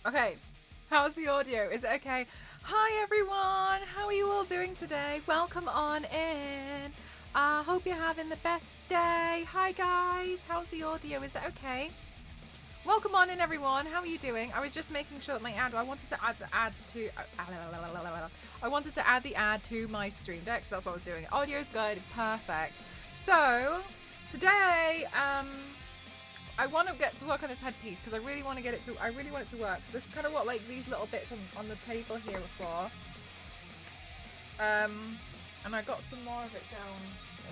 Okay, how's the audio? Is it okay? Hi everyone, how are you all doing today? Welcome on in. Hope you're having the best day. Hi guys, how's the audio? Is it okay? Welcome on in everyone, how are you doing? I was just making sure that my ad, I wanted to add the ad to, I wanted to add the ad to my stream deck, so that's what I was doing. Audio's good, perfect. So, today, I want to get to work on this headpiece because I really want to get it to, I really want it to work. So this is kind of what like these little bits on the table here are for. And I got some more of it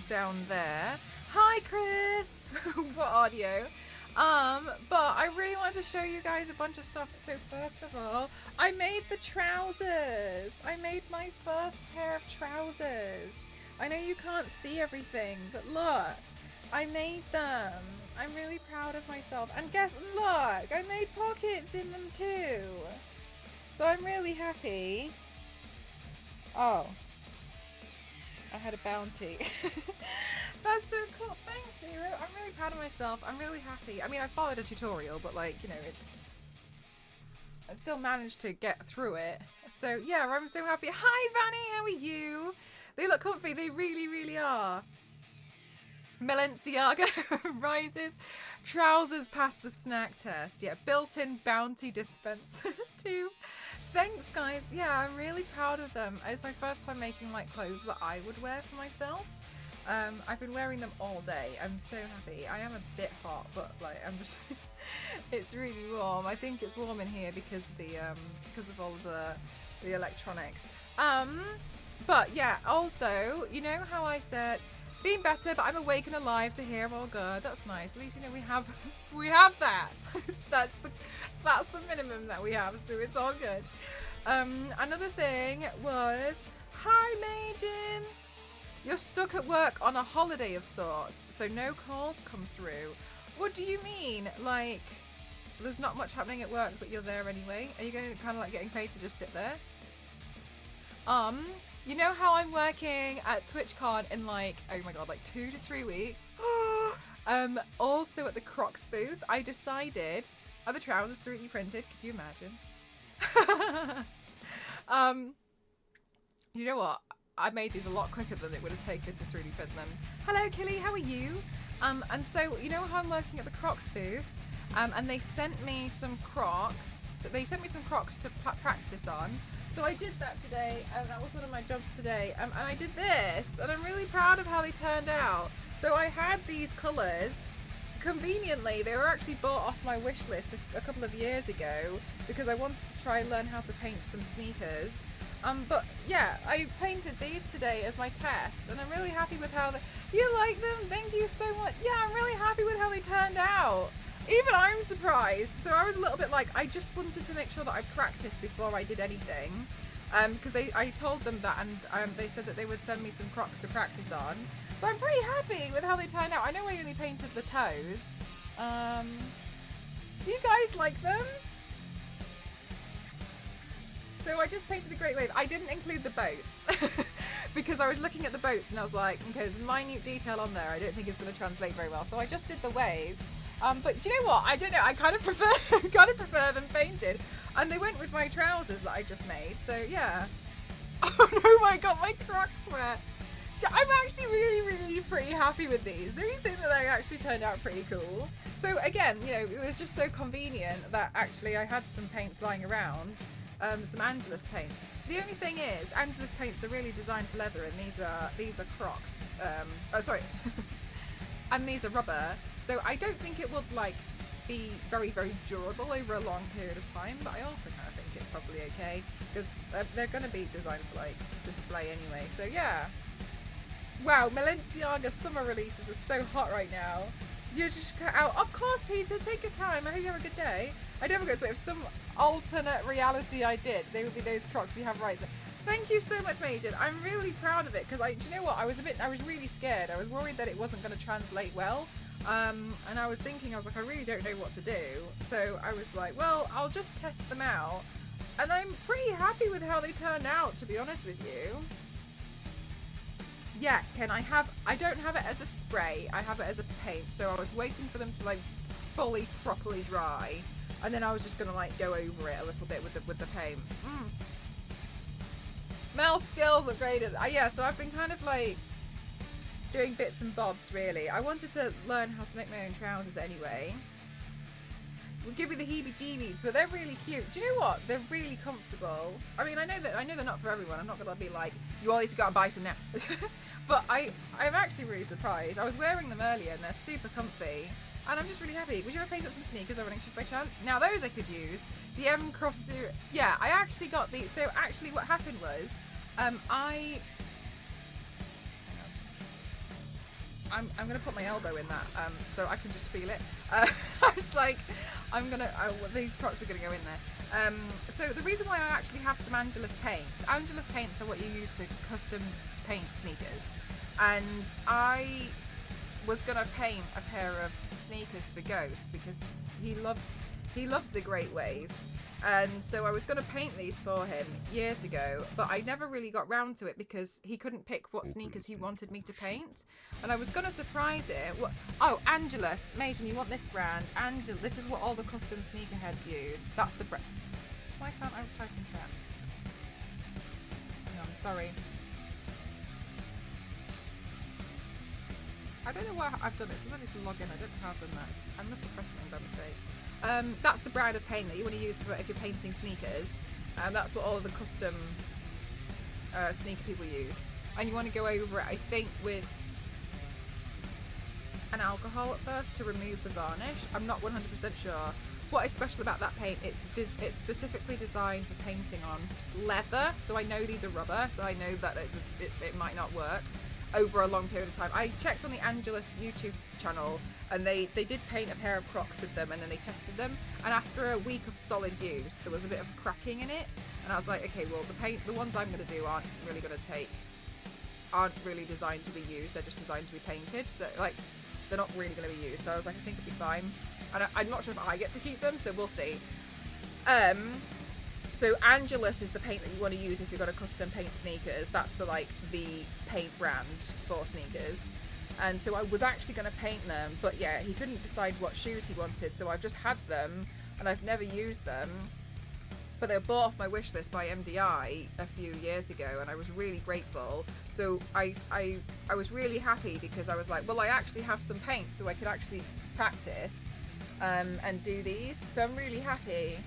down there. Hi Chris! For audio. But I really wanted to show you guys a bunch of stuff. So first of all, I made the trousers. I made my first pair of trousers. I know you can't see everything, but look, I made them. I'm really proud of myself. And guess, look, I made pockets in them too. So I'm really happy. Oh, I had a bounty. That's so cool. Thanks, Zero. I'm really proud of myself. I'm really happy. I mean, I followed a tutorial, but like, you know, I still managed to get through it. So yeah, I'm so happy. Hi, Vanny. How are you? They look comfy. They really, really are. Balenciaga rises. Trousers past the snack test. Yeah, built-in bounty dispenser too. Thanks, guys. Yeah, I'm really proud of them. It's my first time making like clothes that I would wear for myself. I've been wearing them all day. I'm so happy. I am a bit hot, but like I'm just it's really warm. I think it's warm in here because of all of the electronics. But yeah, also, you know how I said being better, but I'm awake and alive, so here I'm all good. That's nice. At least you know we have that. that's the minimum that we have, so it's all good. Another thing was, hi Majin. You're stuck at work on a holiday of sorts, so no calls come through. What do you mean? Like, there's not much happening at work, but you're there anyway? Are you going to kind of like getting paid to just sit there? You know how I'm working at TwitchCon in like, oh my god, like 2 to 3 weeks? Also at the Crocs booth, I decided, are the trousers 3D printed? Could you imagine? You know what? I made these a lot quicker than it would have taken to 3D print them. Hello, Killy, how are you? And so, you know how I'm working at the Crocs booth? And they sent me some Crocs. So they sent me some Crocs to practice on. So I did that today, and that was one of my jobs today. And I did this, and I'm really proud of how they turned out. So I had these colours. Conveniently, they were actually bought off my wish list a couple of years ago because I wanted to try and learn how to paint some sneakers. But yeah, I painted these today as my test, and I'm really happy with how you like them. Thank you so much. Yeah, I'm really happy with how they turned out. Even I'm surprised. So I was a little bit like, I just wanted to make sure that I practiced before I did anything, because I told them that, and they said that they would send me some Crocs to practice on. So I'm pretty happy with how they turned out. I know I only painted the toes. Do you guys like them? So I just painted the Great Wave. I didn't include the boats because I was looking at the boats and I was like, okay, the minute detail on there I don't think is going to translate very well. So I just did the wave. But do you know what? I don't know. I kind of prefer them painted, and they went with my trousers that I just made. So yeah. Oh no, I got my Crocs wet. I'm actually really pretty happy with these. Don't you think that they actually turned out pretty cool? So again, you know, it was just so convenient that actually I had some paints lying around. Some Angelus paints. The only thing is, Angelus paints are really designed for leather, and these are Crocs. Oh, sorry. And these are rubber. So I don't think it would like be very, very durable over a long period of time, but I also kind of think it's probably okay, because they're going to be designed for, like, display anyway. So, yeah. Wow, Balenciaga summer releases are so hot right now. You just cut out. Of course, Peter, take your time. I hope you have a good day. I never go, but if some alternate reality I did, they would be those Crocs you have right there. Thank you so much, Majid. I'm really proud of it, because do you know what? I was really scared. I was worried that it wasn't going to translate well. And I was thinking, I was like, I really don't know what to do. So I was like, well, I'll just test them out. And I'm pretty happy with how they turned out, to be honest with you. Yeah, Ken, I don't have it as a spray. I have it as a paint. So I was waiting for them to, like, fully, properly dry. And then I was just going to, like, go over it a little bit with the paint. Mel's skills upgraded. Yeah, so I've been kind of, like, doing bits and bobs, really. I wanted to learn how to make my own trousers anyway. Will give me the heebie-jeebies, but they're really cute. Do you know what? They're really comfortable. I mean, I know they're not for everyone. I'm not gonna be like, you all need to go and buy some now. But I'm actually really surprised. I was wearing them earlier and they're super comfy, and I'm just really happy. Would you ever paint up some sneakers or running shoes by chance? Now those I could use. The M Cross Zero. Yeah, I actually got these. So actually, what happened was, I'm gonna put my elbow in that, so I can just feel it. I was like, these Crocs are gonna go in there. So the reason why I actually have some Angelus paints. Angelus paints are what you use to custom paint sneakers, and I was gonna paint a pair of sneakers for Ghost because he loves the Great Wave. And so I was going to paint these for him years ago, but I never really got round to it because he couldn't pick what sneakers he wanted me to paint. And I was going to surprise it. Oh, Angelus. Mason, you want this brand? This is what all the custom sneakerheads use. That's the brand. Why can't I type in chat? No, I'm sorry. I don't know why I've done it. It says I need to log in. I don't know how I've done that. I must have pressed something by mistake. That's the brand of paint that you want to use for if you're painting sneakers. That's what all of the custom sneaker people use. And you want to go over it, I think, with an alcohol at first to remove the varnish. I'm not 100% sure. What is special about that paint, it's specifically designed for painting on leather. So I know these are rubber, so I know that it might not work over a long period of time. I checked on the Angelus YouTube channel, and they did paint a pair of Crocs with them, and then they tested them, and after a week of solid use there was a bit of cracking in it, and I was like, okay, well the ones I'm going to do aren't really designed to be used, they're just designed to be painted, so like they're not really going to be used. So I was like, I think it'll be fine, and I'm not sure if I get to keep them, so we'll see. So Angelus is the paint that you want to use if you've got a custom paint sneakers. That's the paint brand for sneakers. And so I was actually going to paint them, but yeah, he couldn't decide what shoes he wanted, so I've just had them, and I've never used them. But they were bought off my wish list by MDI a few years ago, and I was really grateful. So I was really happy because I was like, well, I actually have some paint, so I could actually practice and do these. So I'm really happy.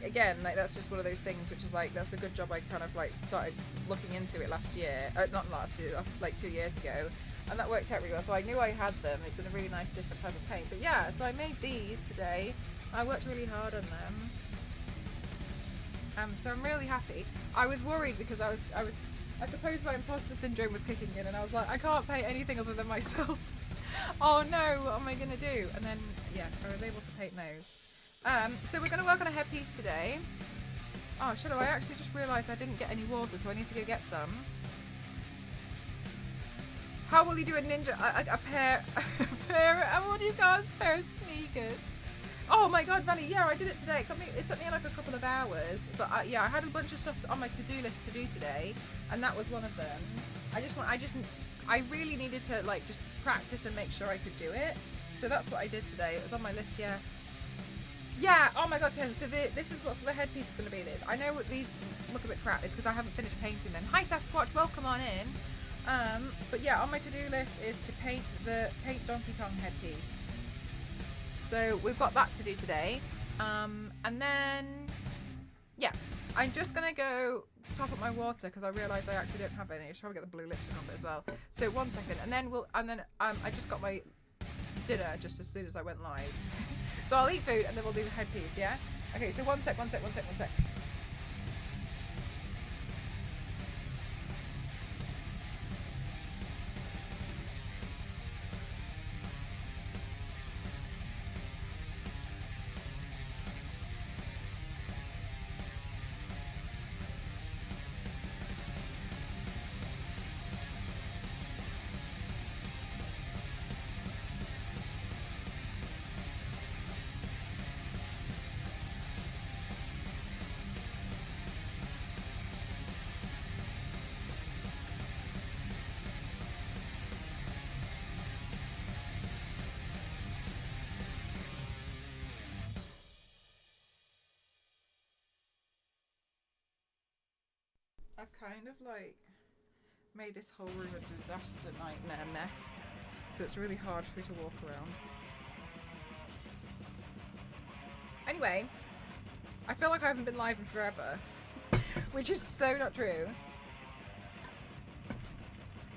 Again, that's just one of those things which is like, that's a good job I kind of started looking into it last year, not last year, 2 years ago, and that worked out really well. So I knew I had them. It's in a really nice different type of paint. But yeah, so I made these today. I worked really hard on them. So I'm really happy. I was worried because I suppose my imposter syndrome was kicking in, and I was like, I can't paint anything other than myself. Oh no, what am I gonna do? And then yeah, I was able to paint those. So we're going to work on a headpiece today. Oh, Shadow, I actually just realised I didn't get any water, so I need to go get some. How will you do a ninja? A pair of sneakers. Oh my god, Vanny, yeah, I did it today. It took me like a couple of hours, but yeah, I had a bunch of stuff on my to-do list to do today, and that was one of them. I really needed to just practice and make sure I could do it. So that's what I did today. It was on my list, yeah. Yeah, oh my god, Ken, so this is what the headpiece is going to be. This, I know what these look a bit crap, it's because I haven't finished painting them. Hi Sasquatch, welcome on in. But yeah, on my to-do list is to paint Donkey Kong headpiece. So we've got that to do today. And then, yeah, I'm just going to go top up my water because I realised I actually don't have any. I should probably get the blue lipstick on it as well. So 1 second, and then I just got my dinner just as soon as I went live. So I'll eat food and then we'll do the headpiece, yeah? Okay, so one sec. I've kind of like made this whole room a disaster nightmare mess, so it's really hard for me to walk around. Anyway, I feel like I haven't been live in forever, which is so not true.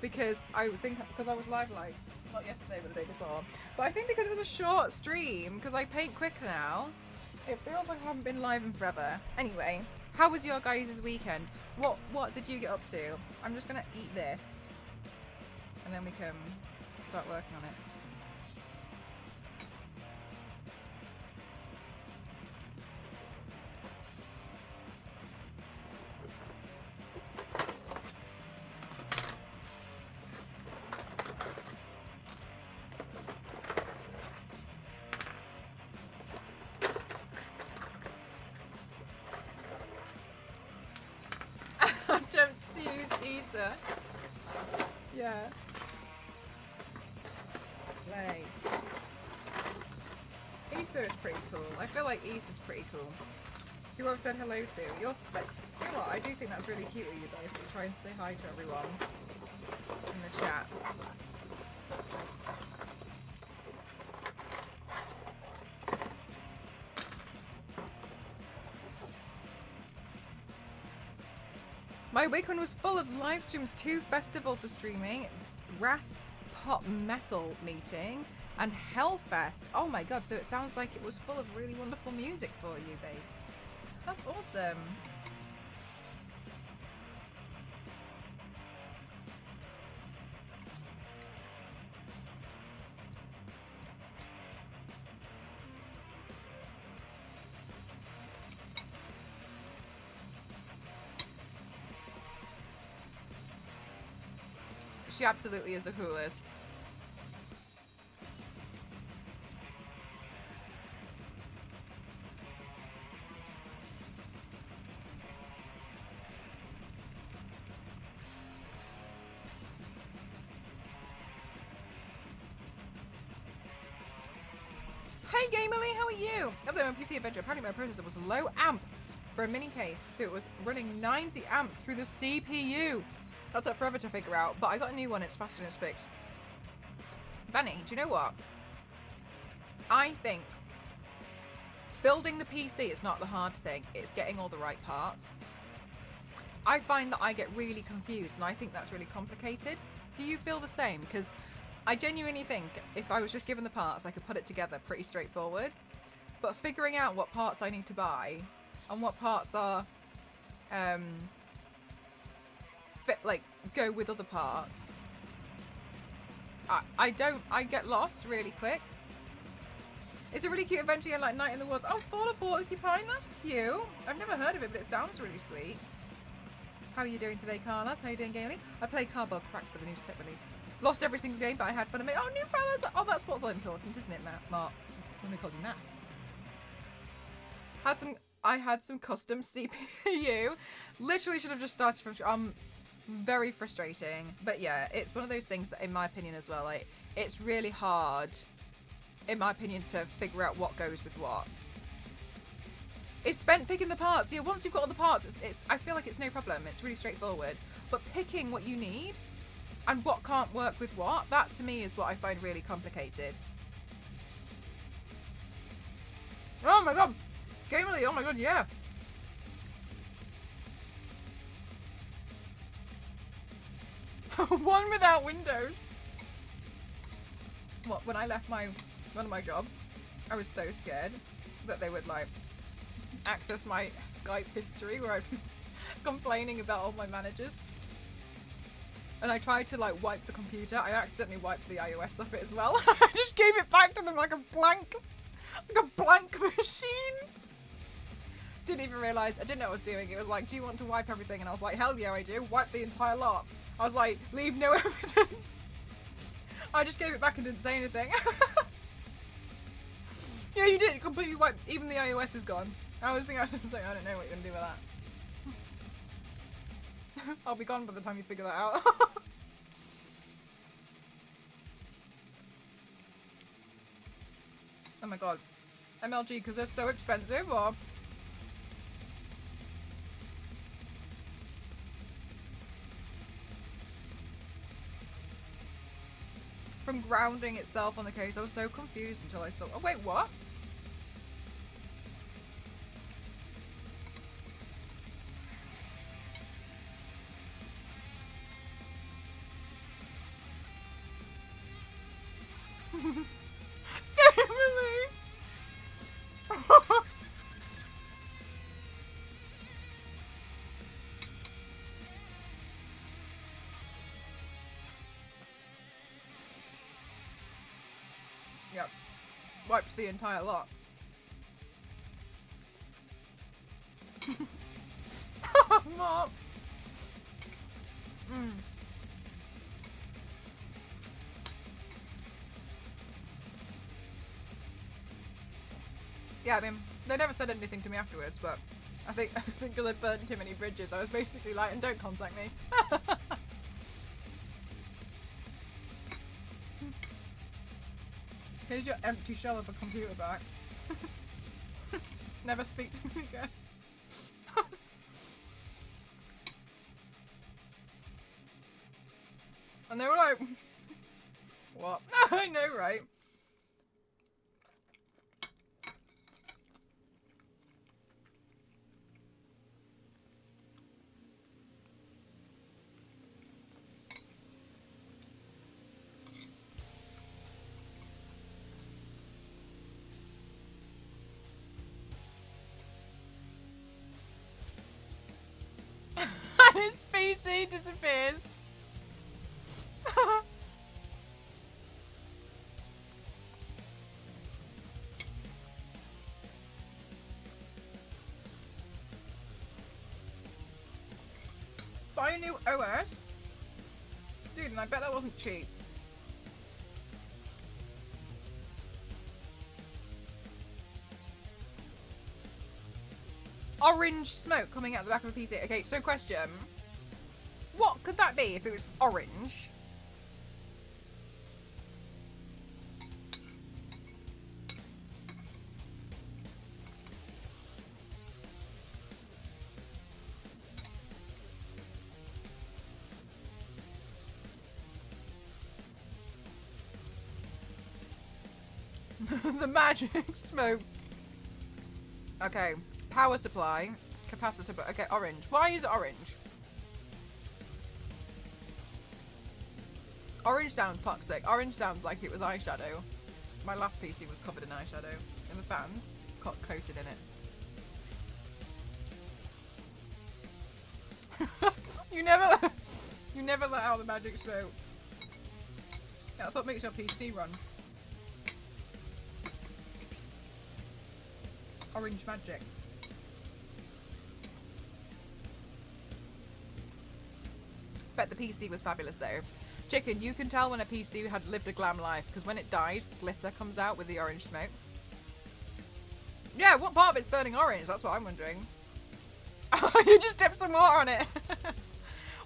Because I was live like, not yesterday but the day before, but I think because it was a short stream, because I paint quicker now, it feels like I haven't been live in forever. Anyway, how was your guys' weekend? What did you get up to? I'm just gonna eat this and then we can start working on it. Attempts to use Issa. Yeah. Slay. Issa is pretty cool. I feel like Issa's pretty cool. Who I've said hello to. You're so... You know what? I do think that's really cute of you guys to try and say hi to everyone in the chat. My weekend was full of live streams, 2 festivals were streaming, Ras Pop Metal meeting, and Hellfest. Oh my god, so it sounds like it was full of really wonderful music for you, babes. That's awesome. She absolutely is the coolest. Hey Gamerly, how are you? Update my PC Adventure. Apparently my processor was low amp for a mini case, so it was running 90 amps through the CPU. That took forever to figure out, but I got a new one. It's faster and it's fixed. Vanny, do you know what? I think building the PC is not the hard thing. It's getting all the right parts. I find that I get really confused, and I think that's really complicated. Do you feel the same? Because I genuinely think if I was just given the parts, I could put it together pretty straightforward. But figuring out what parts I need to buy and what parts are fit, like go with other parts, I get lost really quick. It's a really cute adventure and like Night in the Woods. Oh, Fall of Porcupine, that's cute. I've never heard of it, but it sounds really sweet. How are you doing today, Carlos? How are you doing, Gaily? I played Cardboard Crack for the new set release. Lost every single game, but I had fun of it. Oh, new fellas! Oh, that's what's important, isn't it, Mark? When we call you that. I had some custom CPU. Literally should have just started from. Very frustrating, but yeah, it's one of those things that, in my opinion, as well, like it's really hard, in my opinion, to figure out what goes with what. It's spent picking the parts. Yeah, once you've got all the parts, it's I feel like it's no problem. It's really straightforward. But picking what you need and what can't work with what, that to me is what I find really complicated. Oh my god, Gamerly! Oh my god, yeah. One without Windows. when I left one of my jobs, I was so scared that they would like access my Skype history where I'd been complaining about all my managers. And I tried to like wipe the computer. I accidentally wiped the iOS off it as well. I just gave it back to them like a blank machine. Didn't even realise. I didn't know what I was doing. It was like, do you want to wipe everything? And I was like, hell yeah, I do. Wipe the entire lot. I was like, leave no evidence. I just gave it back and didn't say anything. Yeah, you did. Completely wipe. Even the iOS is gone. I was thinking, I was like, I don't know what you're going to do with that. I'll be gone by the time you figure that out. Oh my god. MLG, because they're so expensive, or... From grounding itself on the case, I was so confused until I saw... Oh, wait, what? Emily! Yep. Wipes the entire lot. Mom. Yeah, I mean, they never said anything to me afterwards, but I think because I burnt too many bridges, I was basically like, and don't contact me. Here's your empty shell of a computer back. Never speak to me again. And they were like, what? I know, right? His PC disappears. Buy a new OS? Dude, and I bet that wasn't cheap. Orange smoke coming out the back of a PC. Okay, so question. What could that be if it was orange? The magic smoke. Okay. Power supply. Capacitor. Okay, orange. Why is it orange? Orange sounds toxic. Orange sounds like it was eyeshadow. My last PC was covered in eyeshadow. In the fans. It's coated in it. You never let out the magic smoke. Yeah, that's what makes your PC run. Orange magic. Bet the PC was fabulous though. Chicken, you can tell when a PC had lived a glam life because when it dies, glitter comes out with the orange smoke. Yeah, what part of it's burning orange? That's what I'm wondering. You just dip some water on it.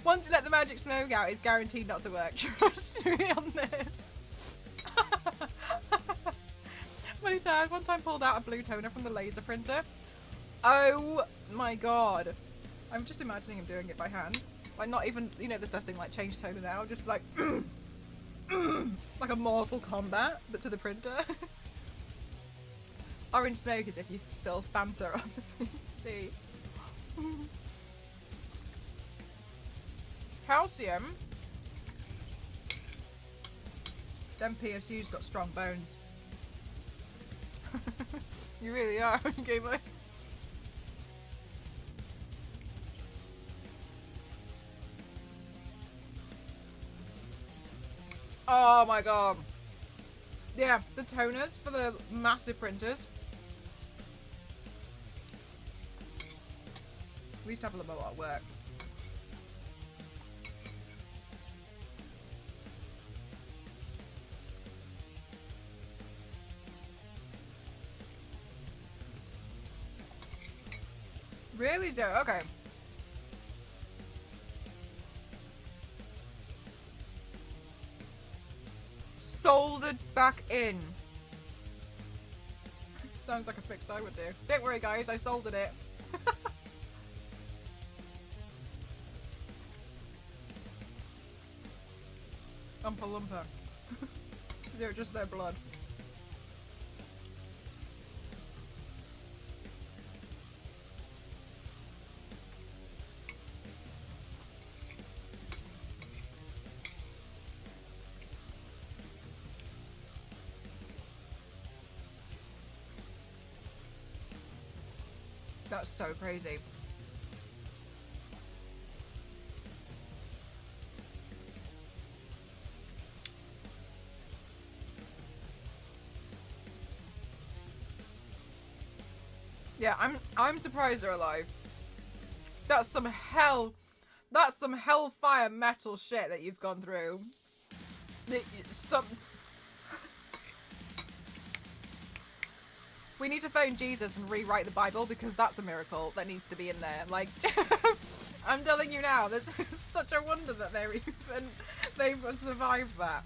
Once you let the magic smoke out, it's guaranteed not to work. Trust me on this. My dad one time pulled out a blue toner from the laser printer. Oh my god. I'm just imagining him doing it by hand. Like not even, you know, the setting like change toner now, just like like a Mortal Kombat, but to the printer. Orange smoke is if you spill Fanta on the PC. Calcium. Them PSU's got strong bones. You really are, Game Boy. Oh my god. Yeah, the toners for the massive printers. We used to have a lot of work. Really, Zero? Okay. Soldered back in. Sounds like a fix I would do. Don't worry, guys, I soldered it. Umpa Lumpa. Zero, just their blood. That's so crazy. Yeah, I'm surprised they're alive. That's some hellfire metal shit that you've gone through. We need to phone Jesus and rewrite the Bible because that's a miracle that needs to be in there. Like, I'm telling you now, this is such a wonder that they've survived that.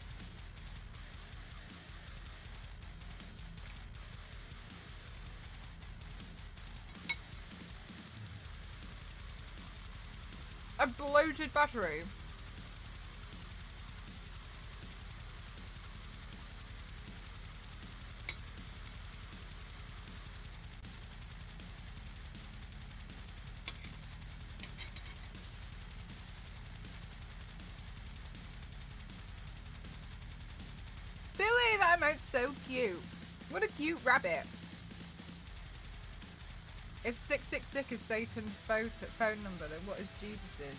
A bloated battery. Billy, that emote's so cute. What a cute rabbit. If 666 is Satan's phone number, then what is Jesus's?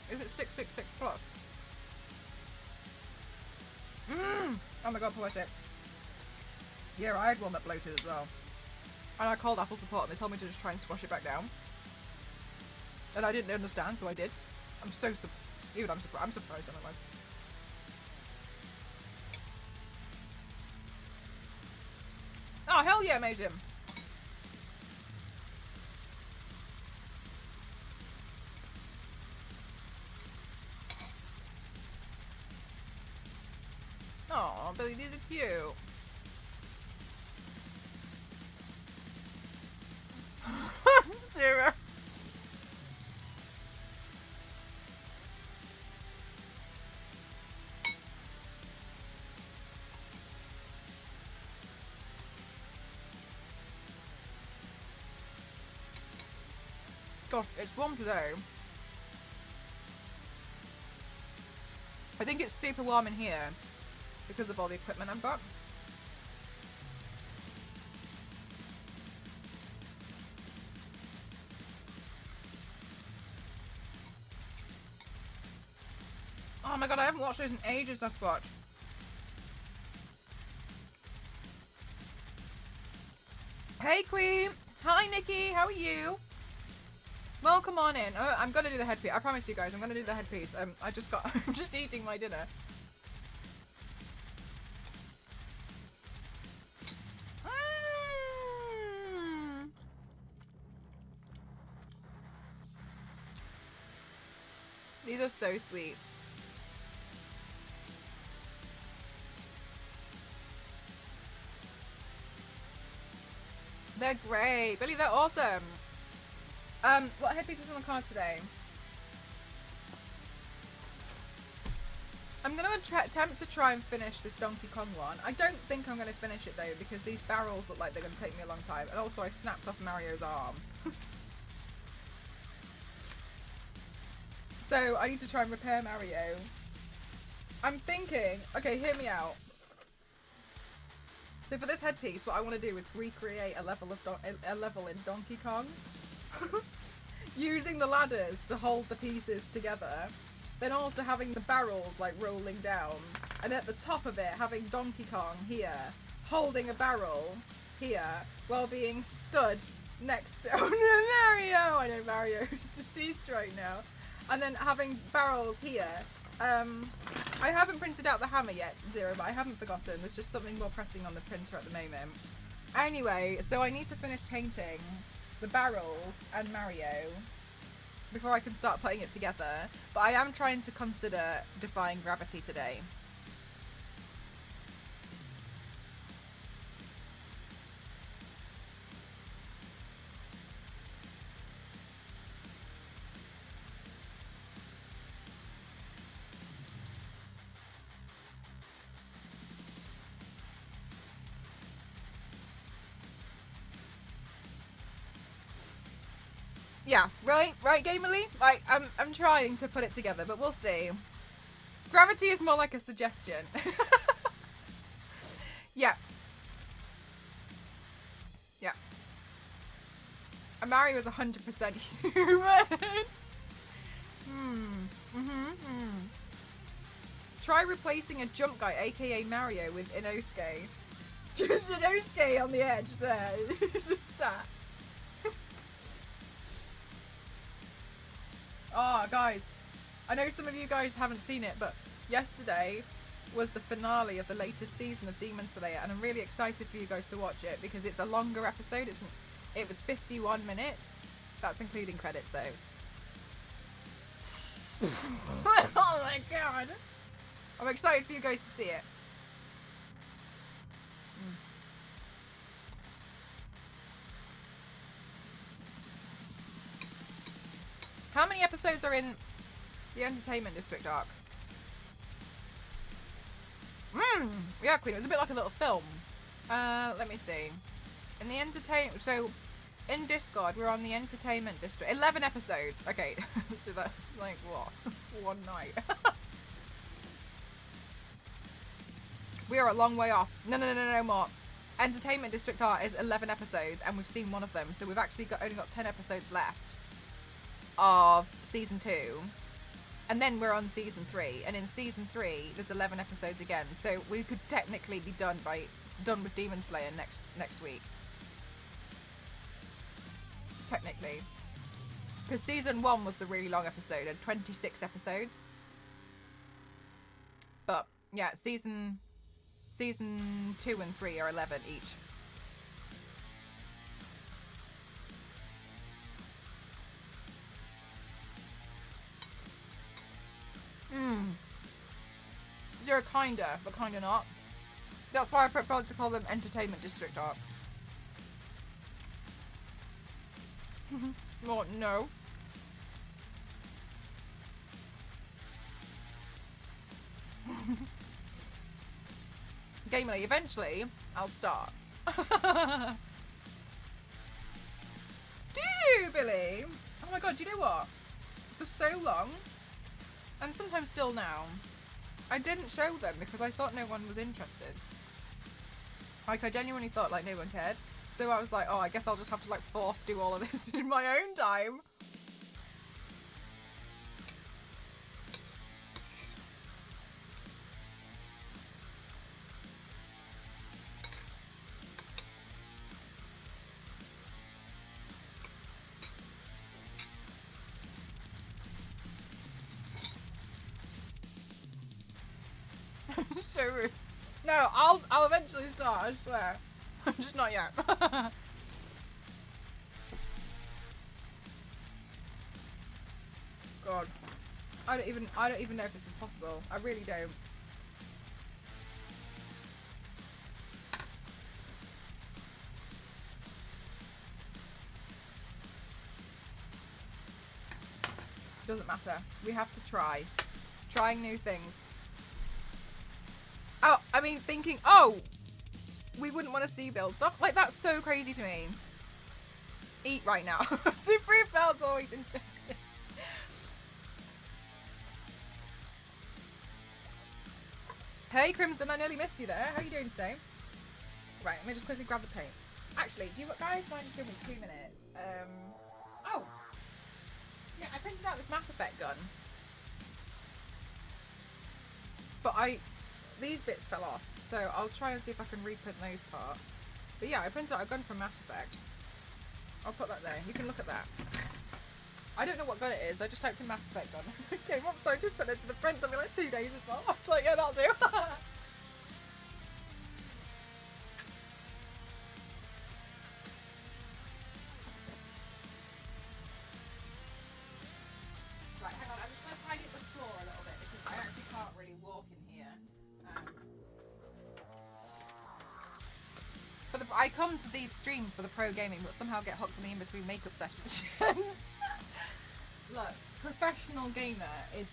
Is it 666 plus? Oh my god, poetic. Yeah, I had one that bloated as well. And I called Apple support and they told me to just try and squash it back down. And I didn't understand, so I did. I'm so even I'm surprised I'm alive. Oh, hell yeah, amazing. Oh, Billy, these are cute. Zero. Gosh, it's warm today. I think it's super warm in here because of all the equipment I've got. Oh my god, I haven't watched those in ages, Sasquatch. Hey Queen! Hi Nikki, how are you? Welcome on in. Oh, I'm gonna do the headpiece. I promise you guys, I'm gonna do the headpiece. I'm just eating my dinner. These are so sweet. They're great. Billy, they're awesome. What headpiece is on the card today? I'm going to attempt to try and finish this Donkey Kong one. I don't think I'm going to finish it though because these barrels look like they're going to take me a long time. And also I snapped off Mario's arm. So I need to try and repair Mario. I'm thinking, okay, hear me out. So for this headpiece, what I want to do is recreate a level in Donkey Kong. Using the ladders to hold the pieces together. Then also having the barrels like rolling down. And at the top of it, having Donkey Kong here, holding a barrel here, while being stood next to Mario! I know Mario is deceased right now. And then having barrels here. I haven't printed out the hammer yet, Zero, but I haven't forgotten. There's just something more pressing on the printer at the moment. Anyway, so I need to finish painting the barrels and Mario before I can start putting it together. But I am trying to consider defying gravity today. Yeah, right, Gamerly? Like, I'm trying to put it together, but we'll see. Gravity is more like a suggestion. Yeah. Yeah. And Mario is 100% human. Try replacing a jump guy, aka Mario, with Inosuke. Just Inosuke on the edge there. It's just sat. Oh, guys, I know some of you guys haven't seen it, but yesterday was the finale of the latest season of Demon Slayer, and I'm really excited for you guys to watch it because it's a longer episode. It was 51 minutes. That's including credits, though. Oh my god. I'm excited for you guys to see it. How many episodes are in the Entertainment District arc? Yeah, Queen, it was a bit like a little film. Let me see. In the entertainment, so in Discord, we're on the Entertainment District. 11 episodes. Okay, so that's like, what? One night. We are a long way off. No more. Entertainment District arc is 11 episodes, and we've seen one of them, so we've actually only got 10 episodes left of season 2, and then we're on season 3, and in season 3 there's 11 episodes again, so we could technically be done with Demon Slayer next week, technically, because season 1 was the really long episode and 26 episodes, but yeah, season 2 and 3 are 11 each. Zero, kinda, but kinda not. That's why I prefer to call them Entertainment District arc. Well, no. Gamerly, eventually, I'll start. Do you, Billy? Oh my god, do you know what? For so long, and sometimes still now, I didn't show them because I thought no one was interested. Like, I genuinely thought, like, no one cared. So I was like, oh, I guess I'll just have to, like, force do all of this in my own time. So rude. No, I'll eventually start, I swear. I'm just not yet. God. I don't even know if this is possible. I really don't. Doesn't matter. We have to try. Trying new things. Oh, I mean, thinking, oh, we wouldn't want to see build stuff. Like, that's so crazy to me. Eat right now. Supreme Build's always interesting. Hey Crimson, I nearly missed you there. How are you doing today? Right, let me just quickly grab the paint. Actually, do you guys mind just giving me 2 minutes? Oh! Yeah, I printed out this Mass Effect gun. But these bits fell off, so I'll try and see if I can reprint those parts. But yeah, I printed out a gun from Mass Effect. I'll put that there. You can look at that. I don't know what gun it is. I just typed in Mass Effect gun. Okay, so I just sent it to the print. I'll be like 2 days as well. I was like, yeah, that'll do. Right, hang on. I'm just going to tidy up the floor a little bit because I actually can't really walk in here. I come to these streams for the pro gaming, but somehow get hooked on the in-between makeup sessions. Look, professional gamer is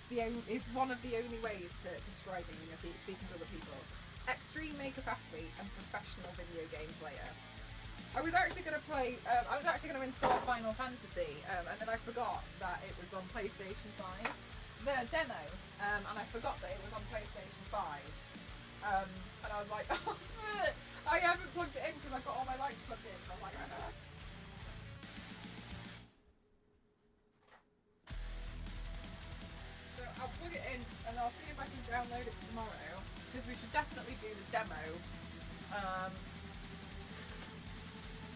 one of the only ways to describing me, speaking to other people. Extreme makeup athlete and professional video game player. I was actually going to play. I was actually going to install Final Fantasy, and then I forgot that it was on PlayStation 5. The demo, and I forgot that it was on PlayStation 5. And I was like, oh, I haven't plugged it in because I've got all my lights plugged in. So I was like, ah. So I'll plug it in and I'll see if I can download it tomorrow because we should definitely do the demo.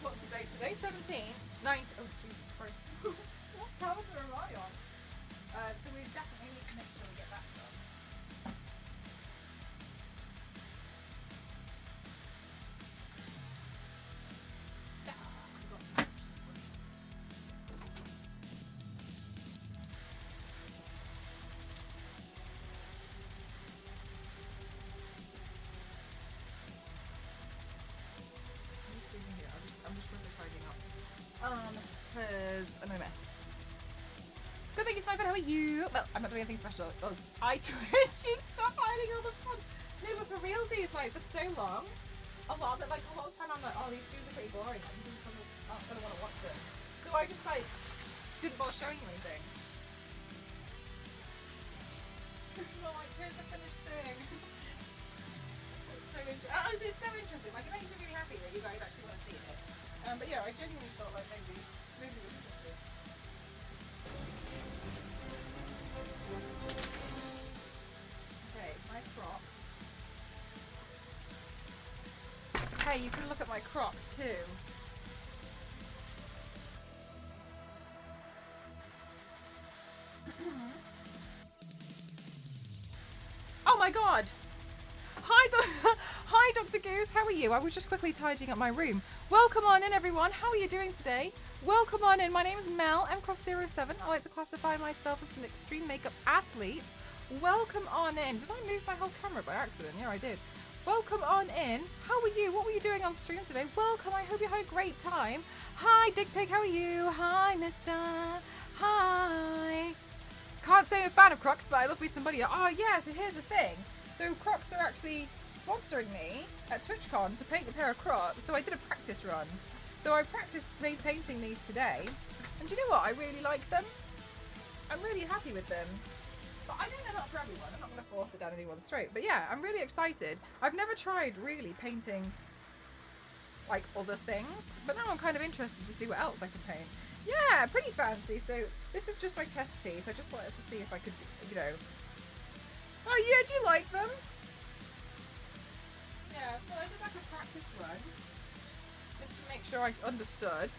What's the date today? 17th, 19th. Oh Jesus Christ! What calendar am I on? So we definitely need to make sure we get that done. Because I'm a mess. Good thing it's my friend, how are you? Well, I'm not doing anything special. I twitch, you stop hiding all the fun. No, but for realsies, like, for so long, a lot of time I'm like, oh, these streams are pretty boring. I'm not gonna want to watch them. So I just, like, didn't bother showing you anything. It's not like, here's the finished thing. It's so interesting. It's so interesting. Like, it makes me really happy that you guys actually want to see it. But yeah, I genuinely thought, like, maybe it was interesting. Okay, my Crocs. Hey, you can look at my Crocs too. Oh my god! Hi, Dr. Goose, how are you? I was just quickly tidying up my room. Welcome on in, everyone. How are you doing today? Welcome on in. My name is Mel, mcross07. I like to classify myself as an extreme makeup athlete. Welcome on in. Did I move my whole camera by accident? Yeah, I did. Welcome on in. How are you? What were you doing on stream today? Welcome. I hope you had a great time. Hi, Dick Pig. How are you? Hi, mister. Hi. Can't say I'm a fan of Crocs, but I love me somebody. Oh, yeah, so here's the thing. So Crocs are actually sponsoring me at TwitchCon to paint a pair of Crocs, so I did a practice run. So I practiced painting these today, and do you know what? I really like them. I'm really happy with them. But I know they're not for everyone. I'm not going to force it down anyone's throat. But yeah, I'm really excited. I've never tried really painting like other things, but now I'm kind of interested to see what else I can paint. Yeah, pretty fancy. So this is just my test piece. I just wanted to see if I could, you know. Oh yeah, do you like them? Yeah, so I did like a practice run just to make sure I understood.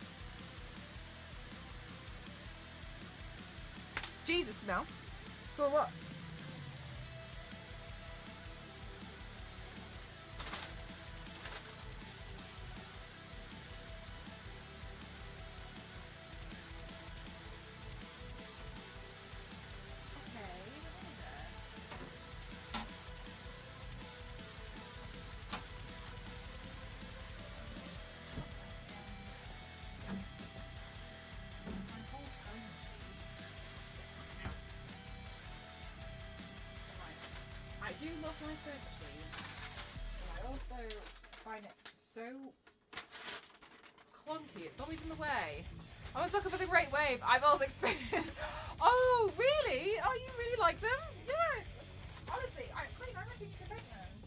Jesus, Mel. For what? I do love my circuitry, but I also find it so clunky. It's always in the way. I was looking for the Great Wave. I've also experienced. Oh, really? Oh, you really like them? Yeah. Honestly, I reckon you could paint them.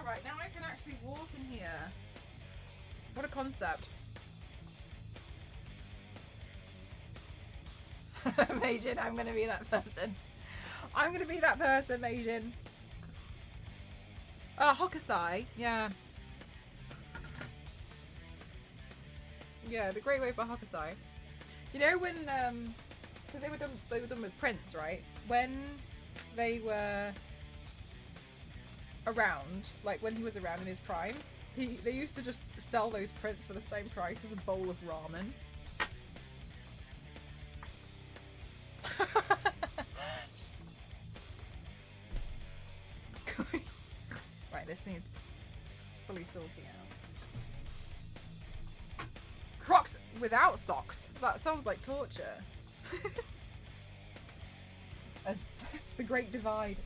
right, now I can actually walk in here. What a concept. Meijin, I'm gonna be that person. I'm gonna be that person, Meijin. Hokusai, yeah. Yeah, the Great Wave by Hokusai. You know when, because they were done with Prince, right? When they were around, like when he was around in his prime, they used to just sell those prints for the same price as a bowl of ramen. Right, this needs fully sorting out. Crocs without socks? That sounds like torture. The Great Divide.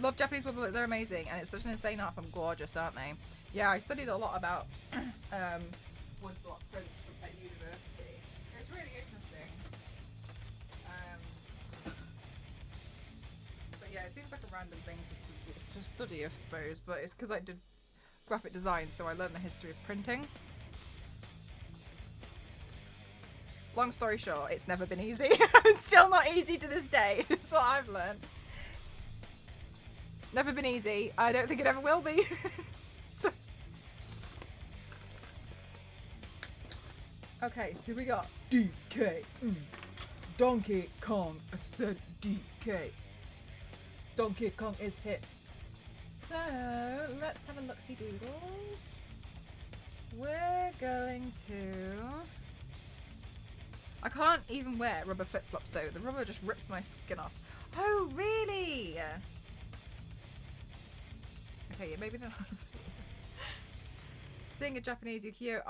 Love Japanese woodblock, they're amazing, and it's such an insane art form. Gorgeous, aren't they? Yeah, I studied a lot about woodblock prints at university. It's really interesting. But yeah, it seems like a random thing to study, I suppose, but it's because I did graphic design, so I learned the history of printing. Long story short, it's never been easy. It's still not easy to this day. That's what I've learned. Never been easy. I don't think it ever will be. So. Okay, so we got DK. Donkey Kong. I said it's DK. Donkey Kong is hit. So, let's have a look-see doodles. We're going to... I can't even wear rubber flip-flops though. The rubber just rips my skin off. Oh, really? Okay, yeah, maybe they're not. Seeing a Japanese ukiyo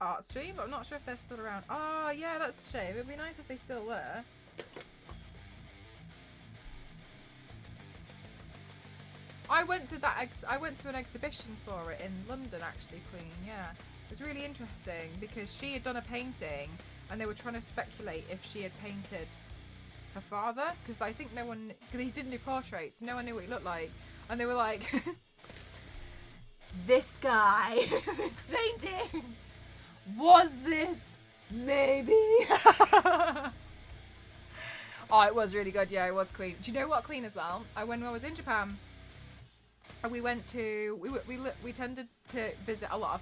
art stream, but I'm not sure if they're still around. Oh, yeah, that's a shame. It'd be nice if they still were. I went to an exhibition for it in London, actually, Queen. Yeah, it was really interesting because she had done a painting, and they were trying to speculate if she had painted her father, because I think no one, because he didn't do portraits, so no one knew what he looked like, and they were like, this guy, this painting, was this maybe? Oh, it was really good. Yeah, it was Queen. Do you know what, Queen, as well? When I was in Japan, we went to, we tended to visit a lot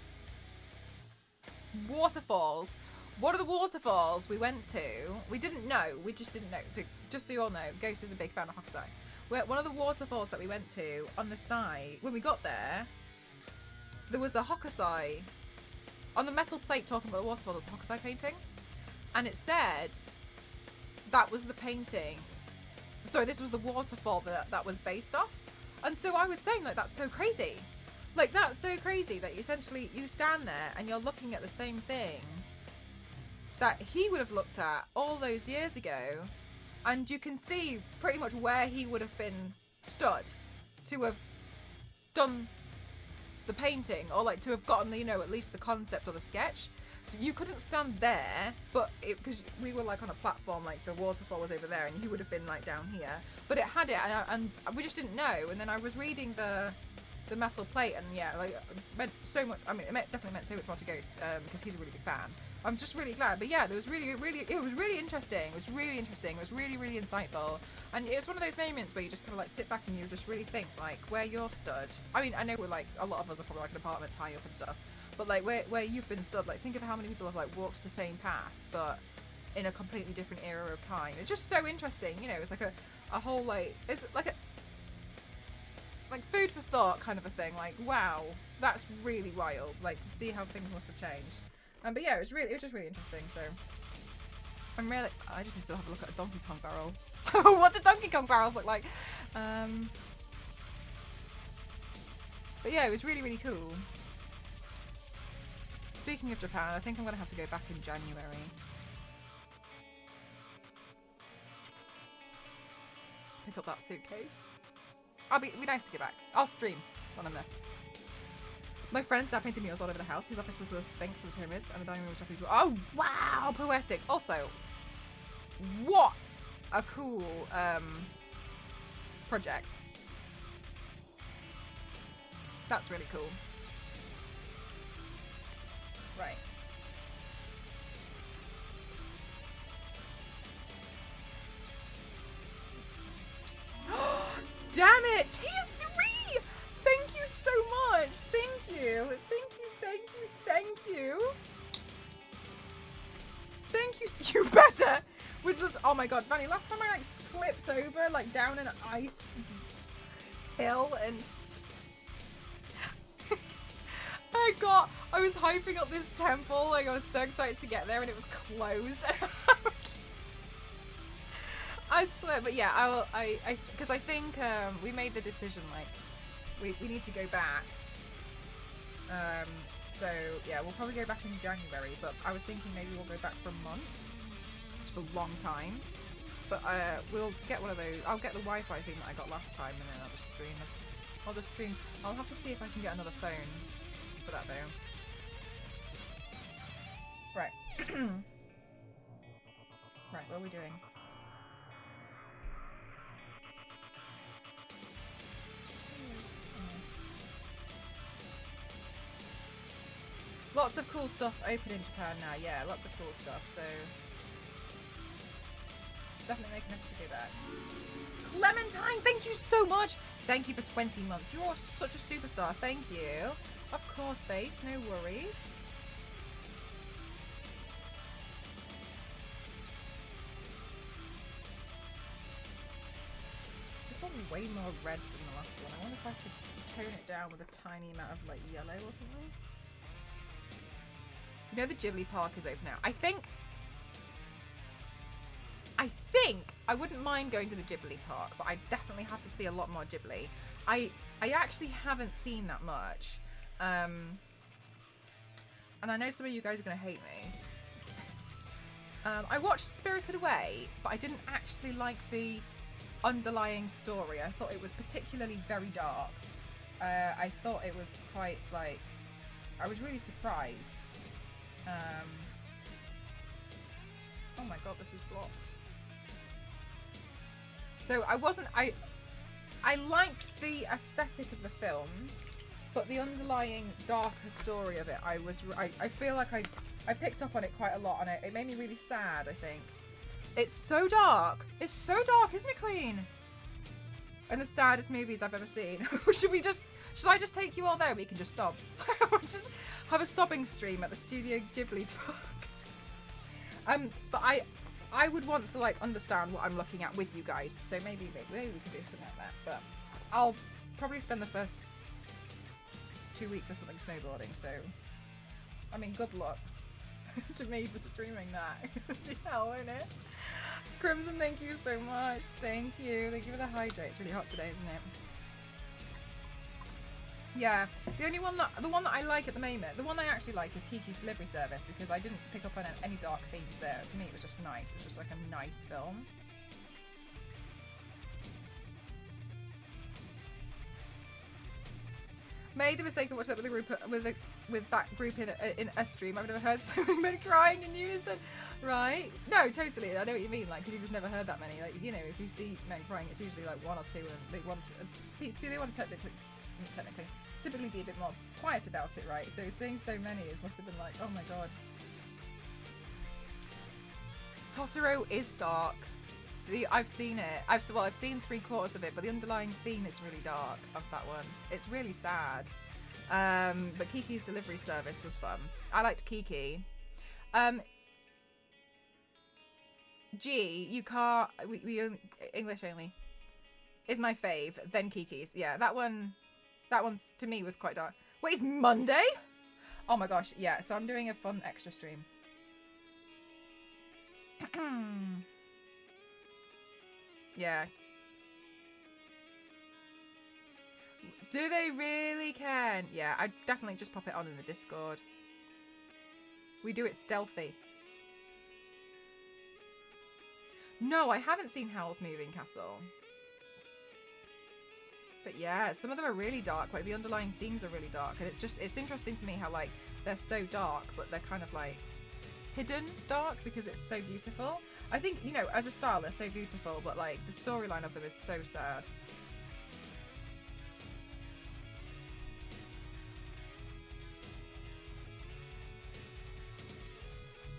of waterfalls. One of the waterfalls we went to, we didn't know, we just didn't know. So, just so you all know, Ghost is a big fan of Hokusai. One of the waterfalls that we went to, on the side, when we got there was a Hokusai. On the metal plate talking about the waterfall, there's a Hokusai painting. And it said that was the painting. Sorry, this was the waterfall that was based off. And so I was saying, like, that's so crazy. Like, that's so crazy that you stand there and you're looking at the same thing that he would have looked at all those years ago, and you can see pretty much where he would have been stood to have done the painting, or like to have gotten the, you know, at least the concept or the sketch. So you couldn't stand there, but because we were like on a platform, like the waterfall was over there, and he would have been like down here. But it had it, and we just didn't know. And then I was reading the metal plate, and yeah, like it meant so much. I mean, definitely meant so much more to Ghost, because he's a really big fan. I'm just really glad. But yeah, it was really interesting. It was really interesting. It was really, really insightful. And it was one of those moments where you just kind of like sit back and you just really think like where you're stood. I mean, I know we're like, a lot of us are probably like in apartments high up and stuff, but like where you've been stood, like think of how many people have like walked the same path, but in a completely different era of time. It's just so interesting. You know, it's like a whole like, it's like a, like food for thought kind of a thing. Like, wow, that's really wild. Like to see how things must have changed. But yeah, it was just really interesting. So I just need to have a look at a Donkey Kong barrel. What do Donkey Kong barrels look like? But yeah, it was really, really cool. Speaking of Japan, I think I'm gonna have to go back in January. Pick up that suitcase. It'd be nice to get back. I'll stream when I'm there. My friend's dad painted murals all over the house. His office was the Sphinx and the pyramids, and the dining room was Japanese. Oh, wow, poetic. Also, what a cool project. That's really cool. Right. Damn it! Tier 3! Thank you so much! Thank you! Thank you, thank you, thank you! Thank you, you better! Oh my god, Vanny, last time I like slipped over like down an ice hill and I was hyping up this temple, like I was so excited to get there and it was closed. I swear, but yeah, because I think we made the decision, like, we need to go back. So yeah, we'll probably go back in January, but I was thinking maybe we'll go back for a month. Just a long time. But we'll get one of those. I'll get the Wi-Fi thing that I got last time, and then I'll just stream it. I'll just stream. I'll have to see if I can get another phone for that though. Right. Right, what are we doing? Lots of cool stuff open in Japan now, yeah, lots of cool stuff, so definitely make an effort to go back. Clementine, thank you so much! Thank you for 20 months. You're such a superstar, thank you. Of course, base, no worries. This one's way more red than the last one. I wonder if I could tone it down with a tiny amount of like yellow or something. You know the Ghibli Park is open now. I think I wouldn't mind going to the Ghibli Park, but I definitely have to see a lot more Ghibli. I actually haven't seen that much. And I know some of you guys are going to hate me. I watched Spirited Away, but I didn't actually like the underlying story. I thought it was particularly very dark. I thought it was quite like... I was really surprised. Oh my god, this is blocked. So I liked the aesthetic of the film, but the underlying darker story of it, I feel like I picked up on it quite a lot, and it made me really sad, I think. It's so dark. It's so dark, isn't it, Queen? And the saddest movies I've ever seen. Should I just take you all there? We can just sob. Just have a sobbing stream at the Studio Ghibli talk. But I would want to like understand what I'm looking at with you guys. So maybe we can do something like that. But I'll probably spend the first 2 weeks or something snowboarding. So I mean, good luck to me for streaming that. Hell, won't it? Crimson, thank you so much. Thank you. Thank you for the hydrate. It's really hot today, isn't it? Yeah. The one that I like at the moment, the one I actually like is Kiki's Delivery Service, because I didn't pick up on any dark themes there. To me, it was just nice. It was just like a nice film. Made the mistake of watching that with a group with that group in a stream. I've never heard so many men crying in unison. Right? No, totally. I know what you mean. Like, because you've just never heard that many. Like, you know, if you see men crying, it's usually like one or two, and they want to typically be a bit more quiet about it, right? So seeing so many, it must have been like, oh my god. Totoro is dark. I've seen it. I've seen 3/4 of it, but the underlying theme is really dark of that one. It's really sad. But Kiki's Delivery Service was fun. I liked Kiki. G, you can't. We English only. Is my fave. Then Kiki's. Yeah, that one's to me was quite dark. Wait, it's Monday? Oh my gosh. Yeah. So I'm doing a fun extra stream. Yeah. Do they really can? Yeah, I definitely just pop it on in the Discord. We do it stealthy. No, I haven't seen Howl's Moving Castle. But yeah, some of them are really dark. Like the underlying themes are really dark, and it's interesting to me how like they're so dark, but they're kind of like hidden dark because it's so beautiful. I think, you know, as a style they're so beautiful, but like the storyline of them is so sad.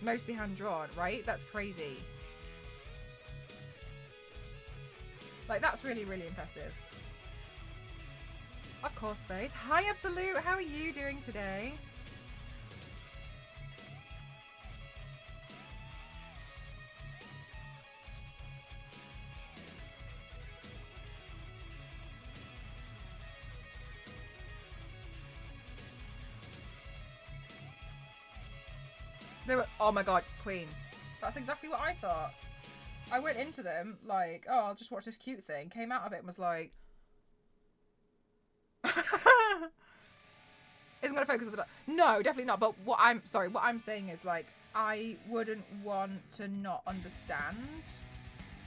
Mostly hand drawn, right? That's crazy. Like that's really, really impressive. Of course, Base. Hi, Absolute. How are you doing today? They were, oh my god, Queen. That's exactly what I thought. I went into them like, oh, I'll just watch this cute thing. Came out of it and was like, isn't gonna focus on the. No, definitely not. But what I'm saying is like, I wouldn't want to not understand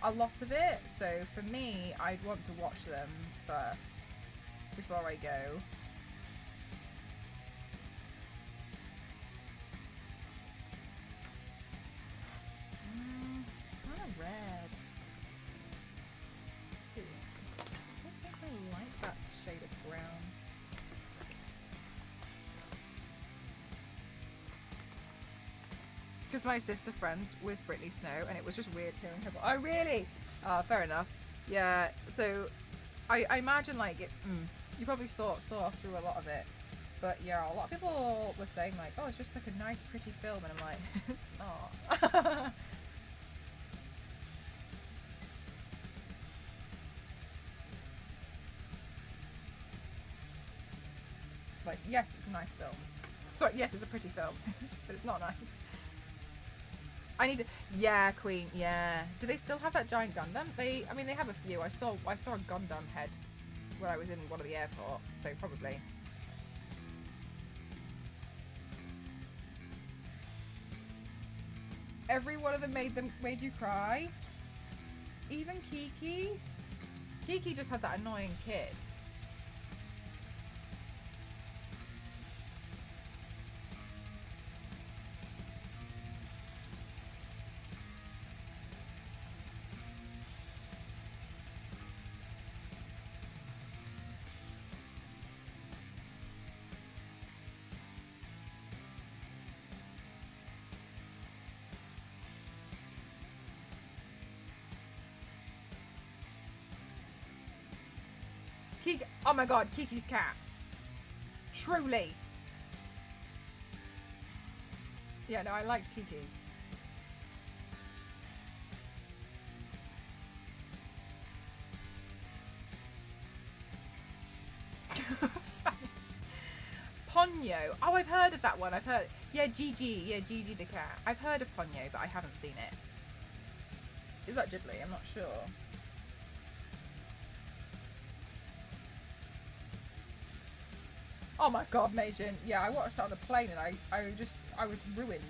a lot of it. So for me, I'd want to watch them first before I go. Red. Let's see. I don't think I like that shade of brown. Because my sister friends with Brittany Snow, and it was just weird hearing her. Oh, really? Fair enough. Yeah. So, I imagine like it. You probably saw through a lot of it, but yeah, a lot of people were saying like, oh, it's just like a nice, pretty film, and I'm like, it's not. Like, yes, it's a nice film. Sorry, yes, it's a pretty film, but it's not nice. I need to. Yeah, Queen. Yeah. Do they still have that giant Gundam? I mean, they have a few. I saw a Gundam head when I was in one of the airports, so probably. Every one of them made you cry. Even Kiki. Kiki just had that annoying kid. Kiki, oh my god, Kiki's cat. Truly. Yeah, no, I liked Kiki. Ponyo. Oh, I've heard of that one. I've heard. Yeah, Gigi. Yeah, Gigi the cat. I've heard of Ponyo, but I haven't seen it. Is that Ghibli? I'm not sure. Oh my god, Majin. Yeah, I watched that on the plane and I was ruined.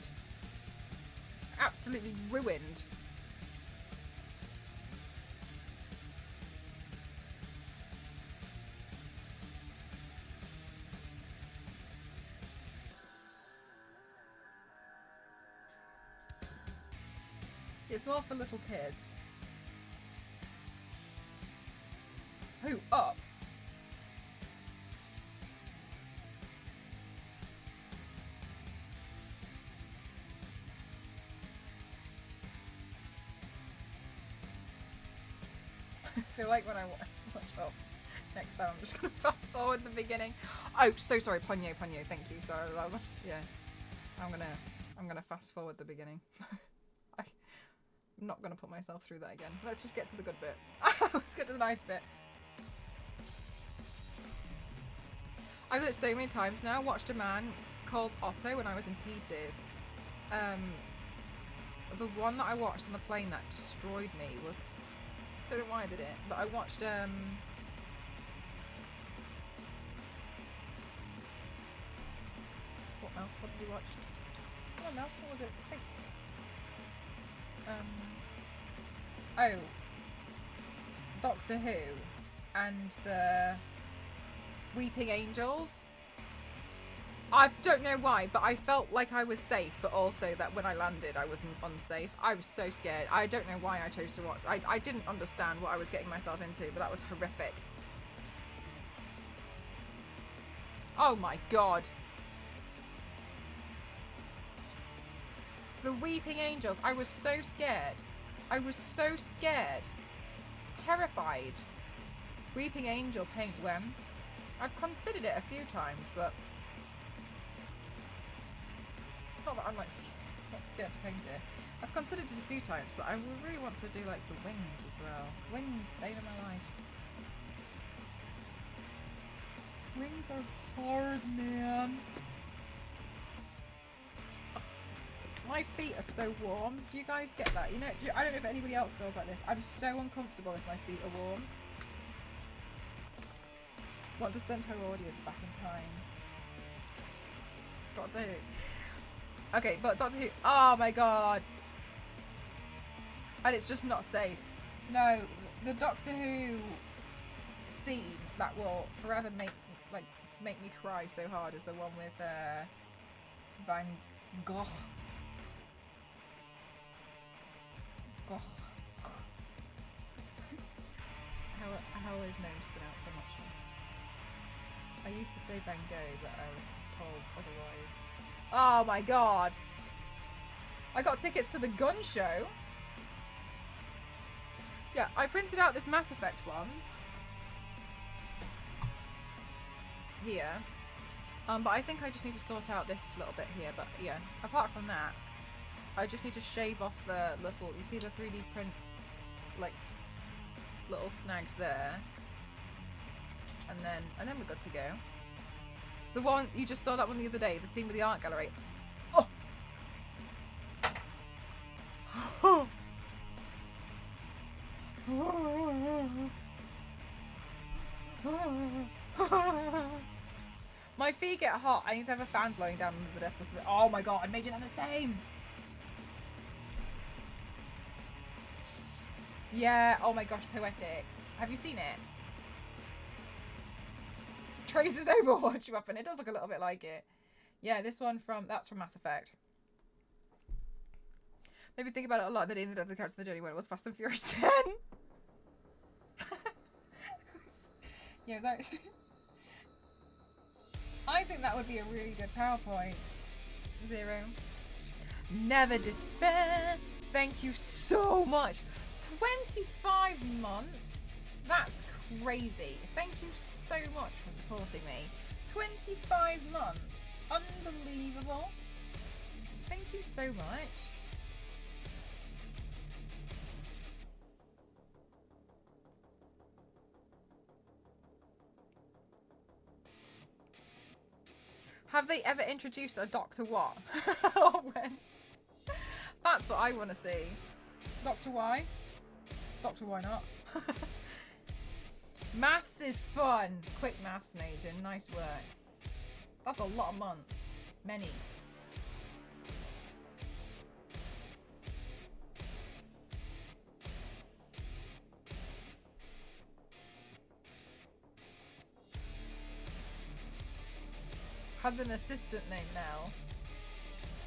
Absolutely ruined. It's more for little kids. Who up? I feel like when I watch up next time, I'm just gonna fast forward the beginning. Oh, so sorry, Ponyo, thank you. Sorry, yeah, I'm gonna fast forward the beginning. I'm not gonna put myself through that again. Let's just get to the good bit. Let's get to the nice bit. I've done it so many times now. Watched a man called Otto when I was in pieces. The one that I watched on the plane that destroyed me was. Don't know why I did it, but I watched what else? What did you watch? What else? What was it? I think oh, Doctor Who. and the Weeping Angels. I don't know why, but I felt like I was safe, but also that when I landed, I wasn't unsafe. I was so scared. I don't know why I chose to watch. I didn't understand what I was getting myself into, but that was horrific. Oh my god. The Weeping Angels. I was so scared. I was so scared. Terrified. Weeping Angel paint when? I've considered it a few times, but not that I'm like not scared to paint it. I've considered it a few times, but I really want to do like the wings as well. Wings, bane of my life. Wings are hard, man. Ugh. My feet are so warm. Do you guys get that? You know, I don't know if anybody else feels like this. I'm so uncomfortable if my feet are warm. Want to send her audience back in time. Doctor Who. Okay, but Doctor Who. Oh my god. And it's just not safe. No, the Doctor Who scene that will forever make me cry so hard is the one with Van Gogh. Gogh. How is known to pronounce so much? I used to say Van Gogh, but I was told otherwise. Oh my god! I got tickets to the gun show. Yeah, I printed out this Mass Effect one. Here. But I think I just need to sort out this little bit here. But yeah, apart from that, I just need to shave off the little, you see the 3D print, like, little snags there. And then we're good to go. The one, you just saw that one the other day, the scene with the art gallery. Oh! My feet get hot. I need to have a fan blowing down under the desk or something. Oh my god, I made it on the same! Yeah, oh my gosh, poetic. Have you seen it? Tracer's Overwatch weapon. It does look a little bit like it. Yeah, this one that's from Mass Effect. Maybe think about it a lot. The day and the death of the character in the journey when it was Fast and Furious 10. Yeah, it was actually... I think that would be a really good PowerPoint. 0. Never despair. Thank you so much. 25 months? That's crazy. Thank you so much for supporting me. 25 months. Unbelievable. Thank you so much. Have they ever introduced a Doctor What? Or when? That's what I want to see. Doctor Why? Doctor Why Not? Maths is fun. Quick maths major. Nice work. That's a lot of months. Many. Had an assistant named Mel.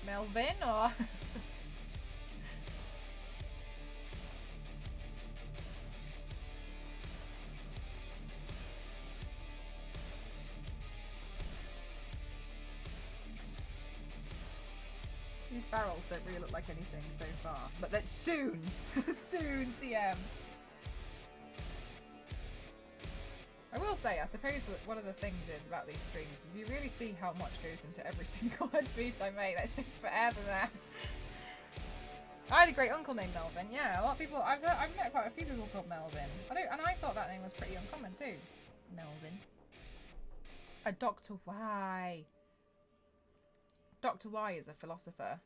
Melvin or... These barrels don't really look like anything so far. But then soon! Soon, TM! I will say, I suppose one of the things is about these streams is you really see how much goes into every single headpiece I make. That took forever there. I had a great uncle named Melvin. Yeah, a lot of people. I've met quite a few people called Melvin. And I thought that name was pretty uncommon too. Melvin. A Dr. Y. Dr. Y is a philosopher.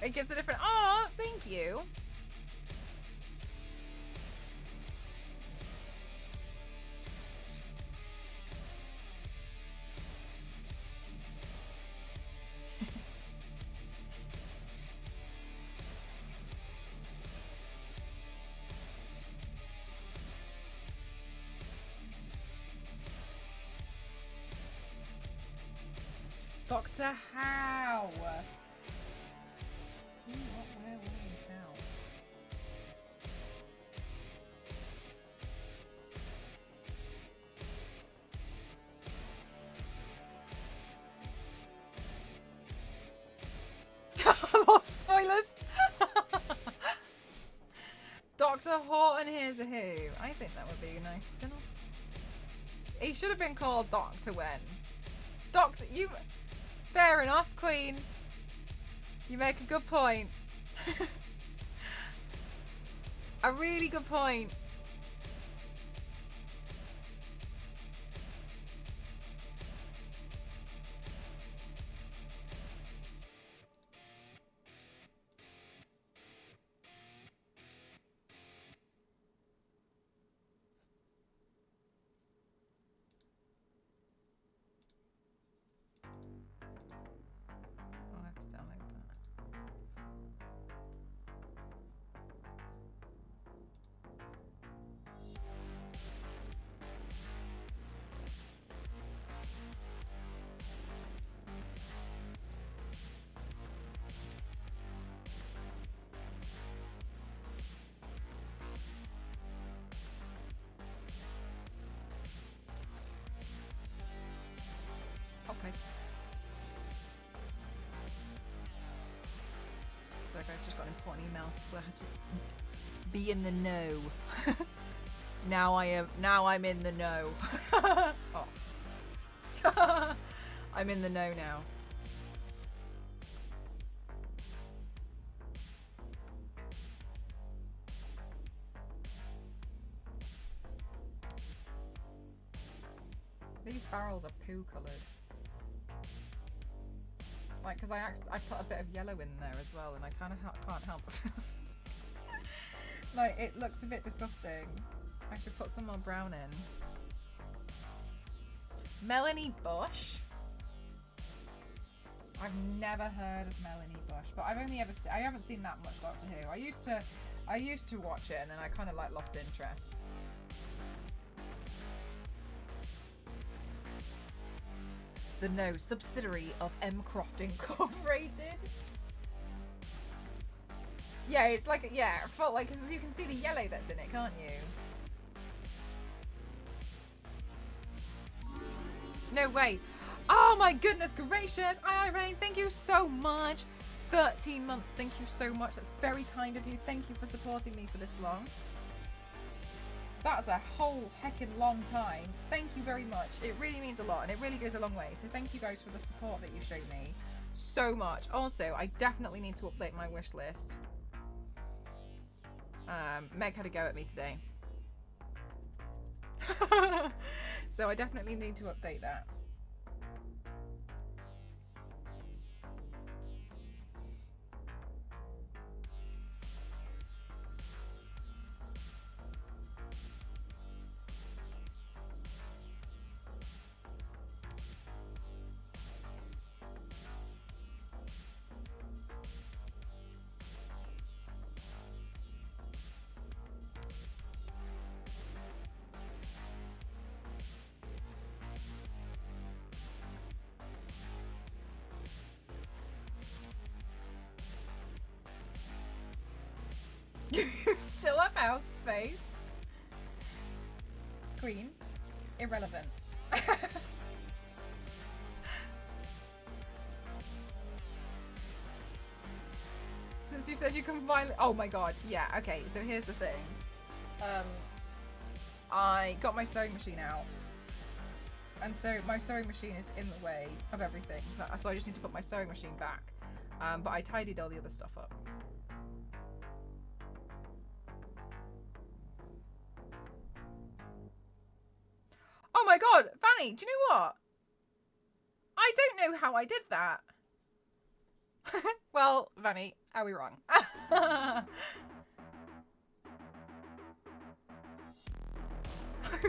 It gives a different... Oh, thank you. Dr. How? What, where, how? Lost spoilers. Dr. Horton Here's a Who. I think that would be a nice spin-off. He should have been called Dr. When. Doctor, you... Fair enough, Queen. You make a good point. A really good point. I'll have to download that. Okay. So guys, just got an important email. We'll have to be in the know. Now I'm in the know. Oh. I'm in the know now. These barrels are poo coloured. Like, because I put a bit of yellow in there as well, and I kind of can't help it. Like, it looks a bit disgusting. I should put some more brown in. Melanie Bush. I've never heard of Melanie Bush, but I've only ever I haven't seen that much Doctor Who. I used to watch it, and then I kind of like lost interest. The No subsidiary of M Croft Incorporated. Yeah, it's like, yeah, I felt like, because you can see the yellow that's in it, can't you? No way. Oh my goodness gracious. Irene, thank you so much. 13 months, thank you so much. That's very kind of you. Thank you for supporting me for this long. That's a whole heckin' long time. Thank you very much. It really means a lot, and it really goes a long way. So thank you guys for the support that you showed me so much. Also, I definitely need to update my wish list. Meg had a go at me today. So I definitely need to update that. You still have house space. Queen. Irrelevant. Since you said you can finally... Oh my god. Yeah, okay. So here's the thing. I got my sewing machine out. And so my sewing machine is in the way of everything. So I just need to put my sewing machine back. But I tidied all the other stuff up. Oh my god, Fanny, do you know what? I don't know how I did that. Well, Vanny, are we wrong? I'm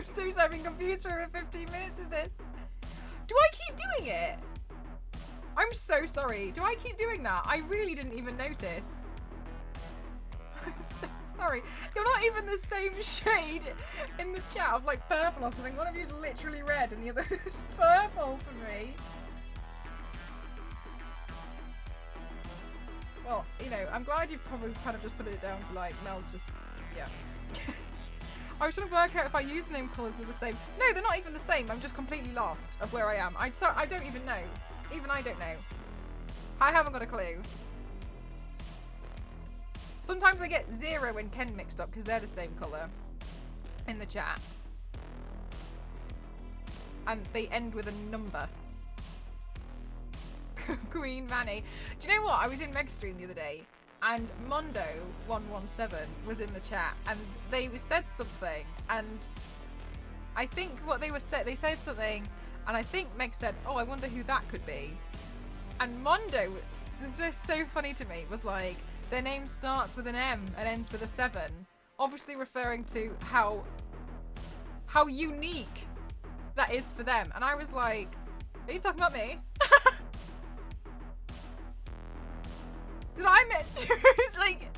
so sorry, I've been confused for over 15 minutes of this. Do I keep doing it? I'm so sorry. Do I keep doing that? I really didn't even notice. I'm so sorry. You're not even the same shade in the chat of like purple or something. One of you's literally red and the other is purple for me. Well, you know, I'm glad you've probably kind of just put it down to like Mel's just, yeah. I was trying to work out if our username colours were the same. No, they're not even the same. I'm just completely lost of where I am. I don't even know. Even I don't know. I haven't got a clue. Sometimes I get Zero and Ken mixed up because they're the same colour in the chat. And they end with a number. Queen Vanny. Do you know what? I was in Megstream the other day and Mondo117 was in the chat and they said something and I think what they said something and I think Meg said, oh, I wonder who that could be. And Mondo, this is just so funny to me, was like, their name starts with an M and ends with a 7. Obviously referring to how unique that is for them. And I was like, are you talking about me? Did I mention? It's like,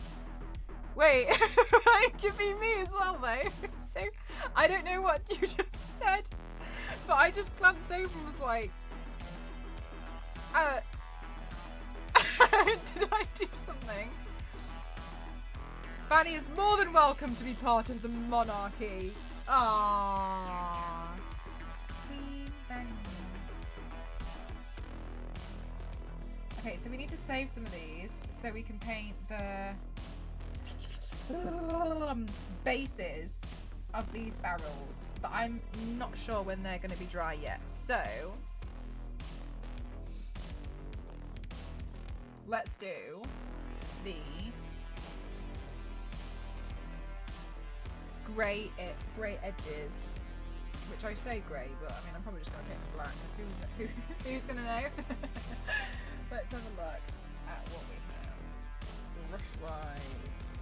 wait, it could be me as well though. So I don't know what you just said, but I just glanced over and was like, did I do something? Fanny is more than welcome to be part of the monarchy. Aww. Queen Fanny. Okay, so we need to save some of these so we can paint the bases of these barrels, but I'm not sure when they're going to be dry yet. So let's do the grey edges, which I say grey, but I mean I'm probably just going to paint them black because who's going to know? Let's have a look at what we have. Brush-wise.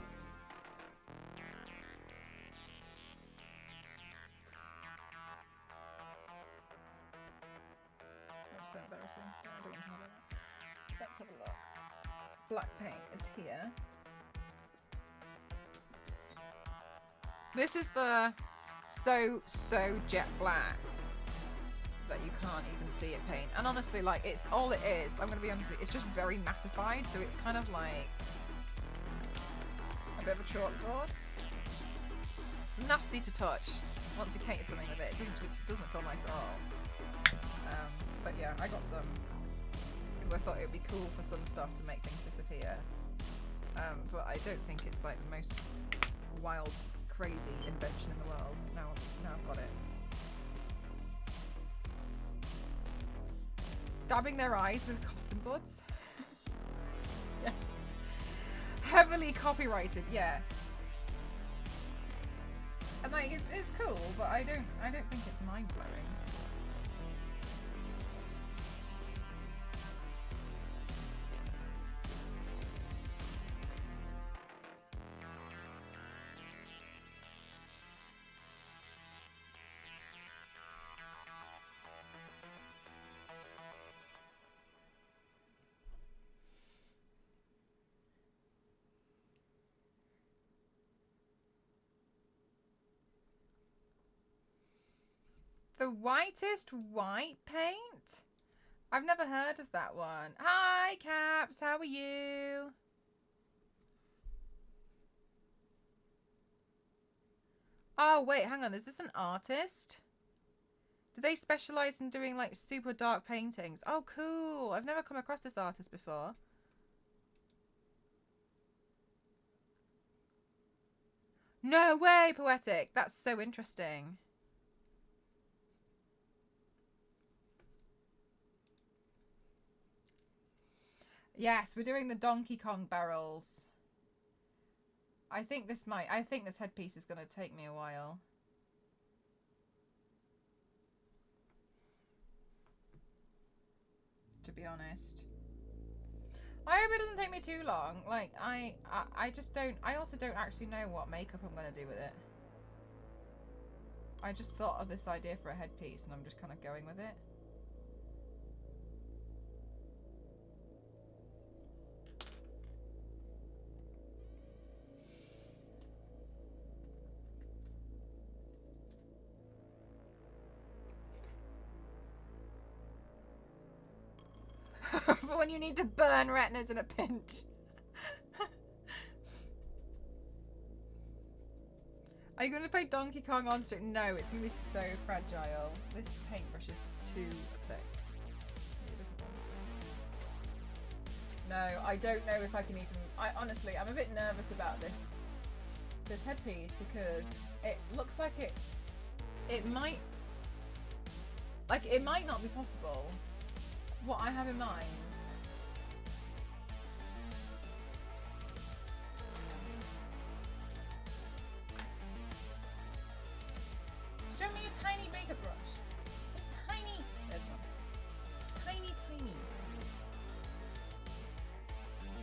That's so embarrassing. I don't even know that. Let's have a look. Black paint is here. This is the so jet black that you can't even see it paint. And honestly, like, it's all it is. I'm gonna be honest with you, it's just very mattified, so it's kind of like a bit of a chalkboard. It's nasty to touch once you painted something with it. It just doesn't feel nice at all. But yeah, I got some because I thought it would be cool for some stuff to make things disappear. But I don't think it's like the most wild, crazy invention in the world. Now I've got it. Dabbing their eyes with cotton buds. Yes. Heavily copyrighted, yeah. And like it's cool, but I don't think it's mind blowing. The whitest white paint? I've never heard of that one. Hi, Caps. How are you? Oh, wait, hang on. Is this an artist? Do they specialize in doing, like, super dark paintings? Oh, cool. I've never come across this artist before. No way, Poetic. That's so interesting. Yes, we're doing the Donkey Kong barrels. I think this headpiece is going to take me a while. To be honest. I hope it doesn't take me too long. Like, I just don't, I also don't actually know what makeup I'm going to do with it. I just thought of this idea for a headpiece and I'm just kind of going with it. For when you need to burn retinas in a pinch. Are you going to play Donkey Kong on stream? No, it's going to be so fragile. This paintbrush is too thick. No, I don't know if I can even... honestly, I'm a bit nervous about this headpiece because it looks like it might... Like, it might not be possible. What I have in mind. Show me a tiny makeup brush. A tiny. There's one. Tiny.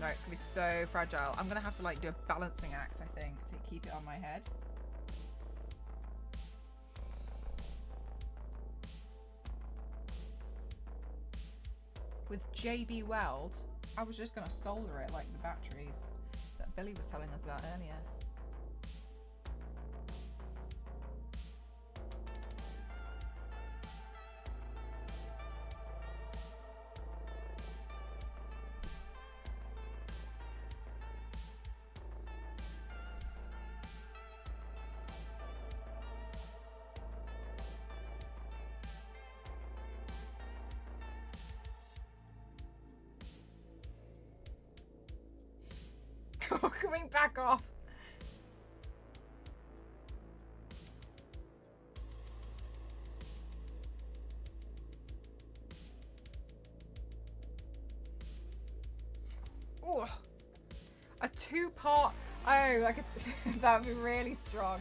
No, it's gonna be so fragile. I'm gonna have to like do a balancing act, I think, to keep it on my head. With JB Weld, I was just gonna solder it like the batteries that Billy was telling us about earlier. Coming back off. Ooh. A two-part. Oh, like that would be really strong.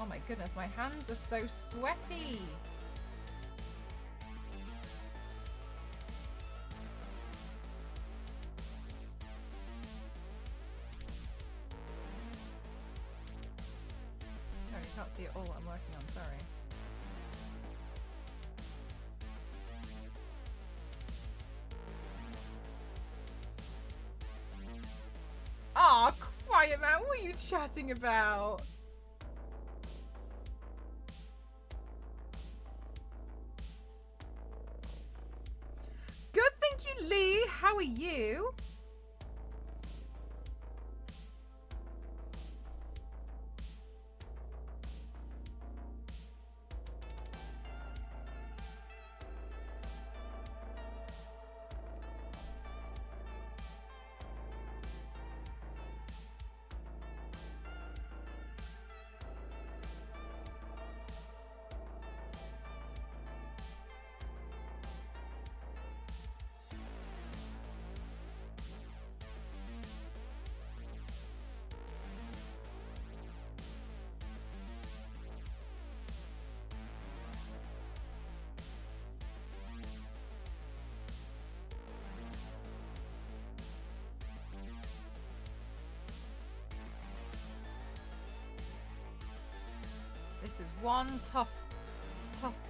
Oh my goodness, my hands are so sweaty. Oh, you can't see it all what I'm working on, sorry. Aw, quiet man, what are you chatting about? Lee, how are you? This is one tough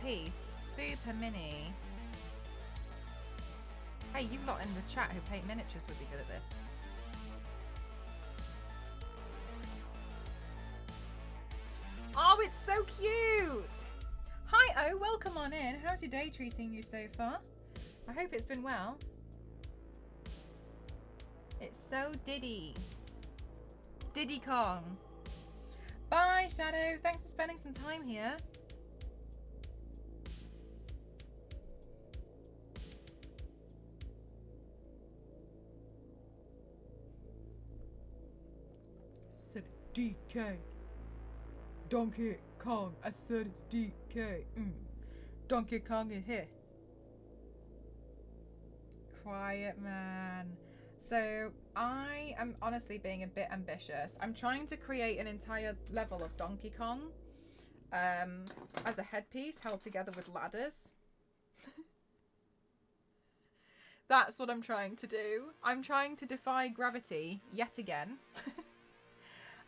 piece, super mini. Hey, you lot in the chat who paint miniatures would be good at this. Oh, it's so cute! Hi, Oh, welcome on in. How's your day treating you so far? I hope it's been well. It's so Diddy. Diddy Kong. Bye, Shadow. Thanks for spending some time here. Said DK. Donkey Kong. I said it's DK. Donkey Kong is here. Quiet man. So I am honestly being a bit ambitious. I'm trying to create an entire level of Donkey Kong as a headpiece held together with ladders. That's what I'm trying to do. I'm trying to defy gravity yet again.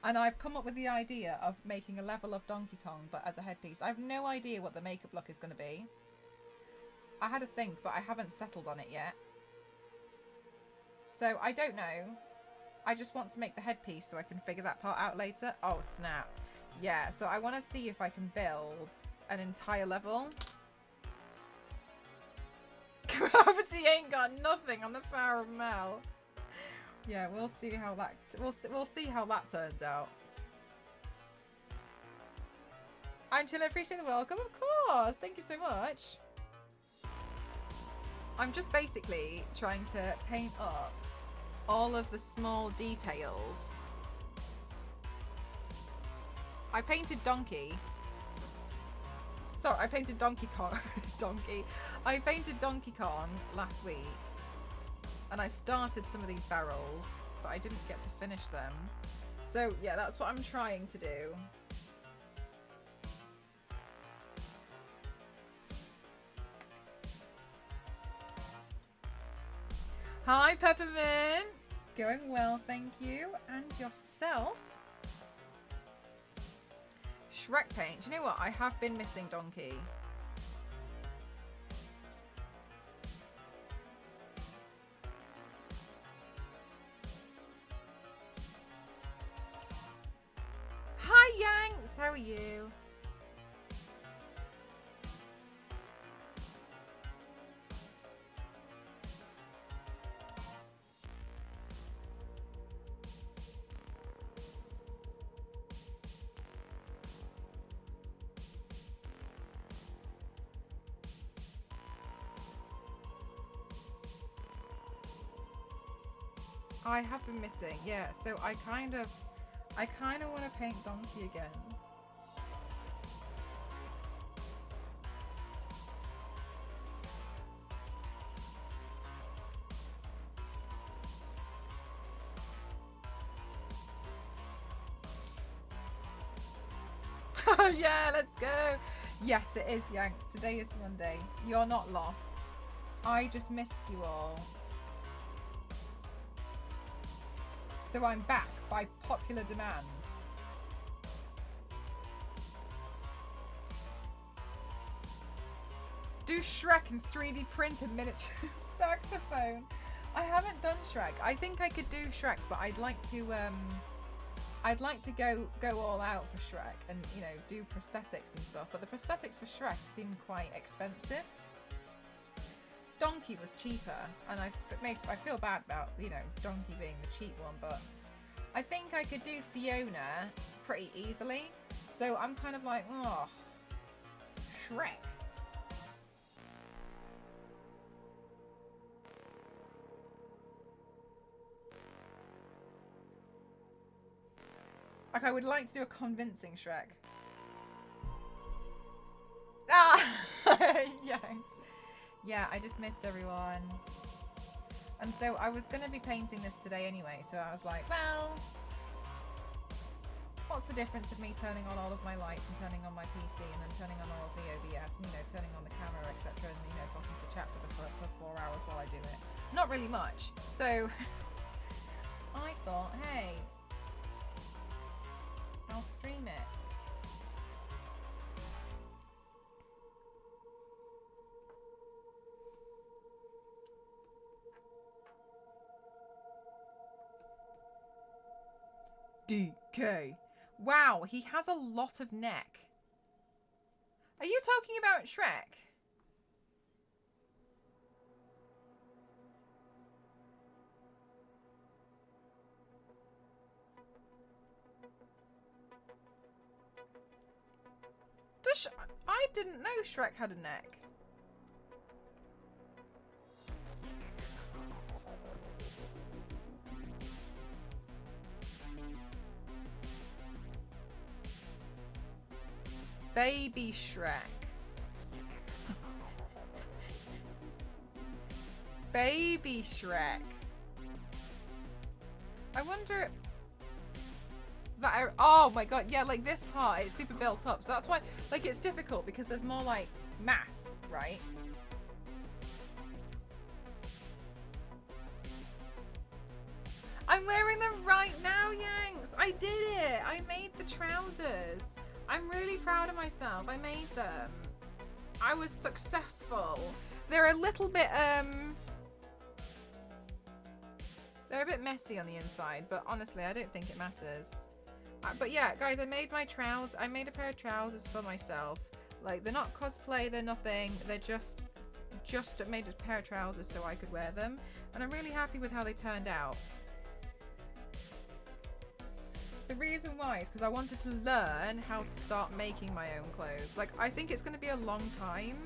And I've come up with the idea of making a level of Donkey Kong, but as a headpiece. I have no idea what the makeup look is going to be. I had a think, but I haven't settled on it yet. So I don't know. I just want to make the headpiece so I can figure that part out later. Oh, snap. Yeah, so I want to see if I can build an entire level. Gravity ain't got nothing on the power of Mel. Yeah, we'll see how that we'll see how that turns out. Angela, I appreciate the welcome, of course. Thank you so much. I'm just basically trying to paint up all of the small details. I painted Donkey. Sorry, I painted Donkey Kong. I painted Donkey Kong last week. And I started some of these barrels, but I didn't get to finish them. So yeah, that's what I'm trying to do. Hi, Peppermint. Going well, thank you. And yourself? Shrek paint. Do you know what? I have been missing Donkey. Hi, Yanks. How are you? I have been missing, yeah. So I kind of want to paint Donkey again. Yeah, let's go. Yes, it is, Yanks. Today is Monday. You're not lost. I just missed you all. So I'm back by popular demand. Do Shrek in 3D printed miniature saxophone. I haven't done Shrek. I think I could do Shrek, but I'd like to go all out for Shrek and, you know, do prosthetics and stuff. But the prosthetics for Shrek seem quite expensive. Donkey was cheaper, and I feel bad about, you know, Donkey being the cheap one, but I think I could do Fiona pretty easily. So I'm kind of like, oh, Shrek. Like, I would like to do a convincing Shrek. Ah! Yes. Yeah, I just missed everyone. And so I was going to be painting this today anyway, so I was like, well, what's the difference of me turning on all of my lights and turning on my PC and then turning on all of the OBS and, you know, turning on the camera, etc., and, you know, talking to chat for 4 hours while I do it? Not really much. So I thought, hey, I'll stream it. DK. Wow, he has a lot of neck. Are you talking about Shrek? I didn't know Shrek had a neck. Baby Shrek. Baby Shrek. I wonder that oh my god, yeah, like this part, it's super built up. So that's why, like, it's difficult because there's more like mass, right? I'm wearing them right now, Yanks. I did it. I made the trousers. I'm really proud of myself. I made them. I was successful. They're a little bit, they're a bit messy on the inside, but honestly, I don't think it matters. But yeah, guys, I made my trousers. I made a pair of trousers for myself. Like, they're not cosplay, they're nothing. They're just made a pair of trousers so I could wear them. And I'm really happy with how they turned out. The reason why is because I wanted to learn how to start making my own clothes. Like, I think it's going to be a long time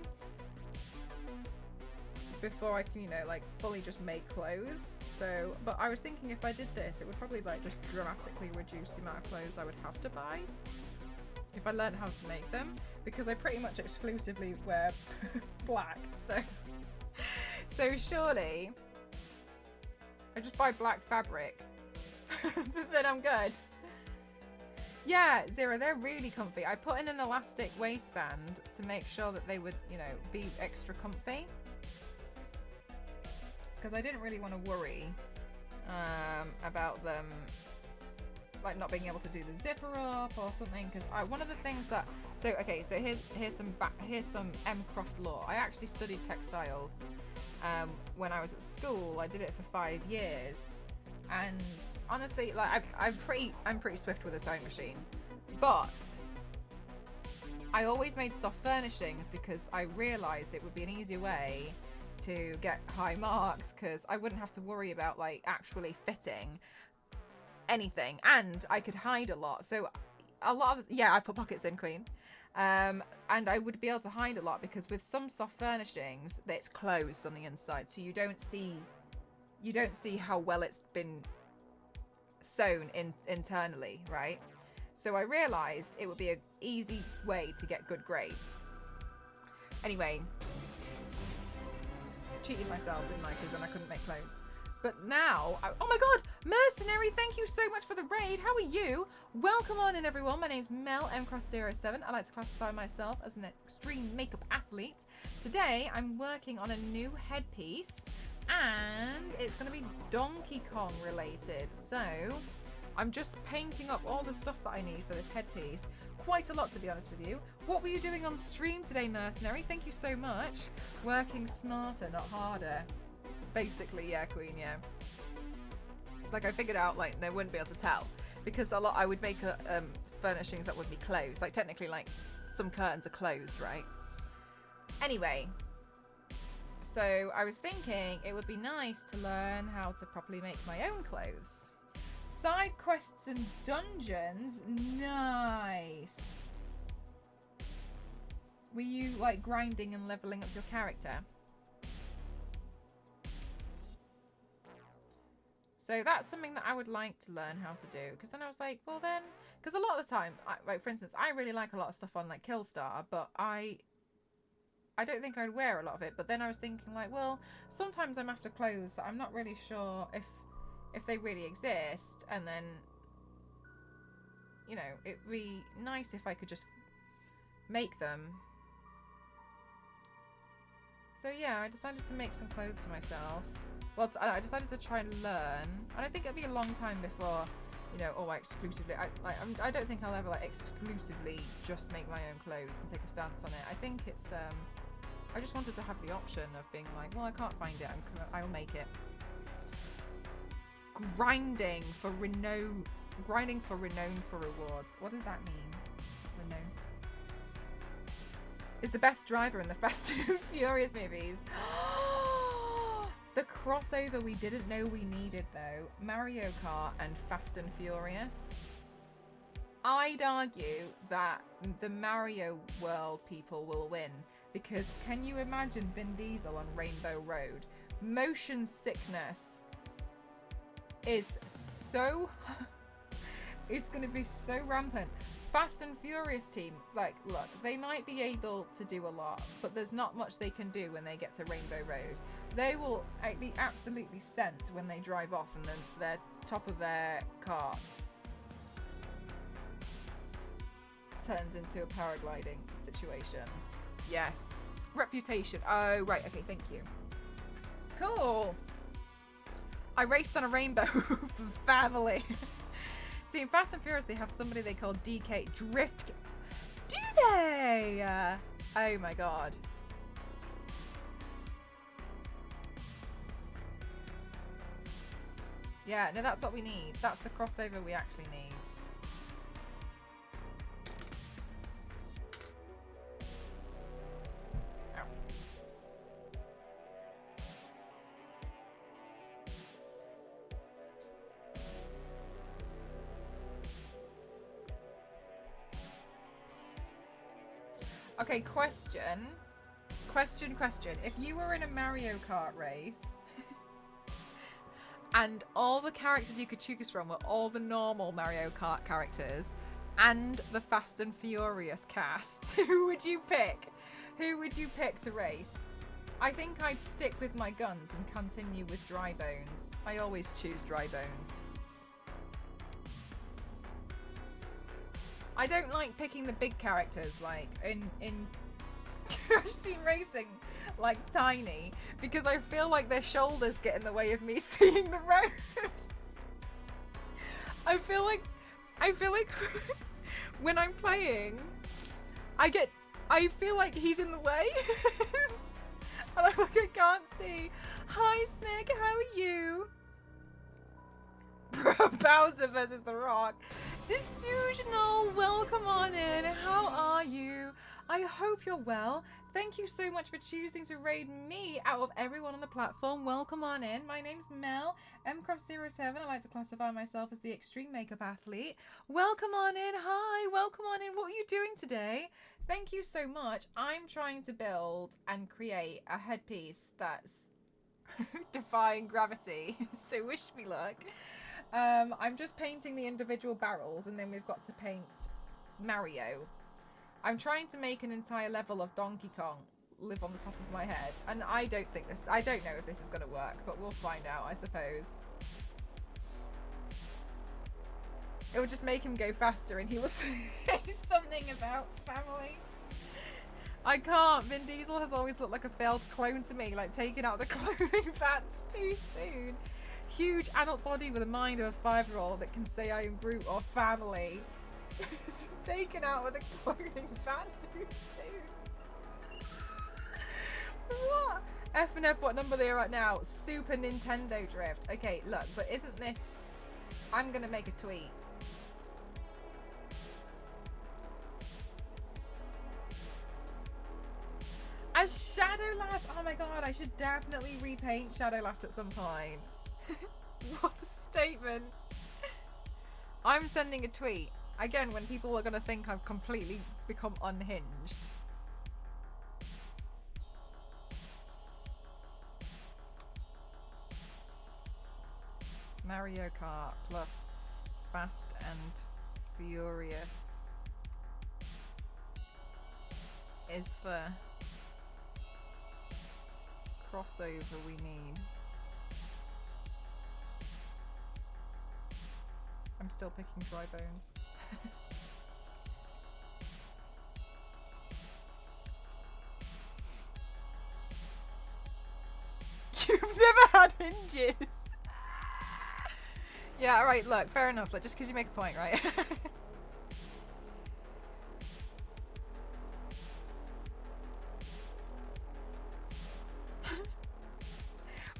before I can, you know, like, fully just make clothes. So, but I was thinking if I did this, it would probably, like, just dramatically reduce the amount of clothes I would have to buy if I learned how to make them, because I pretty much exclusively wear black. So surely I just buy black fabric, then I'm good. Yeah, Zero, they're really comfy. I put in an elastic waistband to make sure that they would, you know, be extra comfy, because I didn't really want to worry about them, like, not being able to do the zipper up or something. Because one of the things that, so okay, so here's some M. Croft law. I actually studied textiles when I was at school. I did it for 5 years, and honestly, like, I'm pretty swift with a sewing machine, but I always made soft furnishings because I realized it would be an easier way to get high marks, because I wouldn't have to worry about, like, actually fitting anything, and I could hide a lot. So a lot of, yeah, I've put pockets in, Queen. And I would be able to hide a lot, because with some soft furnishings, it's closed on the inside, so you don't see how well it's been sewn internally, right? So I realized it would be an easy way to get good grades. Anyway, cheated myself, didn't I? Because then I couldn't make clothes. But now, oh my god, Mercenary, thank you so much for the raid. How are you? Welcome on in, everyone. My name's Mel MCross07. I like to classify myself as an extreme makeup athlete. Today, I'm working on a new headpiece, and it's going to be Donkey Kong related. So I'm just painting up all the stuff that I need for this headpiece. Quite a lot, to be honest with you. What were you doing on stream today, Mercenary? Thank you so much. Working smarter, not harder. Basically, yeah, Queen, yeah. Like, I figured out, like, they wouldn't be able to tell, because I would make furnishings that would be closed. Like, technically, like, some curtains are closed, right? Anyway, so I was thinking it would be nice to learn how to properly make my own clothes. Side quests and dungeons, nice. Were you, like, grinding and leveling up your character? So that's something that I would like to learn how to do, because then I was like, well then, because a lot of the time, like, for instance, I really like a lot of stuff on, like, Killstar, but I don't think I'd wear a lot of it. But then I was thinking, like, well, sometimes I'm after clothes that I'm not really sure if they really exist, and then, you know, it'd be nice if I could just make them. So yeah, I decided to make some clothes for myself. Well, I decided to try and learn, and I think it'll be a long time before, you know, or exclusively. I don't think I'll ever, like, exclusively just make my own clothes and take a stance on it. I think it's I just wanted to have the option of being like, well, I can't find it, I'll make it. Grinding for renown for rewards. What does that mean? Renown is the best driver in the Fast and Furious movies. The crossover we didn't know we needed, though. Mario Kart and Fast and Furious. I'd argue that the Mario World people will win, because can you imagine Vin Diesel on Rainbow Road? Motion sickness is so... it's going to be so rampant. Fast and Furious team, like, look, they might be able to do a lot, but there's not much they can do when they get to Rainbow Road. They will be absolutely sent when they drive off and then they're top of their cart turns into a paragliding situation. Yes. Reputation. Oh, right. Okay, thank you. Cool. I raced on a rainbow for family. See, in Fast and Furious, they have somebody they call DK Drift. Do they? Oh my god. Yeah, no, that's what we need. That's the crossover we actually need. Okay, question. If you were in a Mario Kart race and all the characters you could choose from were all the normal Mario Kart characters and the Fast and Furious cast, who would you pick? Who would you pick to race? I think I'd stick with my guns and continue with Dry Bones. I always choose Dry Bones. I don't like picking the big characters like in Crash Team Racing, like Tiny, because I feel like their shoulders get in the way of me seeing the road. I feel like when I'm playing, I feel like he's in the way. And I'm like, I can't see. Hi Snick, how are you? Bowser versus The Rock. Disfusional, welcome on in. How are you? I hope you're well. Thank you so much for choosing to raid me out of everyone on the platform. Welcome on in. My name's Mel, mcross07. I like to classify myself as the extreme makeup athlete. Welcome on in. Hi, welcome on in. What are you doing today? Thank you so much. I'm trying to build and create a headpiece that's defying gravity. So wish me luck. I'm just painting the individual barrels and then we've got to paint Mario. I'm trying to make an entire level of Donkey Kong live on the top of my head, and I don't know if this is going to work, but we'll find out, I suppose. It would just make him go faster and he will say something about family. I can't. Vin Diesel has always looked like a failed clone to me, like taking out the cloning fats too soon. Huge adult body with a mind of a 5-year-old that can say I am Groot or family. It's been taken out with a cloning fat too soon. What? F and F, what number they are at now? Super Nintendo Drift. Okay, look, but isn't this... I'm gonna make a tweet. As Shadowlass, oh my god, I should definitely repaint Shadowlass at some point. What a statement. I'm sending a tweet. Again, when people are going to think I've completely become unhinged. Mario Kart plus Fast and Furious is the crossover we need. I'm still picking Dry Bones. You've never had hinges. Yeah, alright, look, fair enough. Like, just because you make a point, right?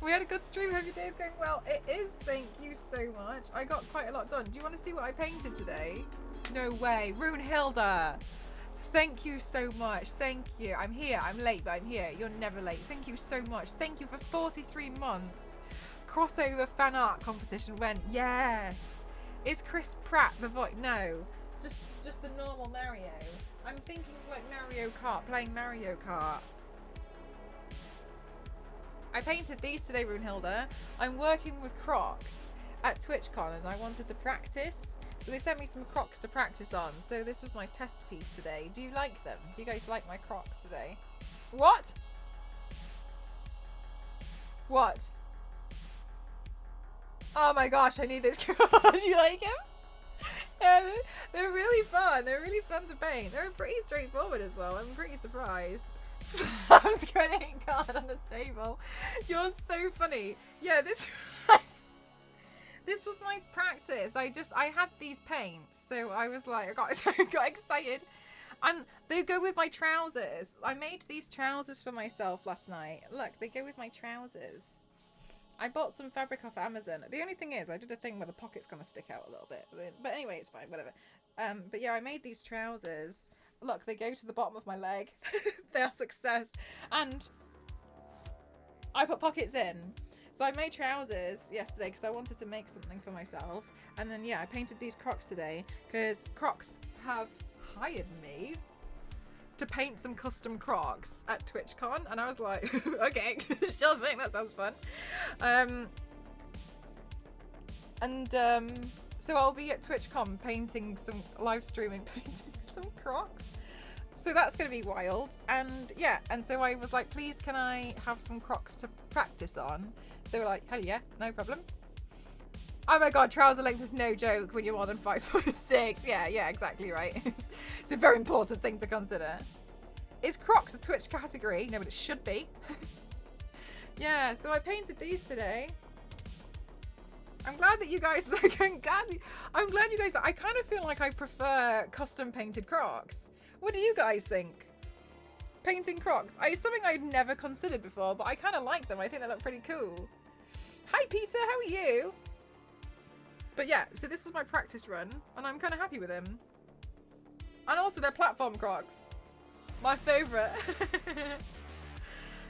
We had a good stream. Hope your day's going well. It is, thank you so much. I got quite a lot done. Do you want to see what I painted today? No way. Runehilda. Thank you so much. Thank you. I'm here. I'm late, but I'm here. You're never late. Thank you so much. Thank you for 43 months. Crossover fan art competition went. Yes. Is Chris Pratt the voice? No. Just the normal Mario. I'm thinking of like Mario Kart, playing Mario Kart. I painted these today, Runehilda. I'm working with Crocs at TwitchCon and I wanted to practice. So they sent me some Crocs to practice on. So this was my test piece today. Do you like them? Do you guys like my Crocs today? What? What? Oh my gosh, I need this Crocs. You like him? Yeah, they're really fun. They're really fun to paint. They're pretty straightforward as well. I'm pretty surprised. Sam's credit card on the table. You're so funny. Yeah, this was my practice. I had these paints, so I was like, I got excited. And they go with my trousers. I made these trousers for myself last night. Look, they go with my trousers. I bought some fabric off Amazon. The only thing is, I did a thing where the pocket's gonna stick out a little bit. But anyway, it's fine, whatever. But yeah, I made these trousers. Look, they go to the bottom of my leg. They are success. And I put pockets in. So I made trousers yesterday because I wanted to make something for myself. And then, yeah, I painted these Crocs today because Crocs have hired me to paint some custom Crocs at TwitchCon. And I was like, okay, sure thing, that sounds fun. So I'll be at TwitchCon painting some, live streaming, painting some Crocs. So that's going to be wild. And yeah, and so I was like, please can I have some Crocs to practice on? They were like, hell yeah, no problem. Oh my god, trouser length is no joke when you're more than 5'6". Yeah, exactly right. It's a very important thing to consider. Is Crocs a Twitch category? No, but it should be. Yeah, so I painted these today. I'm glad that you guys, I'm glad you guys, I kind of feel like I prefer custom painted Crocs. What do you guys think? Painting Crocs. It's something I'd never considered before, but I kind of like them. I think they look pretty cool. Hi Peter, how are you? But yeah, so this was my practice run, and I'm kind of happy with them. And also they're platform Crocs. My favourite.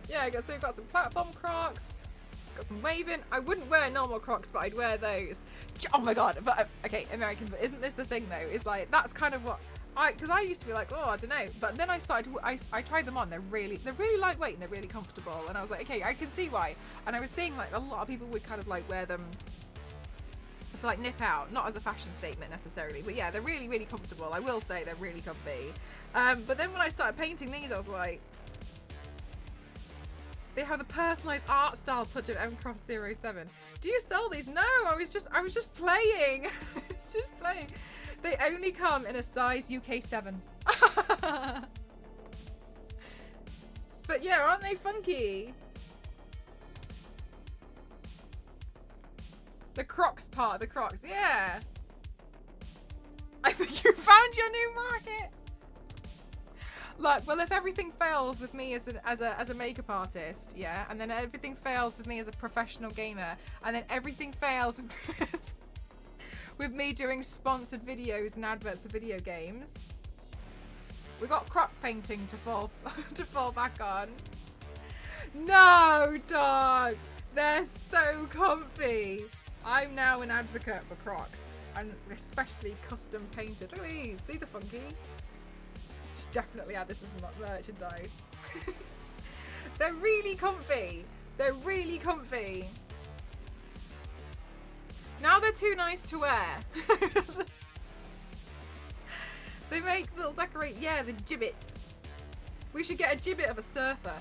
Yeah, so we've got some platform Crocs. Got some waving. I wouldn't wear normal Crocs, but I'd wear those. Oh my god. But okay, American, but isn't this the thing though? Is like, that's kind of what because I used to be like, oh, I don't know. But then I tried them on. They're really lightweight and they're really comfortable. And I was like, okay, I can see why. And I was seeing like a lot of people would kind of like wear them to like nip out, not as a fashion statement necessarily, but yeah, they're really, really comfortable. I will say they're really comfy. But then when I started painting these, I was like, they have the personalized art style touch of M-Cross 07. Do you sell these? No, I was just playing. Just playing. They only come in a size UK 7. But yeah, aren't they funky? The Crocs part of the Crocs, yeah. I think you found your new market. Look, well, if everything fails with me as a makeup artist, yeah, and then everything fails with me as a professional gamer, and then everything fails with me doing sponsored videos and adverts for video games, we got Croc painting to fall back on. No, dog, they're so comfy. I'm now an advocate for Crocs, and especially custom painted. Look at these. These are funky. Should definitely add this as merchandise. They're really comfy. They're really comfy. Now they're too nice to wear. They make little yeah, the gibbets. We should get a gibbet of a surfer.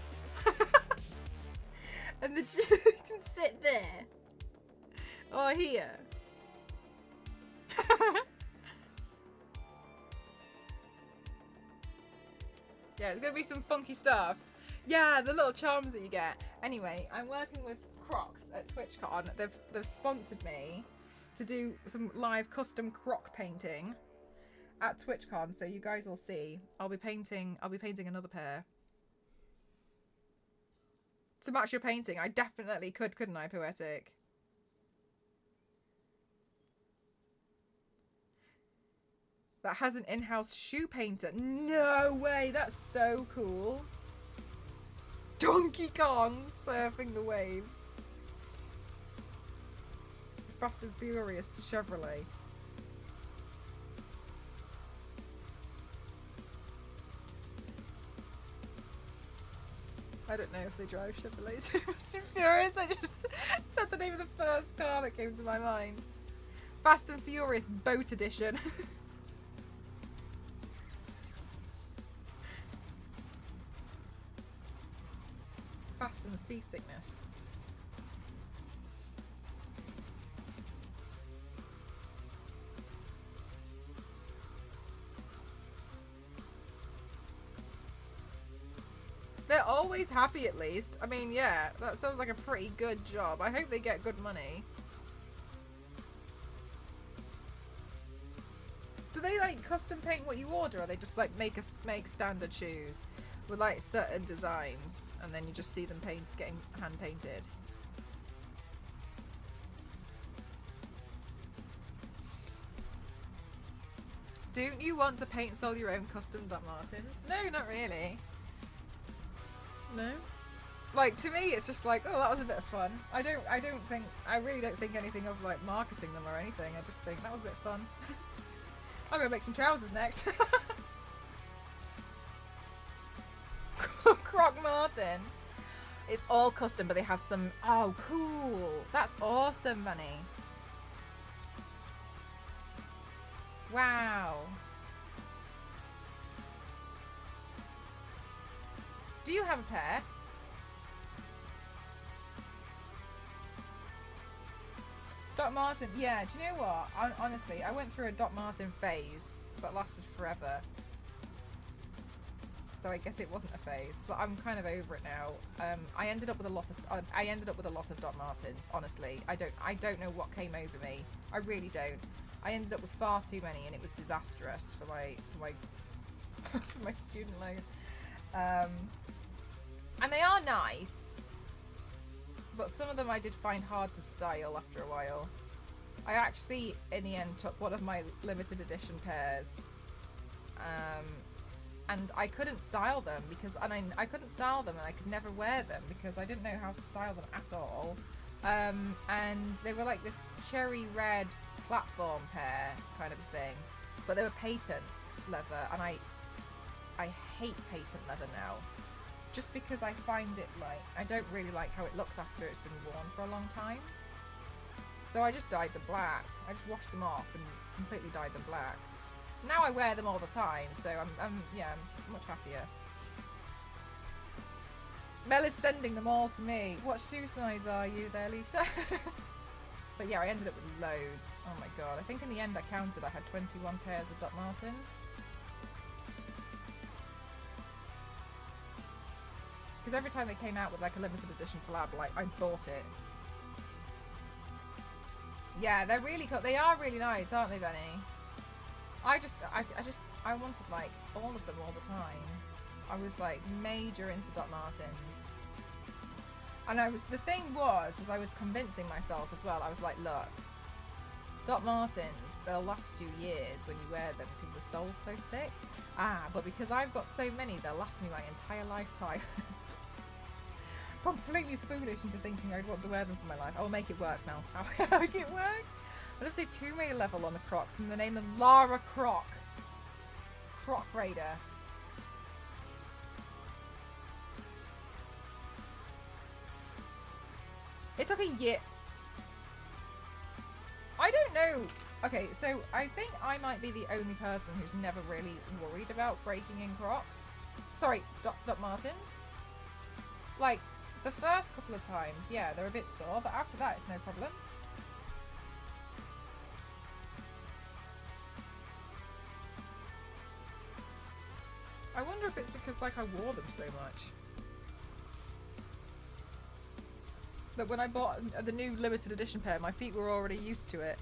And the gibbet can sit there. Or here. Yeah, it's gonna be some funky stuff. Yeah, the little charms that you get. Anyway, I'm working with Crocs at TwitchCon. They've sponsored me to do some live custom Croc painting at TwitchCon, so you guys will see. I'll be painting another pair. To match your painting, I definitely could, couldn't I, Poetic? That has an in-house shoe painter. No way, that's so cool. Donkey Kong surfing the waves. Fast and Furious Chevrolet. I don't know if they drive Chevrolets in Fast and Furious. I just said the name of the first car that came to my mind. Fast and Furious Boat Edition. Fast and Seasickness. They're always happy, at least. I mean, yeah, that sounds like a pretty good job. I hope they get good money. Do they, like, custom paint what you order, or they just, like, make standard shoes with, like, certain designs, and then you just see them getting hand-painted? Don't you want to paint and sell your own custom Doc Martens? No, not really. No? Like, to me, it's just like, oh, that was a bit of fun. I really don't think anything of, like, marketing them or anything. I just think that was a bit of fun. I'm gonna make some trousers next. Croc Martin. It's all custom, but they have some... Oh, cool. That's awesome, Bunny. Wow. Do you have a pair? Doc Martin, yeah, do you know what? Honestly, I went through a Doc Martin phase that lasted forever. So I guess it wasn't a phase, but I'm kind of over it now. I ended up with a lot of Doc Martens, honestly. I don't know what came over me. I really don't. I ended up with far too many, and it was disastrous for my for my student loan. And they are nice, but some of them I did find hard to style after a while. I actually, in the end, took one of my limited edition pairs, and I couldn't style them I couldn't style them, and I could never wear them because I didn't know how to style them at all. And they were like this cherry red platform pair kind of a thing, but they were patent leather, and I hate patent leather now. Just because I find it like, I don't really like how it looks after it's been worn for a long time. So I just dyed them black. I just washed them off and completely dyed them black. Now I wear them all the time, so I'm much happier. Mel is sending them all to me. What shoe size are you there, Alicia? But yeah, I ended up with loads. Oh my god. I think in the end I counted, I had 21 pairs of Doc Martens. Because every time they came out with like a limited edition collab, like I bought it. Yeah, they're really cool. They are really nice, aren't they, Benny? I wanted like all of them all the time. I was like major into Doc Martens. And the thing was I was convincing myself as well. I was like, look, Doc Martens, they'll last you years when you wear them because the sole's so thick. But because I've got so many, they'll last me my entire lifetime. Completely foolish into thinking I'd want to wear them for my life. I'll make it work now. I'll make it work. I'd have to say 2 May level on the Crocs and the name them Lara Croc. Croc Raider. It took a year. I don't know. Okay, so I think I might be the only person who's never really worried about breaking in Crocs. Sorry, Doc Martens. Like, the first couple of times, yeah, they're a bit sore, but after that, it's no problem. I wonder if it's because, like, I wore them so much. That when I bought the new limited edition pair, my feet were already used to it.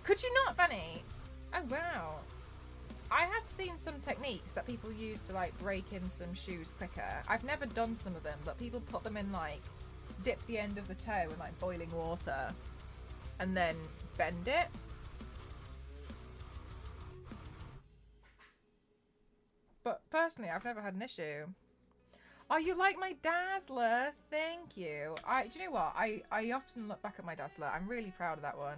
Could you not, Fanny? Oh, wow. I have seen some techniques that people use to like break in some shoes quicker. I've never done some of them, but people put them in like, dip the end of the toe in like boiling water and then bend it. But personally, I've never had an issue. Oh, you like my Dazzler? Thank you. Do you know what? I often look back at my Dazzler. I'm really proud of that one.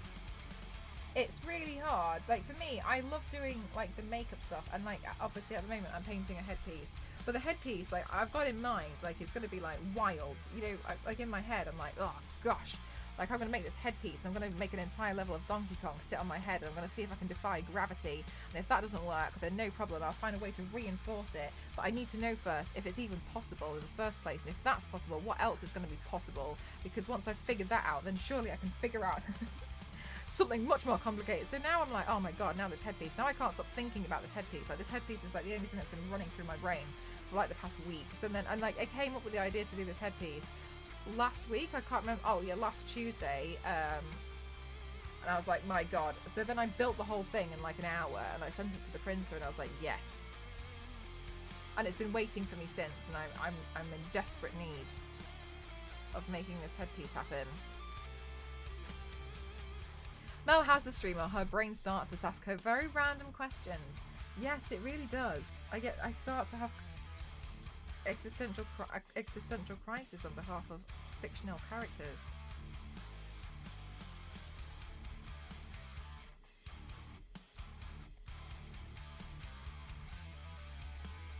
it's really hard. Like for me, I love doing like the makeup stuff, and like obviously at the moment I'm painting a headpiece. But the headpiece, like I've got in mind, like it's gonna be like wild. You know, like in my head, I'm like, oh gosh, like I'm gonna make this headpiece. I'm gonna make an entire level of Donkey Kong sit on my head, and I'm gonna see if I can defy gravity. And if that doesn't work, then no problem. I'll find a way to reinforce it. But I need to know first if it's even possible in the first place, and if that's possible, what else is gonna be possible? Because once I've figured that out, then surely I can figure out something much more complicated. So now I'm like, oh my god, now this headpiece. Now I can't stop thinking about this headpiece. Like this headpiece is like the only thing that's been running through my brain for like the past week. So then, and like I came up with the idea to do this headpiece last week. I can't remember. Oh yeah, last Tuesday. And I was like, my god. So then I built the whole thing in like an hour, and I sent it to the printer, and I was like, yes. And it's been waiting for me since, and I'm in desperate need of making this headpiece happen. Mel has a streamer. Her brain starts to ask her very random questions. Yes, it really does. I start to have existential crisis on behalf of fictional characters.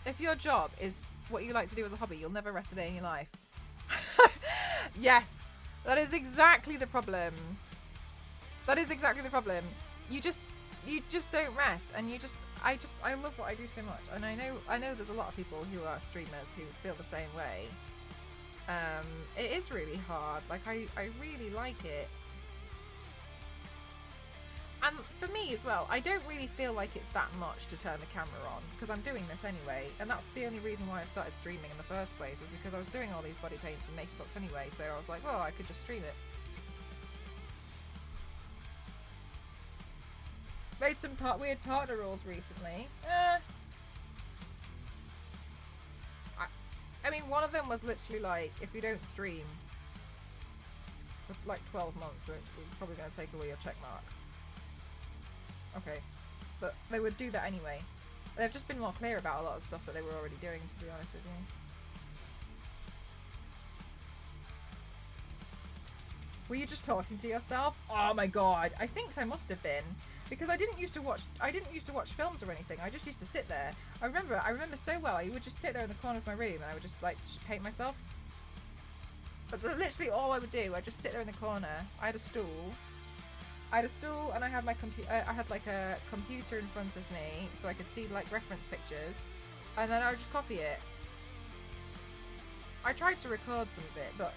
If your job is what you like to do as a hobby, you'll never rest a day in your life. Yes, that is exactly the problem. That is exactly the problem. You just don't rest, and I love what I do so much, and I know there's a lot of people who are streamers who feel the same way. It is really hard. Like I really like it. And for me as well, I don't really feel like it's that much to turn the camera on, because I'm doing this anyway, and that's the only reason why I started streaming in the first place, was because I was doing all these body paints and makeup books anyway, so I was like, well, I could just stream it. Made some weird partner rules recently. I mean, one of them was literally like, if you don't stream for like 12 months, we're probably going to take away your check mark. Okay, but they would do that anyway. They've just been more clear about a lot of stuff that they were already doing, to be honest with you. Were you just talking to yourself? Oh my god, I think I must have been, because I didn't used to watch films or anything. I just used to sit there. I remember so well. I would just sit there in the corner of my room, and I would just paint myself. That's literally all I would do. I'd just sit there in the corner. I had a stool, and I had my I had like a computer in front of me, so I could see like reference pictures, and then I would just copy it. I tried to record some of it, but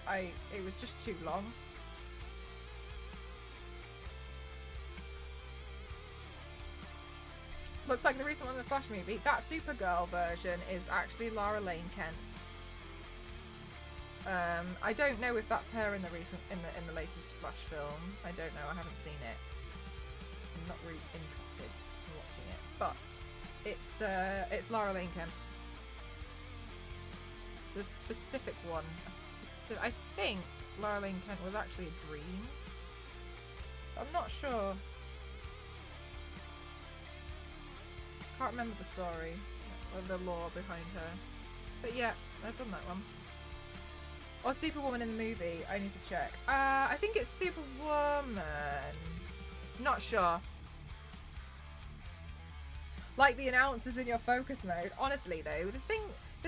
it was just too long. Looks like the recent one in the Flash movie. That Supergirl version is actually Lara Lane Kent. I don't know if that's her in the latest Flash film. I don't know. I haven't seen it. I'm not really interested in watching it, but it's Lara Lane Kent. The specific one. I think Lara Lane Kent was actually a dream. I'm not sure. Can't remember the story or the lore behind her. But yeah, I've done that one. Or Superwoman in the movie, I need to check. I think it's Superwoman. Not sure. Like the announcers in your focus mode. Honestly though, the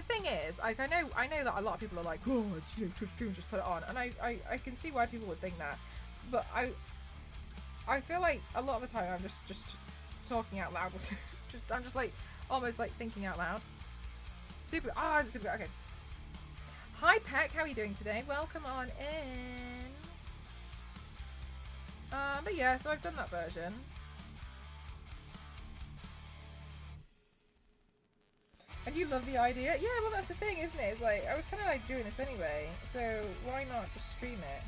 thing is, like I know that a lot of people are like, oh, it's Twitch, just put it on, and I can see why people would think that. But I feel like a lot of the time I'm just talking out loud. I'm just like almost like thinking out loud. Super. Ah, it's super. Okay. Hi, Peck. How are you doing today? Welcome on in. But yeah, so I've done that version. And you love the idea? Yeah, well that's the thing, isn't it? It's like, I was kind of like doing this anyway, so why not just stream it?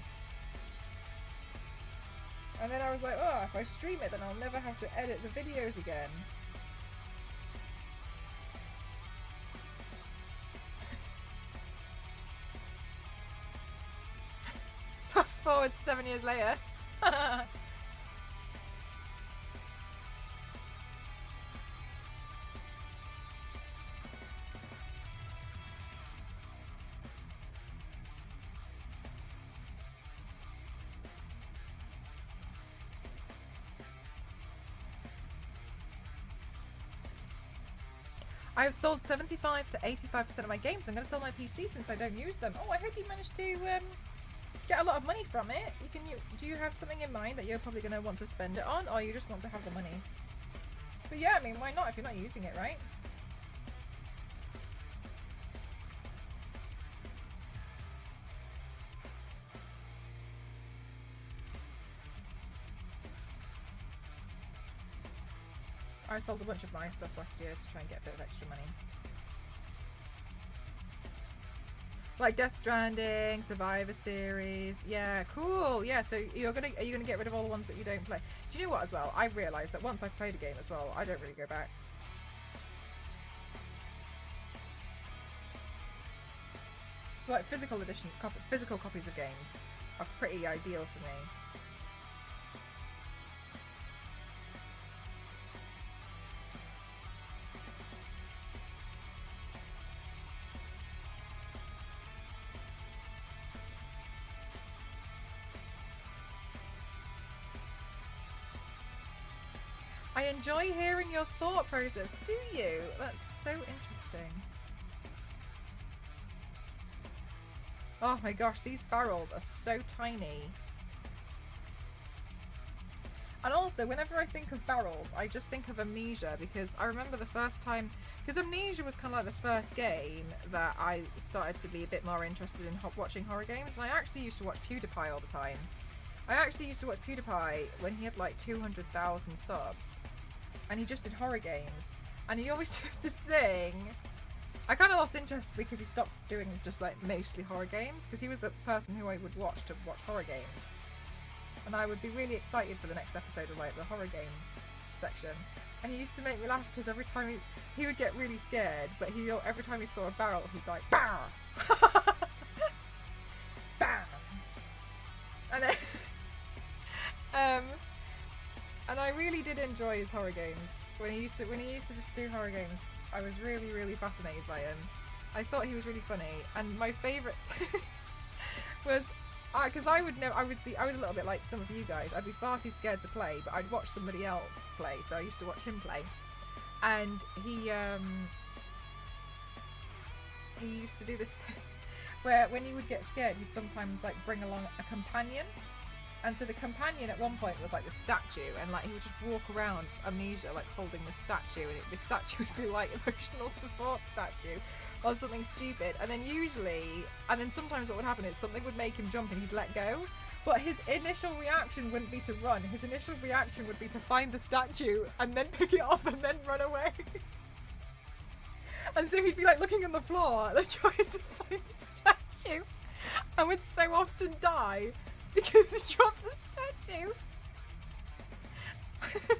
And then I was like, oh, if I stream it, then I'll never have to edit the videos again. Fast forward 7 years later. I've sold 75 to 85% of my games. I'm going to sell my PC since I don't use them. Oh, I hope you managed to get a lot of money from it. Do you have something in mind that you're probably going to want to spend it on, or you just want to have the money? But yeah, I mean, why not if you're not using it, right? I sold a bunch of my stuff last year to try and get a bit of extra money. Like Death Stranding, Survivor Series. Yeah, cool. Yeah, so are you gonna get rid of all the ones that you don't play? Do you know what as well? I realised that once I've played a game as well, I don't really go back. So like physical copies of games are pretty ideal for me. I enjoy hearing your thought process. Do you? That's so interesting. Oh my gosh, these barrels are so tiny. And also, whenever I think of barrels, I just think of Amnesia, because I remember the first time, because Amnesia was kind of like the first game that I started to be a bit more interested in watching horror games, and I actually used to watch PewDiePie all the time. I actually used to watch PewDiePie when he had like 200,000 subs, and he just did horror games, and he always did this thing. I kind of lost interest because he stopped doing just like mostly horror games, because he was the person who I would watch to watch horror games, and I would be really excited for the next episode of like the horror game section. And he used to make me laugh because every time he would get really scared, but every time he saw a barrel, he'd like BAM! BAM! And then and I really did enjoy his horror games. When he used to just do horror games, I was really, really fascinated by him. I thought he was really funny, and my favourite was because I was a little bit like some of you guys. I'd be far too scared to play, but I'd watch somebody else play, so I used to watch him play. And he used to do this thing where when he would get scared, he'd sometimes like bring along a companion. And so the companion at one point was like the statue, and like he would just walk around Amnesia like holding the statue, and the statue would be like emotional support statue or something stupid. And then sometimes what would happen is something would make him jump and he'd let go, but his initial reaction wouldn't be to run. His initial reaction would be to find the statue and then pick it up and then run away. And so he'd be like looking on the floor and trying to find the statue, and would so often die because he dropped the statue.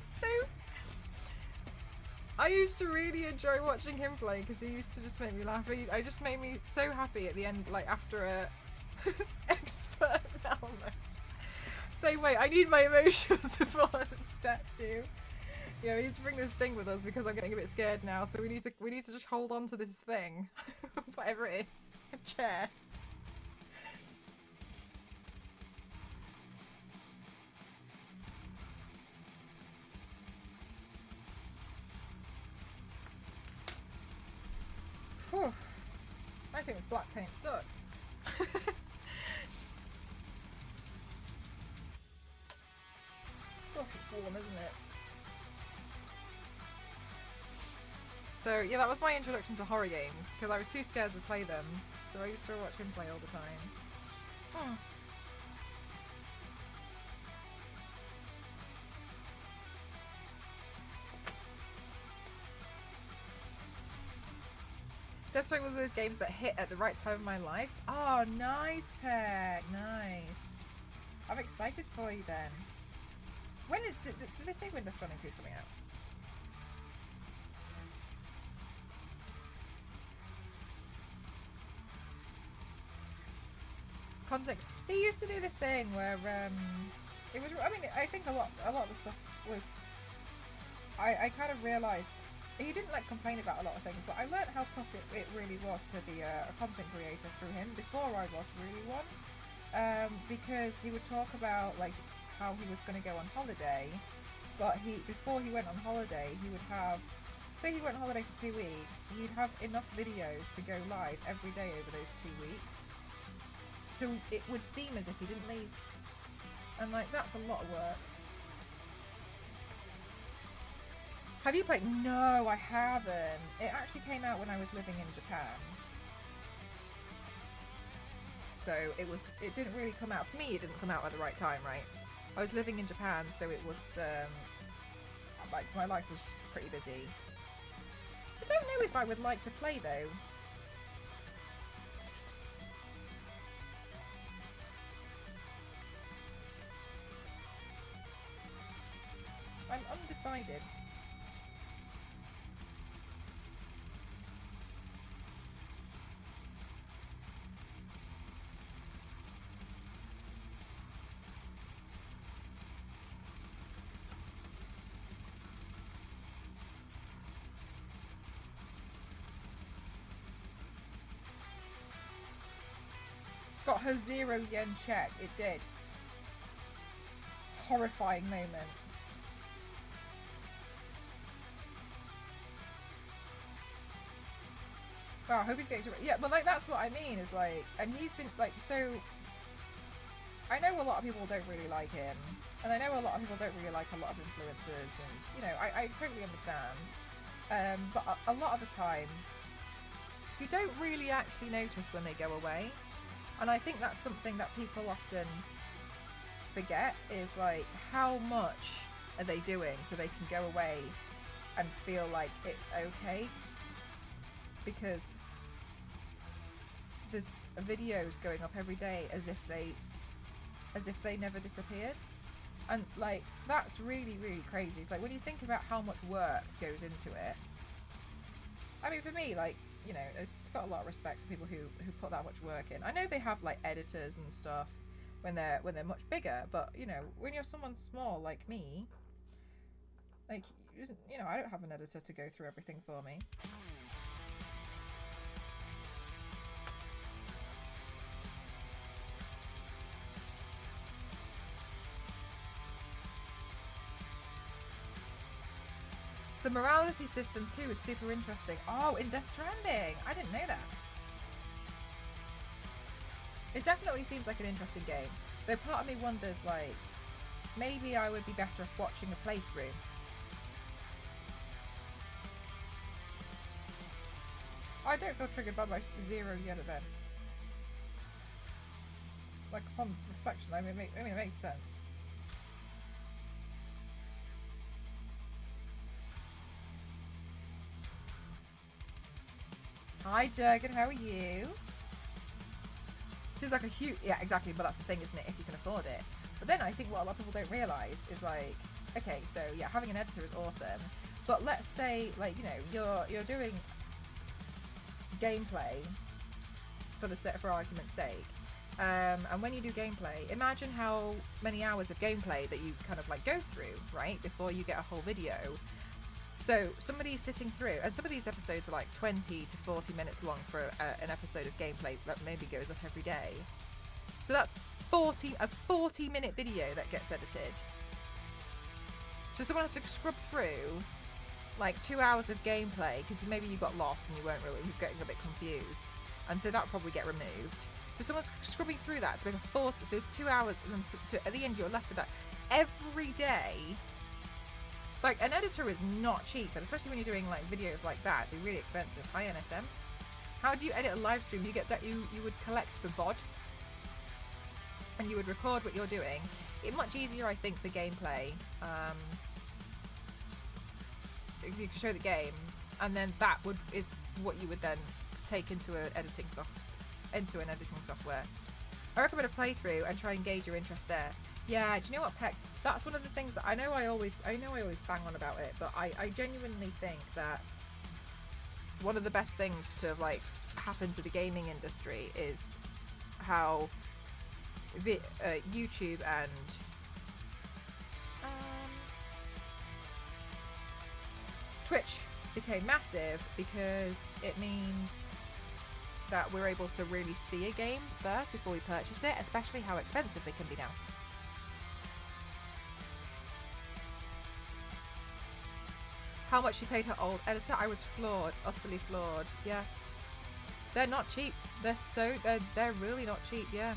So I used to really enjoy watching him play because he used to just make me laugh. I just made me so happy at the end, like after a expert element. So wait, I need my emotional support statue. Yeah, we need to bring this thing with us because I'm getting a bit scared now. So we need to just hold on to this thing, whatever it is, a chair. Whew. I think black paint sucks. Gosh, it's warm, isn't it? So yeah, that was my introduction to horror games, because I was too scared to play them, so I used to watch him play all the time. Death Stranding was one of those games that hit at the right time of my life. Oh, nice, Peck. Nice. I'm excited for you then. When is... Did they say when Death Stranding 2 is coming out? Content. He used to do this thing where it was... I mean, I think a lot of the stuff was... I kind of realised... He didn't like complain about a lot of things, but I learned how tough it really was to be a content creator through him before I was really one, because he would talk about like how he was going to go on holiday, but before he went on holiday he would have say he went on holiday for 2 weeks, he'd have enough videos to go live every day over those 2 weeks. So it would seem as if he didn't leave. And like, that's a lot of work. Have you played? No, I haven't. It actually came out when I was living in Japan. So it didn't really come out. For me, it didn't come out at the right time, right? I was living in Japan, so it was, like, my life was pretty busy. I don't know if I would like to play, though. I'm undecided. Got her 0 yen check. It did. Horrifying moment. Wow, I hope he's getting to... Yeah, but like, that's what I mean, is like... And he's been, like, so... I know a lot of people don't really like him. And I know a lot of people don't really like a lot of influencers. And, you know, I totally understand. But a lot of the time, you don't really actually notice when they go away. And I think that's something that people often forget, is like, how much are they doing so they can go away and feel like it's okay? Because there's videos going up every day as if they never disappeared. And like, that's really, really crazy. It's like, when you think about how much work goes into it, I mean, for me, like, you know, it's got a lot of respect for people who put that much work in. I know they have like editors and stuff when they're much bigger, but you know, when you're someone small like me, like, you know, I don't have an editor to go through everything for me. The morality system too is super interesting. Oh, in Death Stranding! I didn't know that. It definitely seems like an interesting game. Though part of me wonders, like, maybe I would be better off watching a playthrough. I don't feel triggered by my 0 yen event. Like, upon reflection, I mean, it makes sense. Hi Jurgen, how are you? Seems like a huge... Yeah, exactly, but that's the thing, isn't it, if you can afford it. But then I think what a lot of people don't realise is like, okay, so yeah, having an editor is awesome, but let's say, like, you know, you're doing gameplay for argument's sake, and when you do gameplay, imagine how many hours of gameplay that you kind of like go through, right, before you get a whole video. So somebody's sitting through, and some of these episodes are like 20 to 40 minutes long for an episode of gameplay that maybe goes up every day. So that's a 40-minute video that gets edited. So someone has to scrub through like 2 hours of gameplay because maybe you got lost and you were getting a bit confused, and so that'll probably get removed. So someone's scrubbing through that to make a 40, so 2 hours, and then at the end you're left with that every day. Like, an editor is not cheap, and especially when you're doing like videos like that, they're really expensive. Hi NSM. How do you edit a live stream? You get that you would collect the VOD and you would record what you're doing. It's much easier, I think, for gameplay. Because you can show the game, and then that is what you would then take into an editing software. I recommend a playthrough and try and gauge your interest there. Yeah, do you know what, Peck? That's one of the things that I know I always bang on about it, but I genuinely think that one of the best things to like happen to the gaming industry is how YouTube and Twitch became massive, because it means that we're able to really see a game first before we purchase it, especially how expensive they can be now. how much she paid her old editor. I was floored, utterly floored. Yeah, they're not cheap. They're really not cheap. Yeah.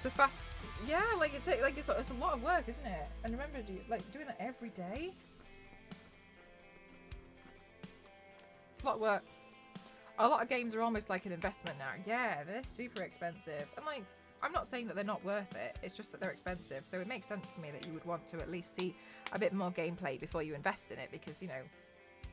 To fast, yeah, like it's a lot of work, isn't it? And remember, doing that every day. It's a lot of work. A lot of games are almost like an investment now. Yeah, they're super expensive. And like, I'm not saying that they're not worth it. It's just that they're expensive. So it makes sense to me that you would want to at least see a bit more gameplay before you invest in it, because, you know,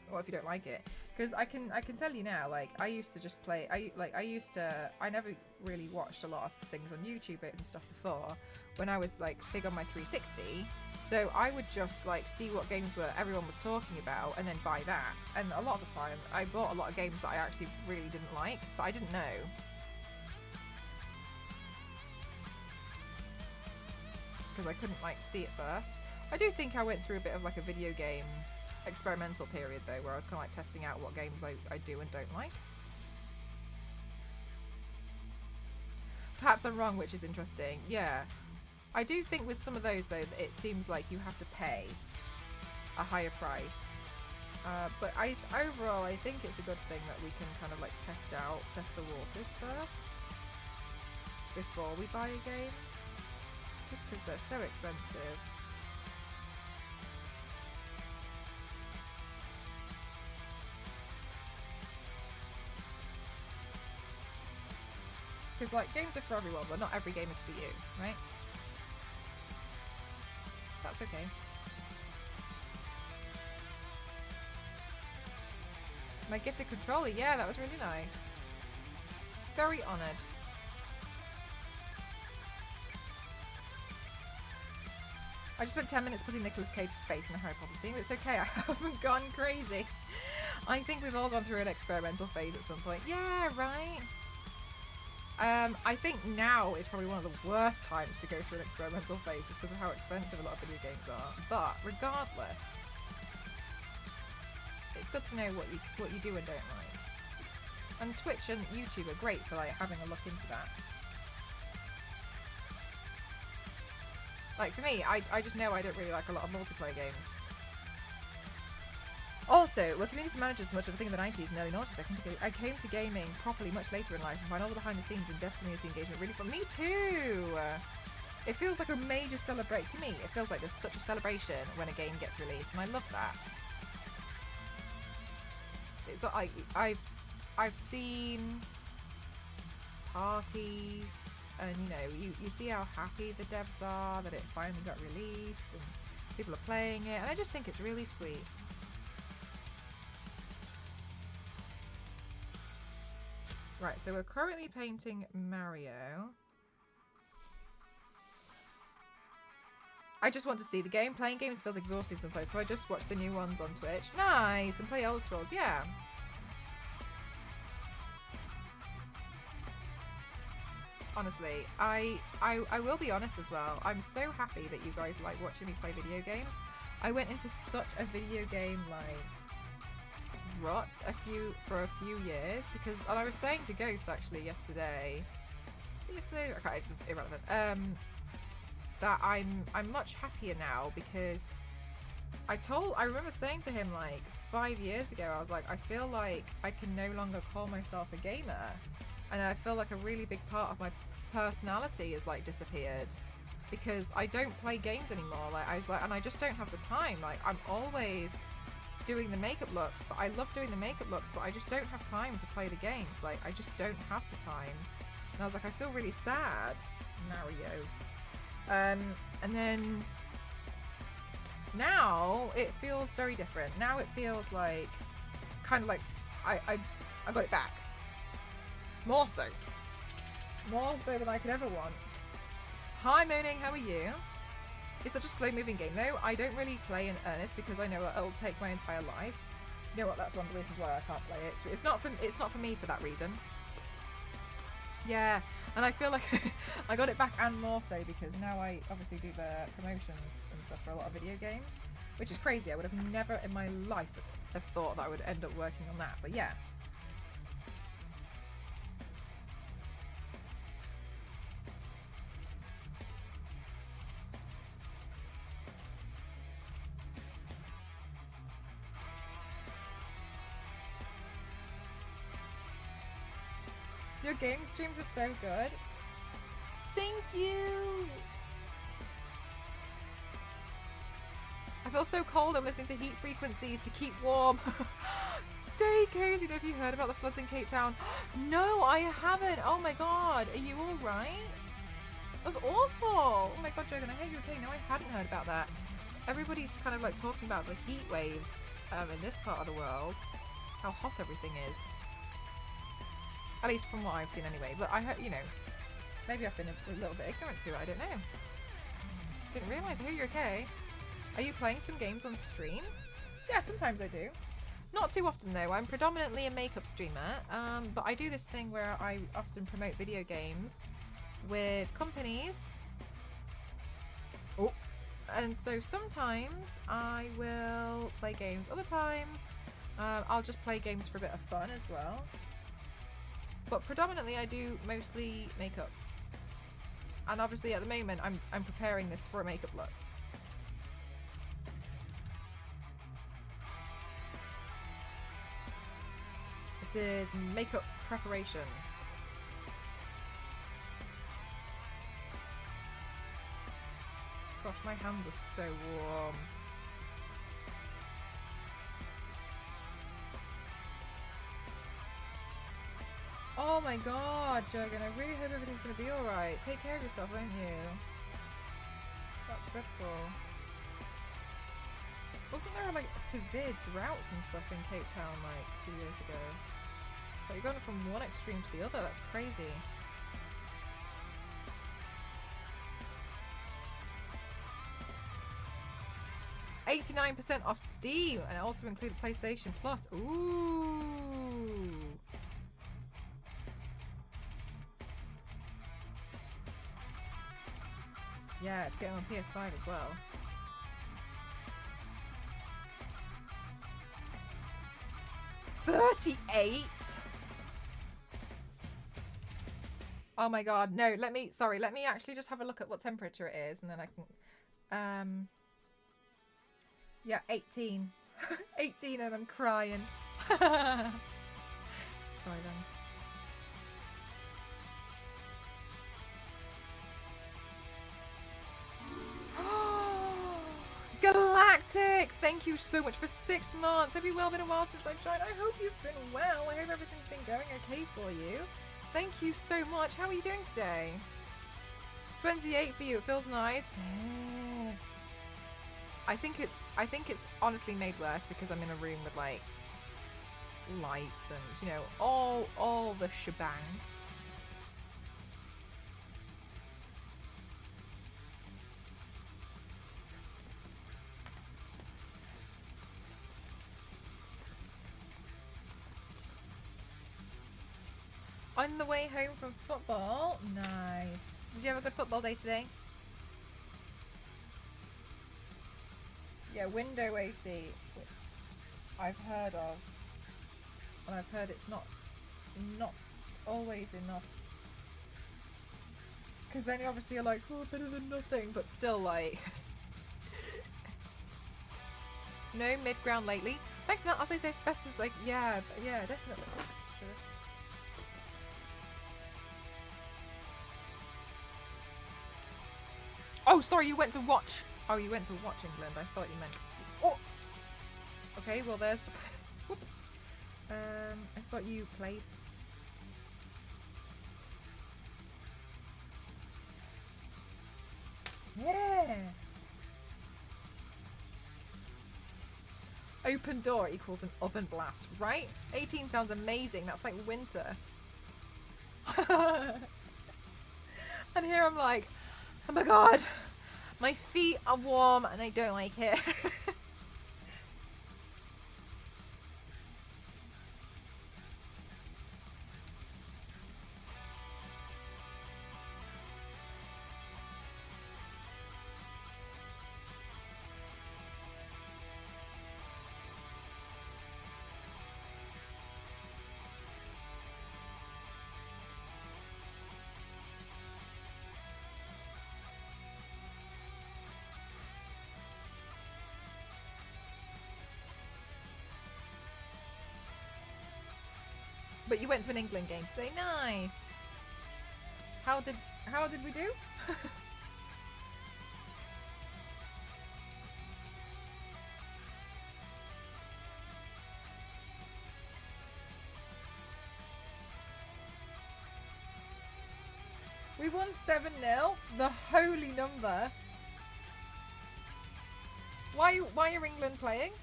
what if you don't like it? Because I can tell you now, like, I used to just play, I never really watched a lot of things on YouTube and stuff before when I was like big on my 360. So I would just like see what games were everyone was talking about and then buy that. And a lot of the time I bought a lot of games that I actually really didn't like, but I didn't know. Because I couldn't like see it first. I do think I went through a bit of like a video game experimental period though, where I was kind of like testing out what games I do and don't like. Perhaps I'm wrong, which is interesting. Yeah. I do think with some of those though, that it seems like you have to pay a higher price. But overall, I think it's a good thing that we can kind of like test the waters first before we buy a game. Just because they're so expensive. Because like games are for everyone, but not every game is for you, right? That's okay. My gifted controller, yeah, that was really nice. Very honoured. I just spent 10 minutes putting Nicolas Cage's face in a Harry Potter scene, but it's okay, I haven't gone crazy. I think we've all gone through an experimental phase at some point. Yeah, right? I think now is probably one of the worst times to go through an experimental phase just because of how expensive a lot of video games are. But regardless, it's good to know what you do and don't like. And Twitch and YouTube are great for like having a look into that. Like for me, I just know I don't really like a lot of multiplayer games. Also, we're community managers so much of a thing in the 90s and early noughties. I came to gaming properly much later in life and find all the behind the scenes and depth community engagement really fun. Me too! It feels like a major celebrate to me. It feels like there's such a celebration when a game gets released, and I love that. It's like I've seen parties, and you know, you see how happy the devs are that it finally got released and people are playing it, and I just think it's really sweet. Right, so we're currently painting Mario. I just want to see the game. Playing games feels exhausting sometimes, so I just watch the new ones on Twitch. Nice! And play Elder Scrolls, yeah. Honestly, I will be honest as well. I'm so happy that you guys like watching me play video games. I went into such a video game, like, rut for a few years because, and I was saying to Ghost actually yesterday. Was it yesterday? Okay, just irrelevant. That I'm much happier now because I remember saying to him like 5 years ago, I was like, I feel like I can no longer call myself a gamer, and I feel like a really big part of my personality has like disappeared because I don't play games anymore. Like I was like, and I just don't have the time. Like I'm always doing the makeup looks, but I love doing the makeup looks, but I just don't have time to play the games. Like I just don't have the time, and I was like, I feel really sad, Mario. And then now it feels very different. Now it feels like kind of like I got it back. More so than I could ever want. Hi Moaning, how are you? It's such a slow moving game though. I don't really play in earnest because I know it'll take my entire life. You know what, that's one of the reasons why I can't play it. So it's not for me for that reason. Yeah, and I feel like I got it back and more so because now I obviously do the promotions and stuff for a lot of video games, which is crazy. I would have never in my life have thought that I would end up working on that, but yeah. Your game streams are so good. Thank you. I feel so cold. I'm listening to heat frequencies to keep warm. Stay cozy. Have you heard about the floods in Cape Town? No, I haven't. Oh my god. Are you all right? That was awful. Oh my god, Jogan, I hope you're okay. No, I hadn't heard about that. Everybody's kind of like talking about the heat waves in this part of the world. How hot everything is. At least from what I've seen anyway. But I hope, you know, maybe I've been a little bit ignorant to it. I don't know. Didn't realise. I hope you're okay. Are you playing some games on stream? Yeah, sometimes I do. Not too often though. I'm predominantly a makeup streamer, but I do this thing where I often promote video games with companies. Oh, and so sometimes I will play games. Other times I'll just play games for a bit of fun as well. But predominantly I do mostly makeup. And obviously at the moment I'm preparing this for a makeup look. This is makeup preparation. Gosh, my hands are so warm. Oh my god, Jurgen, I really hope everything's going to be alright. Take care of yourself, won't you? That's dreadful. Wasn't there like severe droughts and stuff in Cape Town like a few years ago? So you're going from one extreme to the other, that's crazy. $89% off Steam, and it also included PlayStation Plus. Ooh. Yeah, it's getting on PS5 as well. $38? Oh my god, no, let me actually just have a look at what temperature it is and then I can, yeah, 18. 18 and I'm crying. Sorry then. Galactic! Thank you so much for 6 months. Have you well? Been a while since I joined. I hope you've been well. I hope everything's been going okay for you. Thank you so much. How are you doing today? 28 for you. It feels nice. I think it's honestly made worse because I'm in a room with like lights and, you know, all the shebang. On the way home from football. Nice. Did you have a good football day today? Yeah, window AC. I've heard of. And I've heard it's not always enough. Because then you obviously are like, oh, better than nothing. But still like... No mid-ground lately. Thanks, Matt. I'll say safe. Best is like, yeah, definitely. Sure. Oh, sorry, you went to watch. Oh, you went to watch England. I thought you meant. Oh. Okay, well, there's the. Whoops. I thought you played. Yeah. Open door equals an oven blast, right? 18 sounds amazing. That's like winter. And here I'm like, oh my god, my feet are warm and I don't like it. But you went to an England game today. Nice. How did we do? We won 7-0. The holy number. Why are England playing?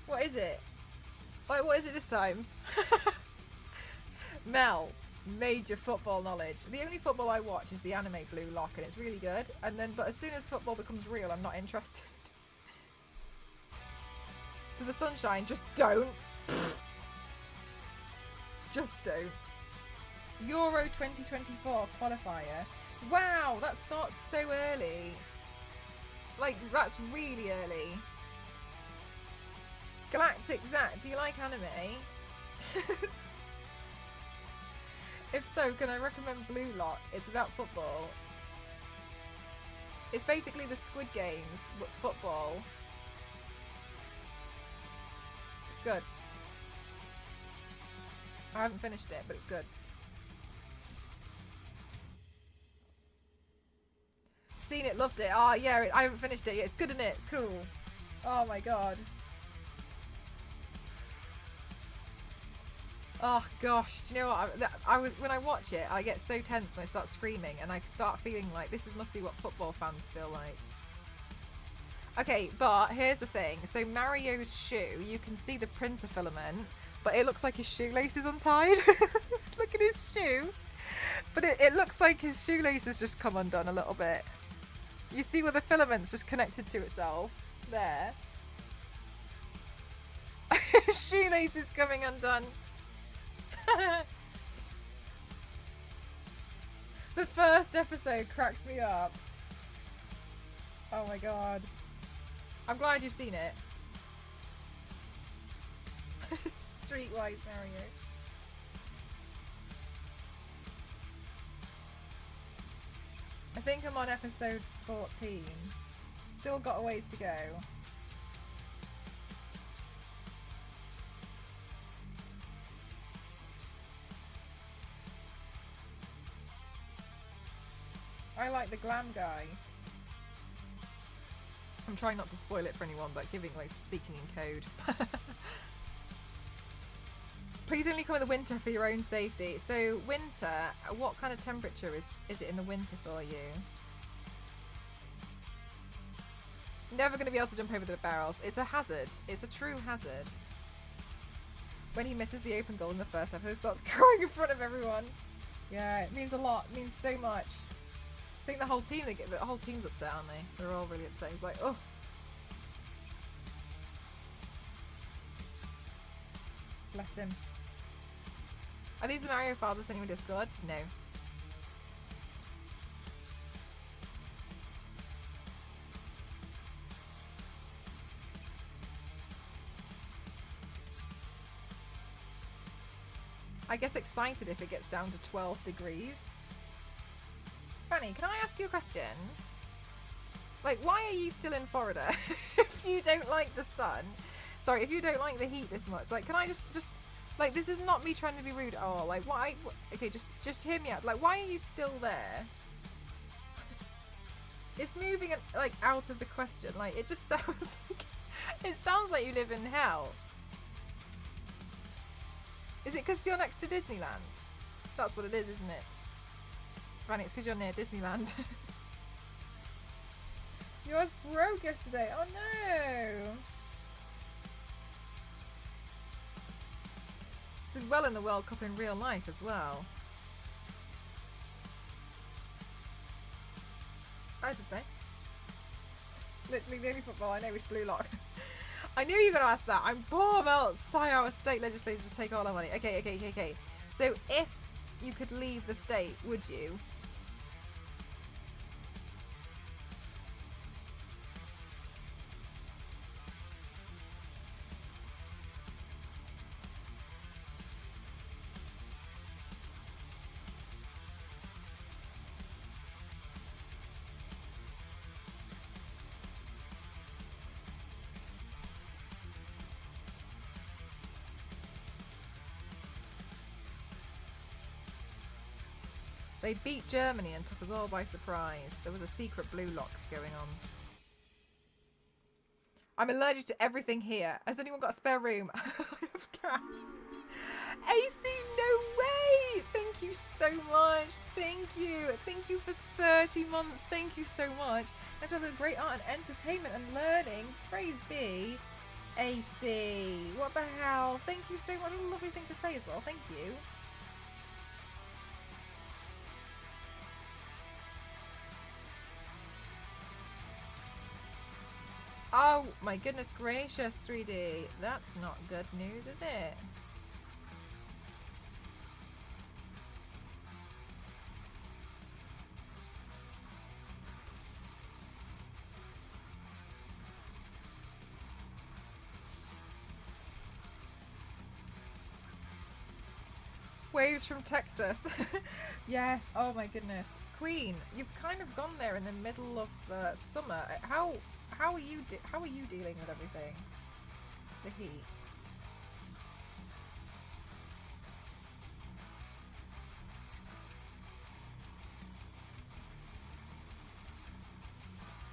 What is it? Like, what is it this time? Mel, major football knowledge. The only football I watch is the anime Blue Lock, and it's really good. But as soon as football becomes real, I'm not interested. To the sunshine, just don't. Just don't. Euro 2024 qualifier. Wow, that starts so early. Like, that's really early. Galactic Zach, do you like anime? If so, can I recommend Blue Lock? It's about football. It's basically the Squid Games, but football. It's good. I haven't finished it, but it's good. Seen it, loved it. Oh, yeah, I haven't finished it yet. It's good, isn't it? It's cool. Oh my god. Oh gosh, do you know what? When I watch it, I get so tense and I start screaming and I start feeling like must be what football fans feel like. Okay, but here's the thing. So Mario's shoe, you can see the printer filament, but it looks like his shoelace is untied. Look at his shoe. But it looks like his shoelace has just come undone a little bit. You see where the filament's just connected to itself? There. His shoelace is coming undone. The first episode cracks me up. Oh my god. I'm glad you've seen it. Streetwise Mario. I think I'm on episode 14. Still got a ways to go. I like the glam guy. I'm trying not to spoil it for anyone, but speaking in code. Please only come in the winter for your own safety. So winter, what kind of temperature is it in the winter for you? Never going to be able to jump over the barrels. It's a hazard. It's a true hazard. When he misses the open goal in the first episode, starts crying in front of everyone. Yeah, it means a lot. It means so much. I think the whole team's upset, aren't they? They're all really upset. He's like, oh. Bless him. Are these the Mario files I sent you in Discord? No. I get excited if it gets down to 12 degrees. Fanny, can I ask you a question? Like, why are you still in Florida if you don't like the sun? Sorry, if you don't like the heat this much. Like, can I just like, this is not me trying to be rude at all. Like, why? Okay, just hear me out. Like, why are you still there? It's moving like out of the question. Like, it just sounds like you live in hell. Is it because you're next to Disneyland? That's what it is, isn't it? Fanny, it's because you're near Disneyland. Yours broke yesterday. Oh no! Did well in the World Cup in real life as well. How did they? Literally the only football I know is Blue Lock. I knew you were going to ask that. I'm poor about our state legislators just take all our money. Okay. So if you could leave the state, would you? They beat Germany and took us all by surprise. There was a secret blue lock going on. I'm allergic to everything here. Has anyone got a spare room? I have gas. AC, no way! Thank you so much. Thank you. Thank you for 30 months. Thank you so much. That's where the great art and entertainment and learning. Praise be. AC. What the hell? Thank you so much. What a lovely thing to say as well. Thank you. Oh my goodness gracious, 3D. That's not good news, is it? Waves from Texas. Yes, oh my goodness. Queen, you've kind of gone there in the middle of the summer. How are you dealing with everything? The heat.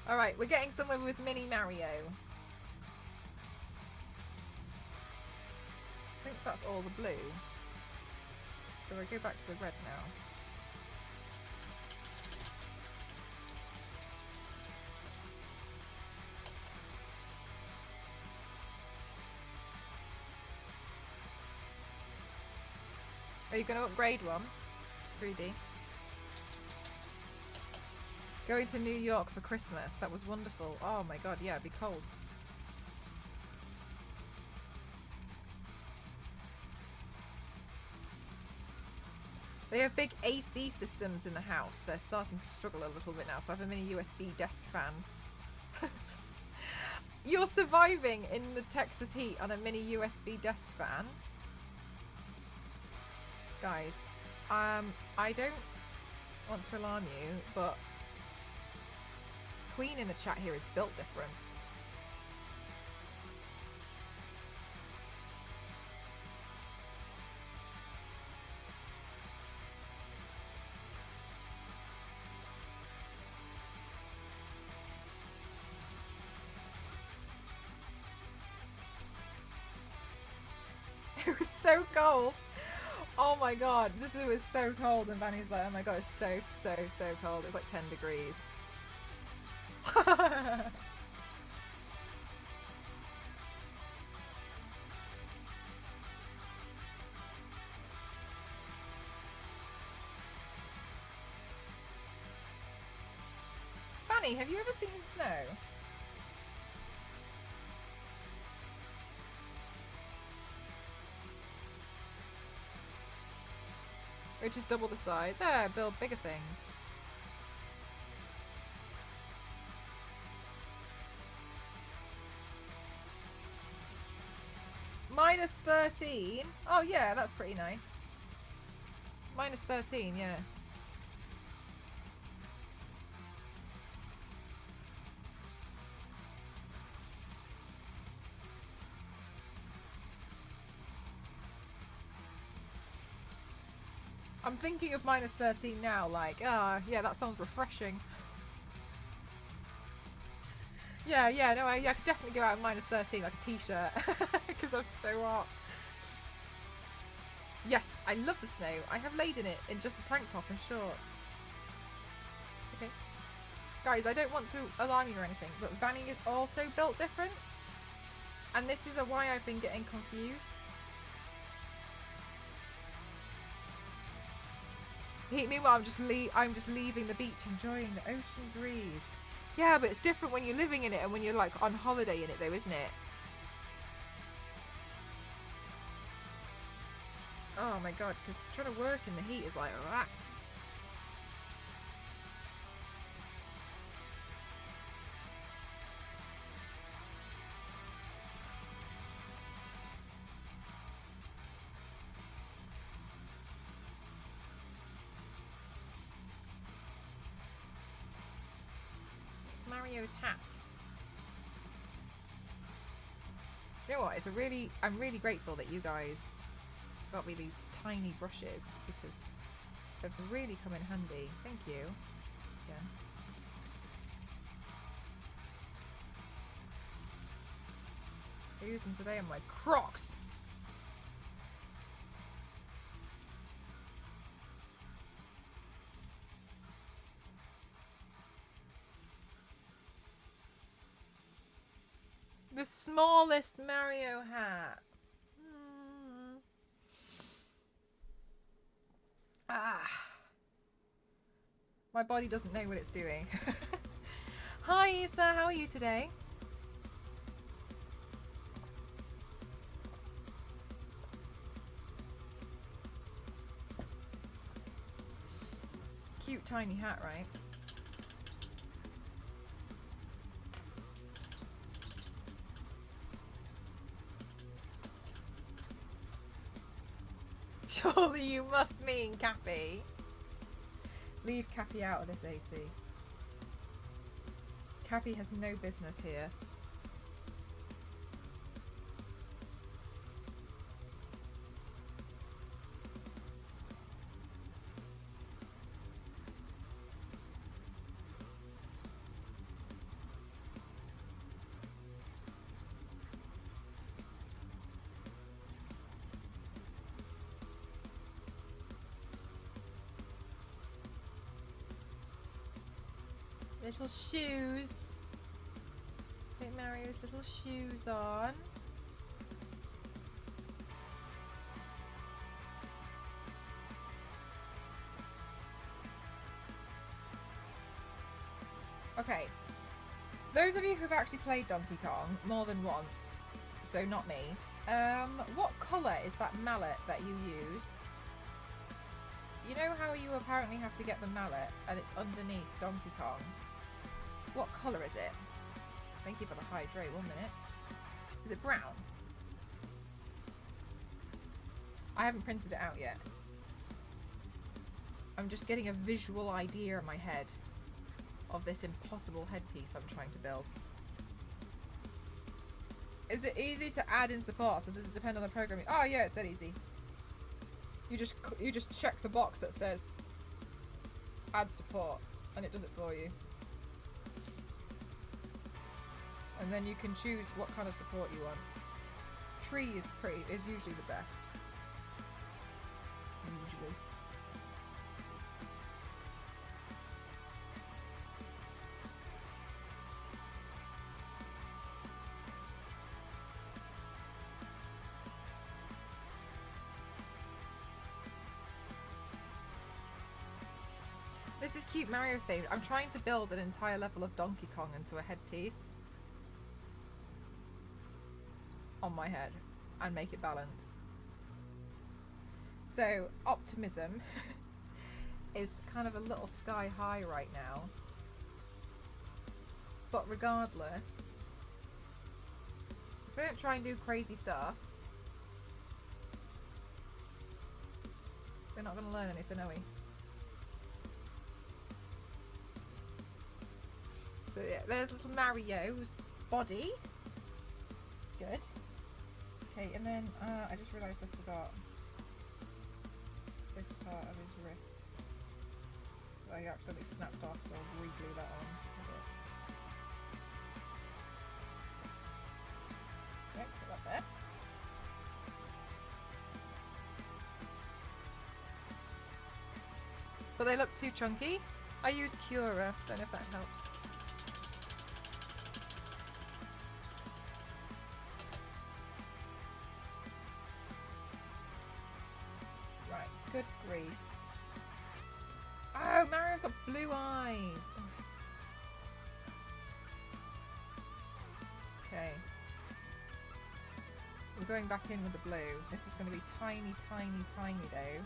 All right, we're getting somewhere with Mini Mario. I think that's all the blue. So I go back to the red now. Are you going to upgrade one? 3D. Going to New York for Christmas. That was wonderful. Oh my god, yeah, it'd be cold. They have big AC systems in the house. They're starting to struggle a little bit now, so I have a mini USB desk fan. You're surviving in the Texas heat on a mini USB desk fan? Guys, I don't want to alarm you, but Queen in the chat here is built different. It was so cold. Oh my god, this was so cold, and Vanny's like, oh my god, it's so cold. It's like 10 degrees. Vanny, have you ever seen snow? Which is double the size. Yeah, build bigger things. Minus 13? Oh yeah, that's pretty nice. Minus 13, yeah. I'm thinking of minus 13 now, like, yeah, that sounds refreshing. Yeah, no, I could definitely go out at minus 13 like a t-shirt, because I'm so hot. Yes, I love the snow. I have laid in it in just a tank top and shorts. Okay. Guys, I don't want to alarm you or anything, but Vanny is also built different. And this is why I've been getting confused. Meanwhile, I'm just leaving the beach, enjoying the ocean breeze. Yeah, but it's different when you're living in it and when you're like on holiday in it, though, isn't it? Oh my god, because trying to work in the heat is like that. Mario's hat. You know what? I'm really grateful that you guys got me these tiny brushes, because have really come in handy. Thank you. Again. I use them today on my Crocs. The smallest Mario hat. Ah. My body doesn't know what it's doing. Hi, Issa. How are you today? Cute tiny hat, right? Surely you must mean Cappy. Leave Cappy out of this, AC. Cappy has no business here. Little shoes. Put Mario's little shoes on. Okay. Those of you who've actually played Donkey Kong more than once, so not me, what colour is that mallet that you use? You know how you apparently have to get the mallet and it's underneath Donkey Kong? What colour is it? Thank you for the hydrate, 1 minute. Is it brown? I haven't printed it out yet. I'm just getting a visual idea in my head of this impossible headpiece I'm trying to build. Is it easy to add in support? So does it depend on the programming? Oh yeah, it's that easy. You just check the box that says add support and it does it for you. And then you can choose what kind of support you want. Tree is usually the best. Usually. This is cute Mario themed. I'm trying to build an entire level of Donkey Kong into a headpiece on my head and make it balance. So optimism is kind of a little sky high right now. But regardless, if we don't try and do crazy stuff, we're not going to learn anything, are we? So yeah, there's little Mario's body. Good. Okay, and then I just realised I forgot this part of his wrist. I accidentally snapped off, so I'll re-glue that on. Okay, put that there. But they look too chunky. I use Cura, don't know if that helps. Good grief. Oh, Mario's got blue eyes. Okay. We're going back in with the blue. This is going to be tiny, tiny, tiny though.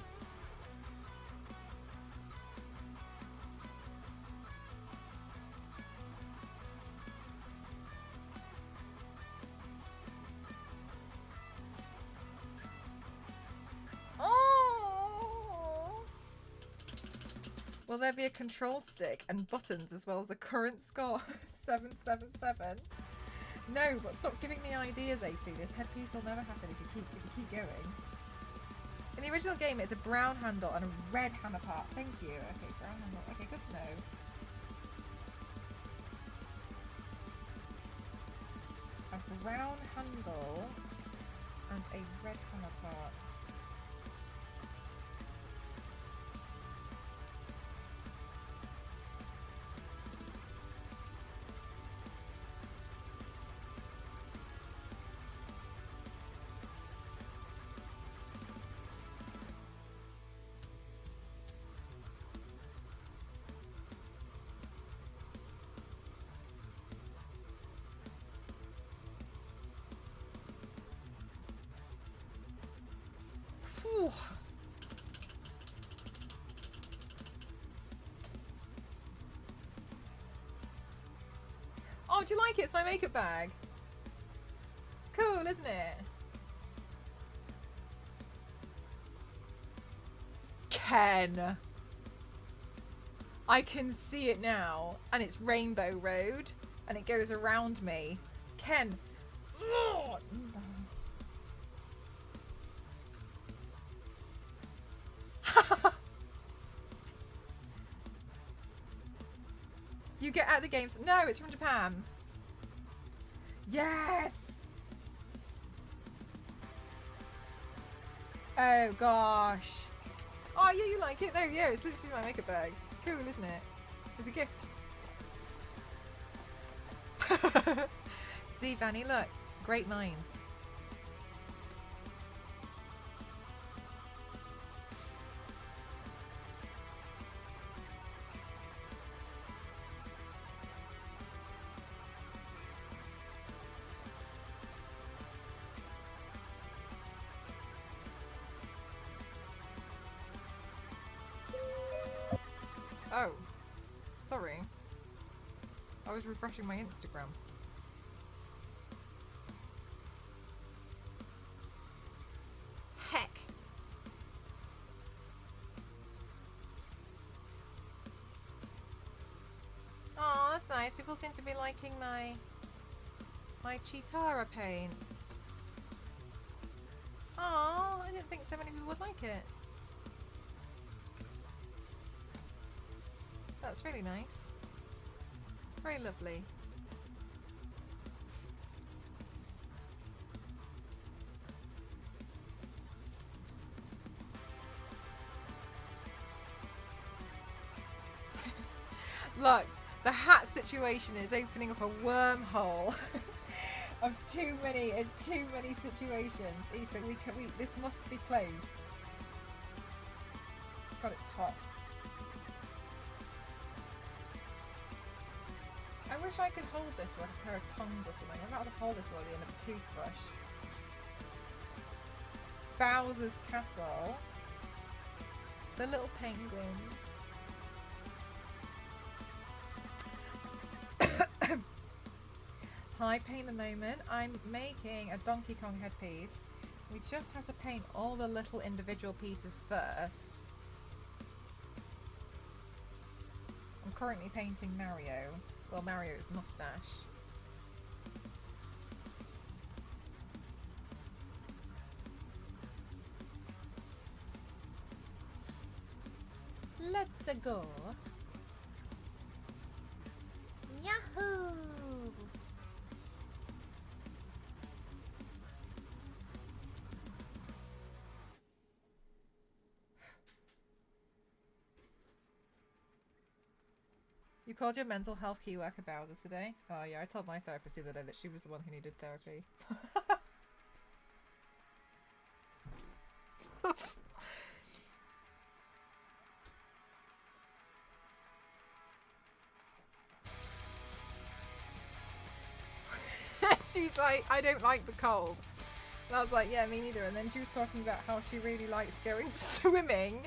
Will there be a control stick and buttons as well as the current score? 777. No, but stop giving me ideas, AC. This headpiece will never happen if you keep going. In the original game, it's a brown handle and a red hammer part. Thank you. Okay, brown handle. Okay, good to know. A brown handle and a red hammer part. Whew. Oh, do you like it? It's my makeup bag. Cool, isn't it? Ken. I can see it now. And it's Rainbow Road. And it goes around me. Ken. You get out the games. No, it's from Japan. Yes. Oh gosh. Oh yeah, you like it? No, yeah, it's literally my makeup bag. Cool, isn't it? It's a gift. See, Vanny, look. Great minds. Oh, sorry. I was refreshing my Instagram. Heck. Oh, that's nice. People seem to be liking my Chitara paint. Oh, I didn't think so many people would like it. That's really nice. Very lovely. Look, the hat situation is opening up a wormhole of too many situations. Issa, this must be closed. God, it's hot. I wish I could hold this with a pair of tongs or something. I'm not able to hold this with the end of a toothbrush. Bowser's Castle. The little penguins. Hi, paint the moment. I'm making a Donkey Kong headpiece. We just have to paint all the little individual pieces first. I'm currently painting Mario. Well, Mario's mustache. Let's go. Yahoo! You called your mental health key worker Bowser today? Oh yeah, I told my therapist the other day that she was the one who needed therapy. She's like, I don't like the cold. And I was like, yeah, me neither. And then she was talking about how she really likes going swimming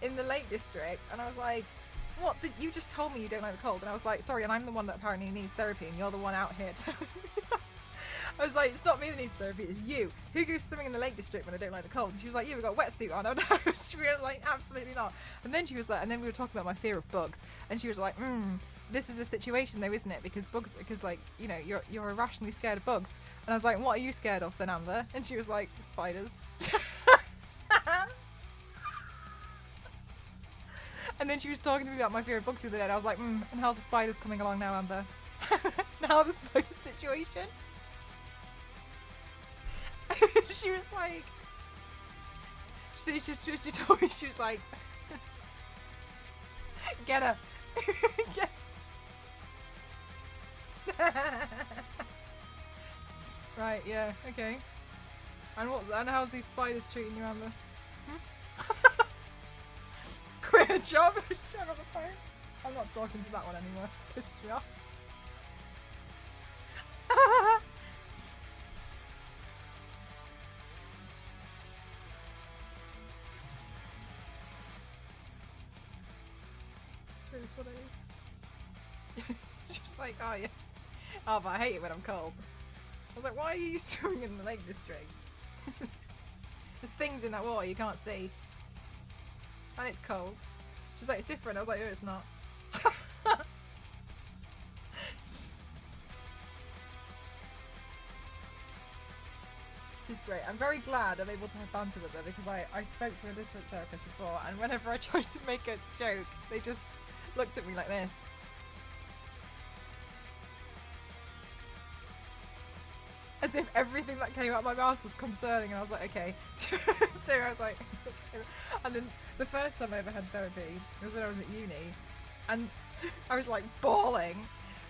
in the Lake District. And I was like, what? You just told me you don't like the cold. And I was like, sorry, and I'm the one that apparently needs therapy, and you're the one out here telling me that. I was like, it's not me that needs therapy, it's you. Who goes swimming in the Lake District when they don't like the cold? And she was like, yeah, we've got a wetsuit on. I know. She was like, absolutely not. And then she was like, and then we were talking about my fear of bugs. And she was like, this is a situation though, isn't it? Because bugs, because like, you know, you're irrationally scared of bugs. And I was like, what are you scared of then, Amber? And she was like, spiders. And then she was talking to me about my favourite books the other day, and I was like, and how's the spiders coming along now, Amber? Now the spider situation? She was like... She told me, she was like... Get her! Get Right, yeah, okay. And how's these spiders treating you, Amber? Quit a job! Shut up the phone. I'm not talking to that one anymore. Pisses me off. So funny. She was like, oh yeah. Oh, but I hate it when I'm cold. I was like, why are you swimming in the Lake District? There's things in that water you can't see. And it's cold. She's like, it's different. I was like, oh, it's not. She's great. I'm very glad I'm able to have banter with her because I spoke to a different therapist before, and whenever I tried to make a joke, they just looked at me like this. As if everything that came out of my mouth was concerning, and I was like, okay. So I was like, okay. And then the first time I ever had therapy was when I was at uni, and I was like bawling,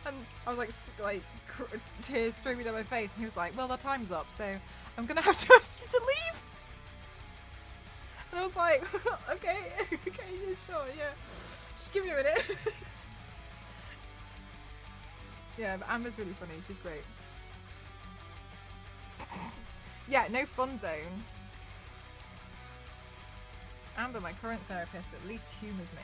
and I was like tears streaming down my face, and he was like, well, the time's up, so I'm gonna have to ask you to leave. And I was like, okay, yeah, sure, yeah. Just give me a minute. Yeah, but Amber's really funny. She's great. Yeah, no fun zone. Amber, my current therapist, at least humours me.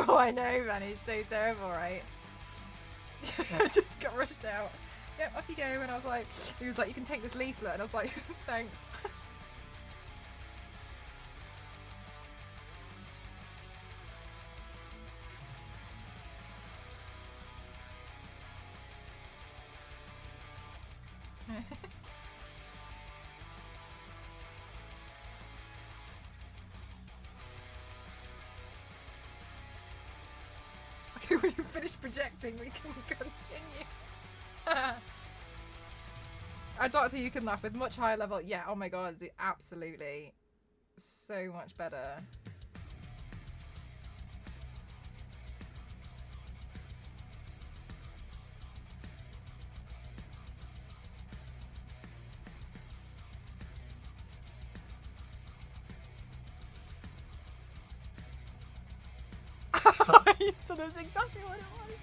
Oh, I know, man. It's so terrible, right? I just got rushed out. Yep, off you go. And I was like, he was like, you can take this leaflet. And I was like, thanks. Okay, when you finish projecting, we can continue. Doctor, you can laugh with much higher level. Yeah, oh my god, absolutely. So much better. So that's exactly what it was.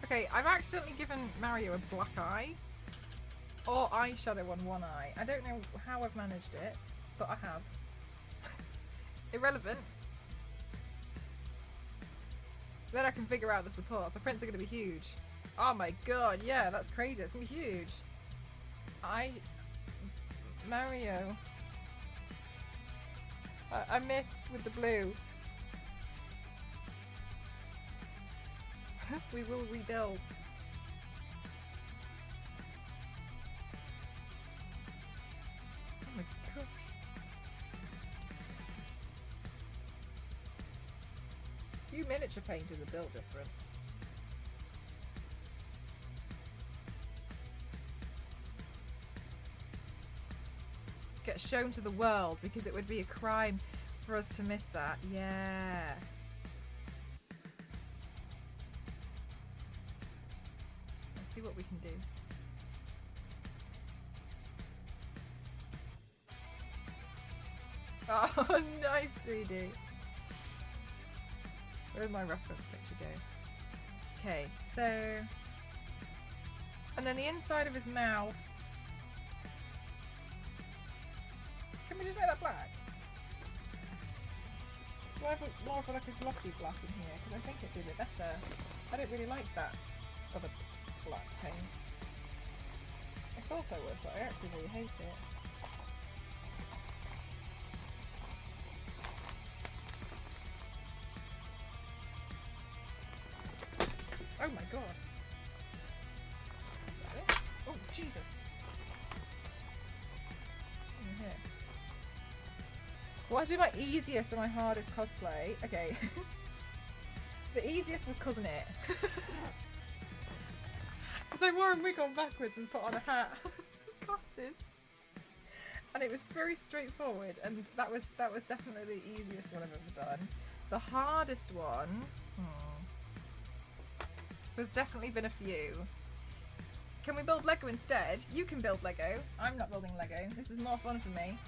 Okay, I've accidentally given Mario a black eye. Or eyeshadow on one eye. I don't know how I've managed it, but I have. Irrelevant. Then I can figure out the supports. The prints are going to be huge. Oh my god, yeah, that's crazy. It's going to be huge. Mario. I missed with the blue. We will rebuild. Oh my gosh. You miniature painters are built different. Get shown to the world because it would be a crime for us to miss that. Yeah. Let's see what we can do. Oh, nice 3D. Where did my reference picture go? Okay, so... And then the inside of his mouth... Can we just make that black? Why have more of like a glossy black in here? Because I think it'd be a bit better. I don't really like that other black paint. I thought I would, but I actually really hate it. Oh my god. Is that it? Oh, Jesus. In here. What has been my easiest and my hardest cosplay? Okay. The easiest was Cousin It. Because I wore a wig on backwards and put on a hat and some glasses. And it was very straightforward, and that was definitely the easiest one I've ever done. The hardest one... There's definitely been a few. Can we build Lego instead? You can build Lego. I'm not building Lego. This is more fun for me.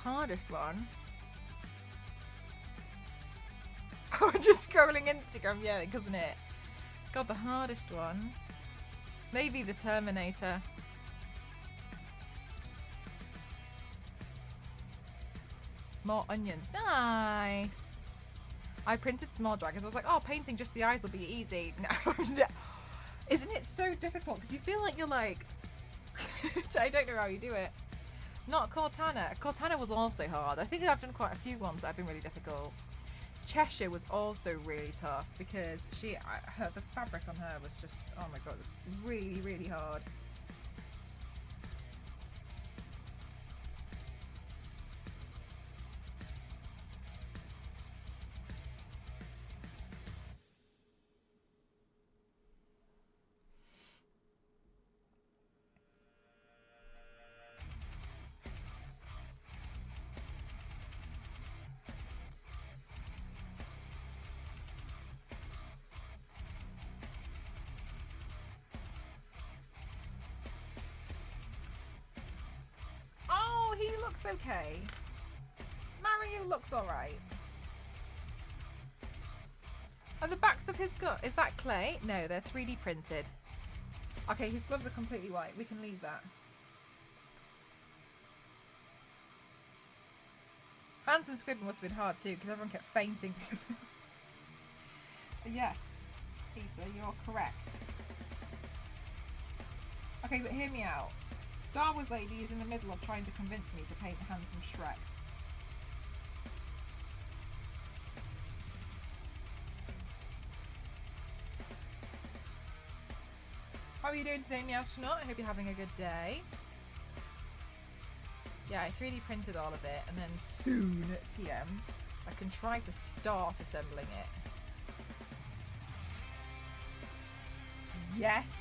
Hardest one? Oh, just scrolling Instagram, yeah, Cousin It. God, the hardest one. Maybe the Terminator. More onions. Nice. I printed small dragons. I was like, oh, painting just the eyes will be easy. No. Isn't it so difficult? Because you feel like you're like... I don't know how you do it. Not Cortana. Cortana was also hard. I think I've done quite a few ones that have been really difficult. Cheshire was also really tough because the fabric on her was just, oh my god, really, really hard. He looks okay. Mario looks alright. Are the backs of his gut, is that clay? No, they're 3D printed. Okay, his gloves are completely white. We can leave that. Handsome Squid must have been hard too, because everyone kept fainting. Yes, Lisa, you're correct. Okay, but hear me out. Star Wars lady is in the middle of trying to convince me to paint Handsome Shrek. How are you doing today, Meowstronaut? I hope you're having a good day. Yeah, I 3D printed all of it, and then soon, TM, I can try to start assembling it. Yes!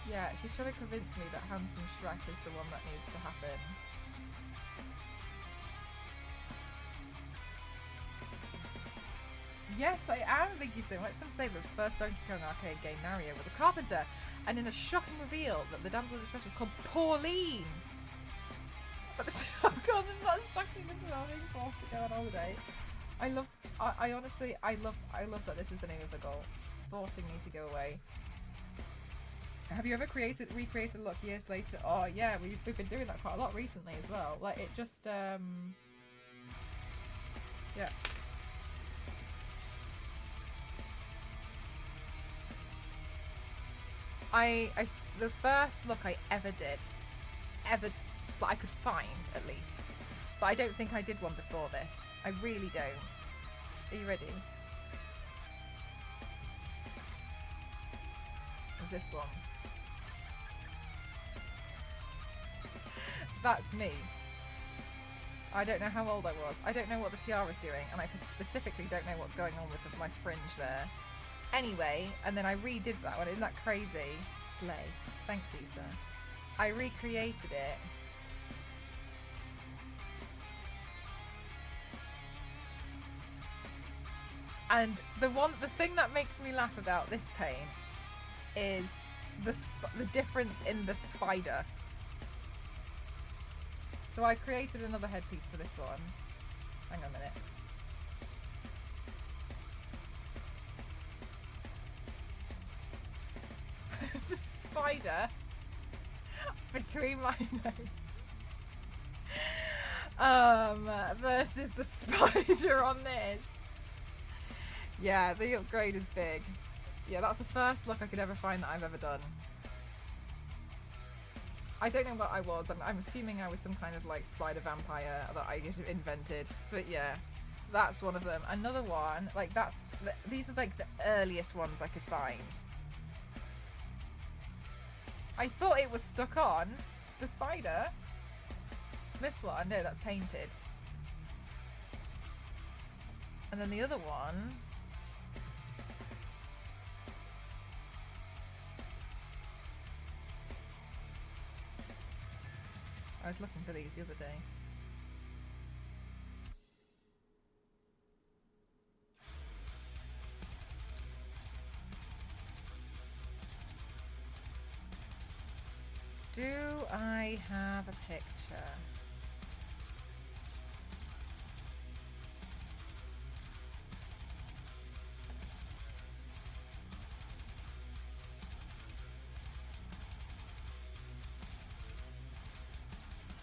Yeah, she's trying to convince me that Handsome Shrek is the one that needs to happen. Yes, I am. Thank you so much. Some say that the first Donkey Kong arcade game, Mario, was a carpenter, and in a shocking reveal that the damsel in distress was called Pauline. But this, of course, it's not as shocking as being forced to go on holiday. I honestly love that this is the name of the goal, forcing me to go away. Have you ever recreated a look years later? Oh yeah, we've been doing that quite a lot recently as well. Like it just yeah. The first look I ever did, that I could find at least, but I don't think I did one before this. I really don't. Are you ready? Was this one? That's me. I don't know how old I was. I don't know what the tiara's doing, and I specifically don't know what's going on with my fringe there. Anyway, and then I redid that one. Isn't that crazy? Slay. Thanks, Issa. I recreated it. And the thing that makes me laugh about this paint is the difference in the spider. So I created another headpiece for this one. Hang on a minute. The spider between my nose. Versus the spider on this. Yeah, the upgrade is big. Yeah, that's the first look I could ever find that I've ever done. I don't know what I was. I'm assuming I was some kind of like spider vampire that I invented. But yeah, that's one of them. Another one, like these are like the earliest ones I could find. I thought it was stuck on, the spider. This one, no, that's painted. And then the other one, I was looking for these the other day. Do I have a picture?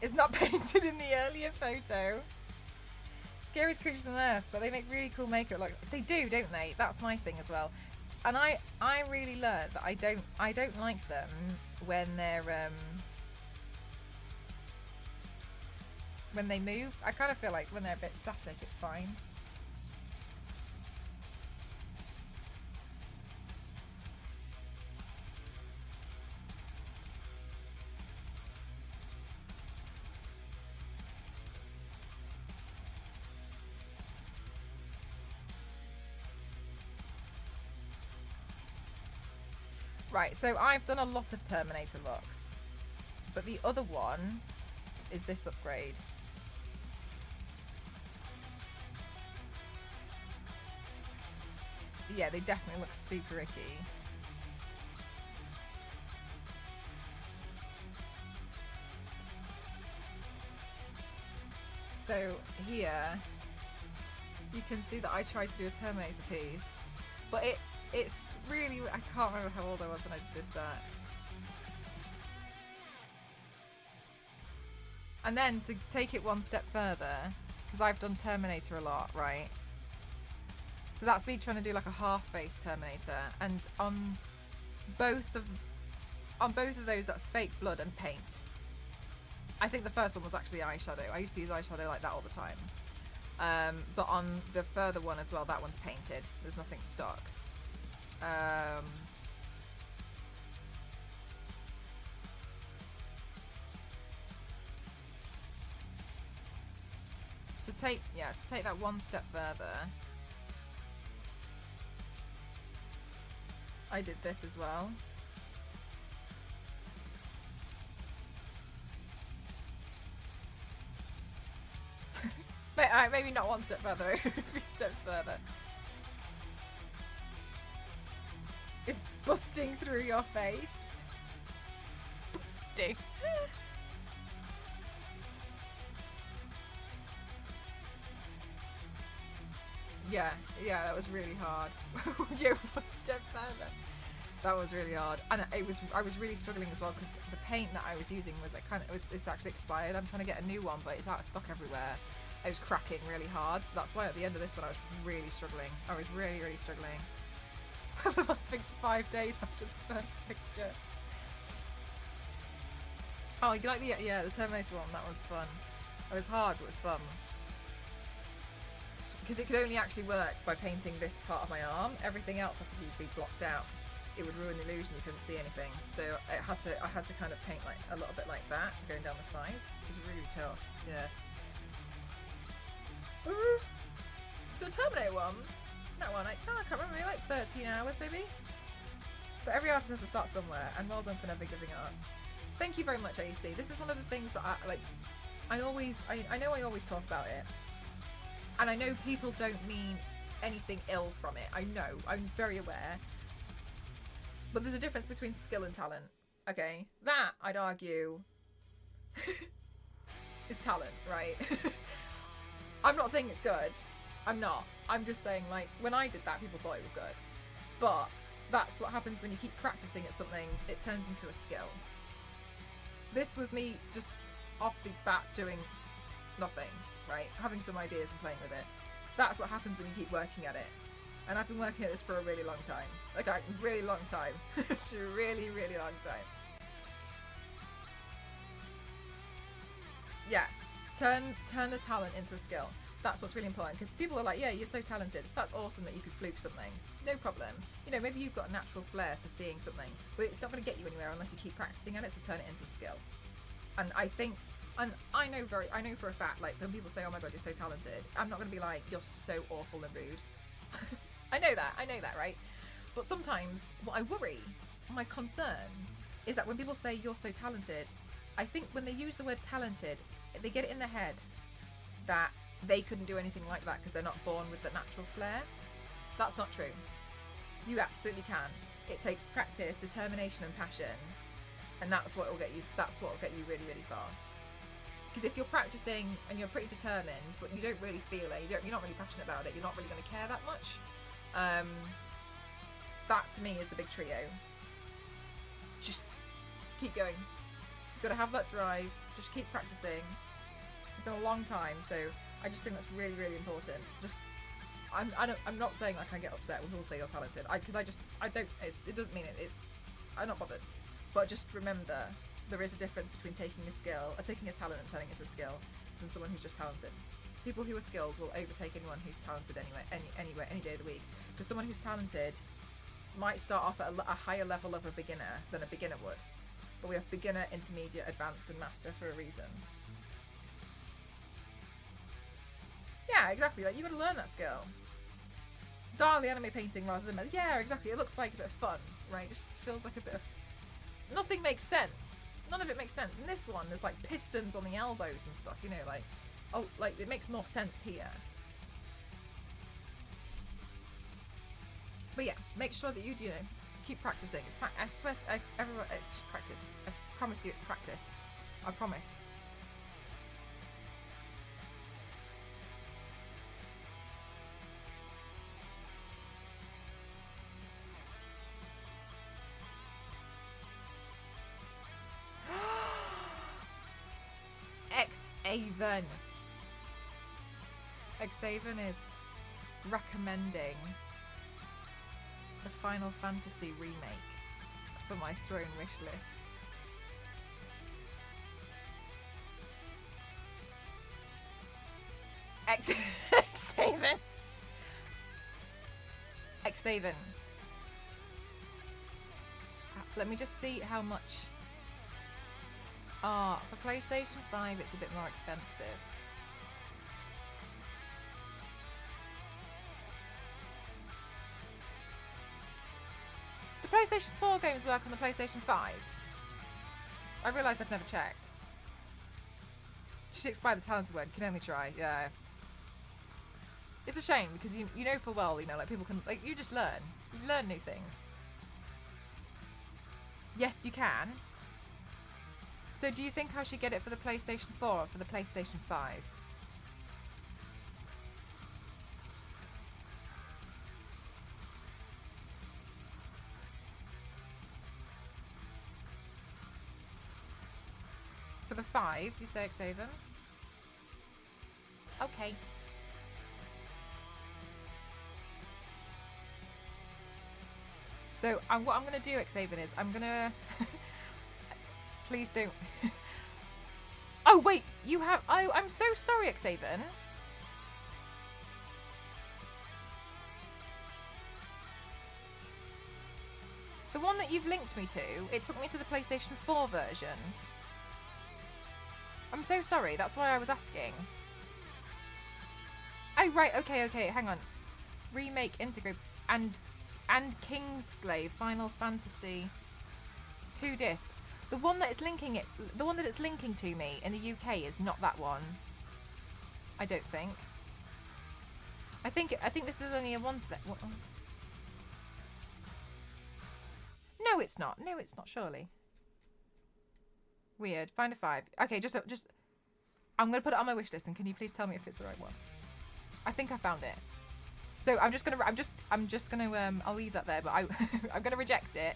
It's not painted in the earlier photo. Scariest creatures on earth, but they make really cool makeup. Like they do, don't they? That's my thing as well. And I really learned that I don't like them when they're when they move. I kind of feel like when they're a bit static, it's fine. Right, so I've done a lot of Terminator looks, but the other one is this upgrade. Yeah, they definitely look super icky. So here, you can see that I tried to do a Terminator piece, but it's really, I can't remember how old I was when I did that. And then to take it one step further, because I've done Terminator a lot, right? So that's me trying to do like a half-face Terminator, and on both of those, that's fake blood and paint. I think the first one was actually eyeshadow. I used to use eyeshadow like that all the time. But on the further one as well, that one's painted. There's nothing stock. To take that one step further, I did this as well. Maybe not one step further, a few steps further. It's busting through your face. Busting. Yeah, that was really hard. Yeah, one step further. That was really hard, and I was really struggling as well because the paint that I was using was like it's actually expired. I'm trying to get a new one, but it's out of stock everywhere. I was cracking really hard, so that's why at the end of this one I was really struggling. I was really struggling. The last fixed 5 days after the first picture. Oh, you like the Terminator one? That was fun. It was hard, but it was fun. Because it could only actually work by painting this part of my arm. Everything else had to be blocked out. It would ruin the illusion. You couldn't see anything. So I had to kind of paint like a little bit like that, going down the sides. It was really tough. Yeah. The Terminator one. That one, I can't remember, maybe like 13 hours maybe. But every artist has to start somewhere, and well done for never giving up. Thank you very much, AC. This is one of the things that I know I always talk about it, and I know people don't mean anything ill from it. I know, I'm very aware. But there's a difference between skill and talent, okay? That, I'd argue, is talent, right? I'm not saying it's good. I'm not. I'm just saying, like, when I did that, people thought it was good. But that's what happens when you keep practicing at something. It turns into a skill. This was me just off the bat doing nothing, right? Having some ideas and playing with it. That's what happens when you keep working at it. And I've been working at this for a really long time. Like, a really long time. It's a really, really long time. Yeah, turn the talent into a skill. That's what's really important, because people are like, yeah, you're so talented. That's awesome that you could fluke something. No problem. You know, maybe you've got a natural flair for seeing something, but it's not going to get you anywhere unless you keep practicing at it to turn it into a skill. And I think, and I know for a fact, like, when people say, oh my god, you're so talented, I'm not going to be like, you're so awful and rude. I know that, right? But sometimes what I worry, my concern, is that when people say you're so talented, I think when they use the word talented, they get it in their head that they couldn't do anything like that because they're not born with the natural flair. That's not true. You absolutely can. It takes practice, determination, and passion, and that's what will get you. That's what will get you really, really far. Because if you're practicing and you're pretty determined, but you don't really feel it, you're not really passionate about it, you're not really going to care that much. That to me is the big trio. Just keep going. You've got to have that drive. Just keep practicing. It's been a long time, so I just think that's really, really important. Just, I'm not saying like I get upset when people say you're talented, because I don't. It doesn't mean it. I'm not bothered. But just remember, there is a difference between taking a talent and turning it into a skill, than someone who's just talented. People who are skilled will overtake anyone who's talented anywhere, any day of the week. Because someone who's talented might start off at a higher level of a beginner than a beginner would. But we have beginner, intermediate, advanced, and master for a reason. Yeah, exactly. Like, you got to learn that skill. Darly anime painting rather than yeah, exactly. It looks like a bit of fun, right? It just feels like a bit of. Nothing makes sense. None of it makes sense. In this one, there's like pistons on the elbows and stuff. You know, like, oh, like it makes more sense here. But yeah, make sure that you know, keep practicing. I swear, everyone, it's just practice. I promise you, it's practice. I promise. Xaven is recommending the Final Fantasy remake for my throne wish list. Xaven. Let me just see how much. For PlayStation 5 it's a bit more expensive. The PlayStation 4 games work on the PlayStation 5. I realise I've never checked. She sticks by the talented word, can only try, yeah. It's a shame because you know full well, you know, like people can, like, you just learn. You learn new things. Yes, you can. So do you think I should get it for the PlayStation 4 or for the PlayStation 5? For the 5, you say, Xaven? Okay. So what I'm going to do, Xaven, is I'm going to... Please don't. Oh, wait, you have... Oh, I'm so sorry, Xaven. The one that you've linked me to, it took me to the PlayStation 4 version. I'm so sorry, that's why I was asking. Oh, right, okay, hang on. Remake, integrate, and Kingsglaive, Final Fantasy, 2 discs. The one that it's linking to me in the UK is not that one. I don't think. I think this is only a one. No, it's not. No, it's not. Surely. Weird. Find a 5. Okay, just. I'm gonna put it on my wish list, and can you please tell me if it's the right one? I think I found it. So I'm just gonna. I'll leave that there, but I'm gonna reject it.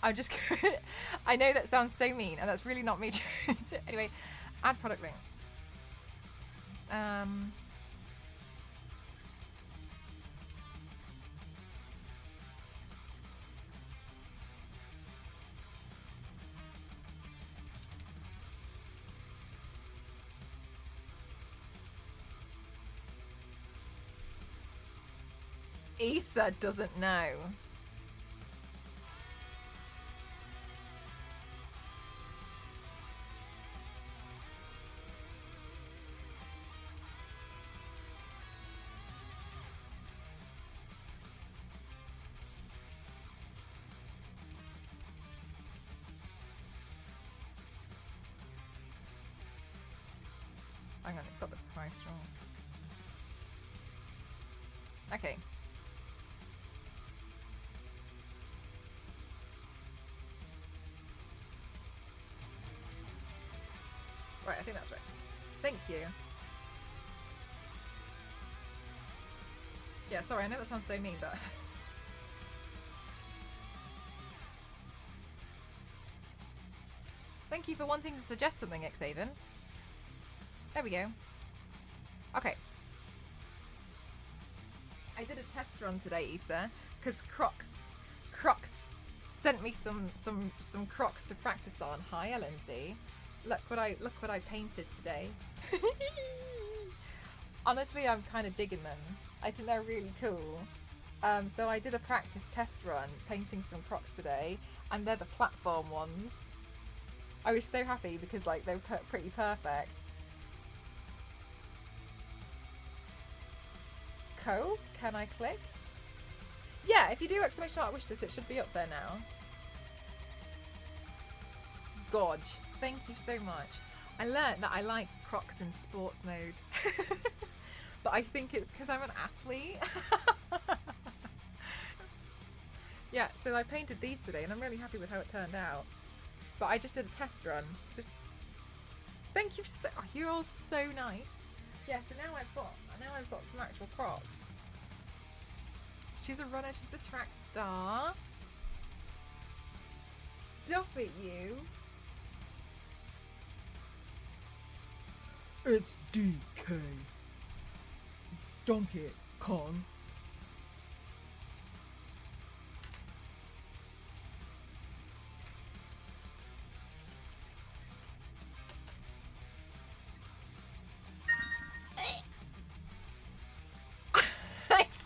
I know that sounds so mean, and that's really not me. Anyway, add product link. Issa doesn't know. Hang on, it's got the price wrong. Okay. Right, I think that's right. Thank you. Yeah, sorry, I know that sounds so mean, but... Thank you for wanting to suggest something, Xaven. There we go. Okay. I did a test run today, Issa, because Crocs sent me some Crocs to practice on. Hi, LNC. Look what I painted today. Honestly, I'm kind of digging them. I think they're really cool. So I did a practice test run painting some Crocs today, and they're the platform ones. I was so happy because like they were pretty perfect. Cool. Can I click? Yeah, if you do exclamation mark wish list, it should be up there now. Godge. Thank you so much. I learned that I like Crocs in sports mode. But I think it's because I'm an athlete. Yeah, so I painted these today and I'm really happy with how it turned out. But I just did a test run. Just thank you so, oh, you're all so nice. Yeah, so now I've got some actual Crocs. She's a runner, she's the track star. Stop it, you. It's DK. Donkey Kong.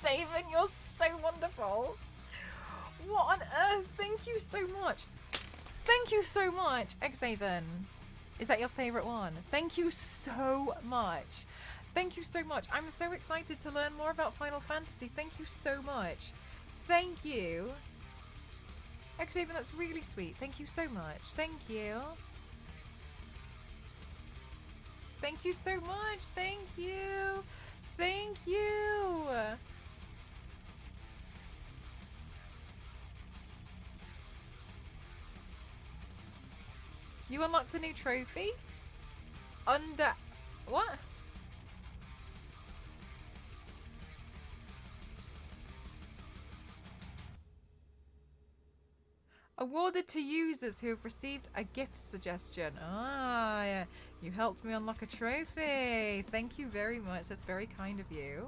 Saven, you're so wonderful. What on earth? Thank you so much. Thank you so much, Xaven. Is that your favourite one? Thank you so much. Thank you so much. I'm so excited to learn more about Final Fantasy. Thank you so much. Thank you. Xaven, that's really sweet. Thank you so much. Thank you. Thank you so much. Thank you. Thank you. You unlocked a new trophy? Under... What? Awarded to users who have received a gift suggestion. Ah, yeah. You helped me unlock a trophy. Thank you very much. That's very kind of you.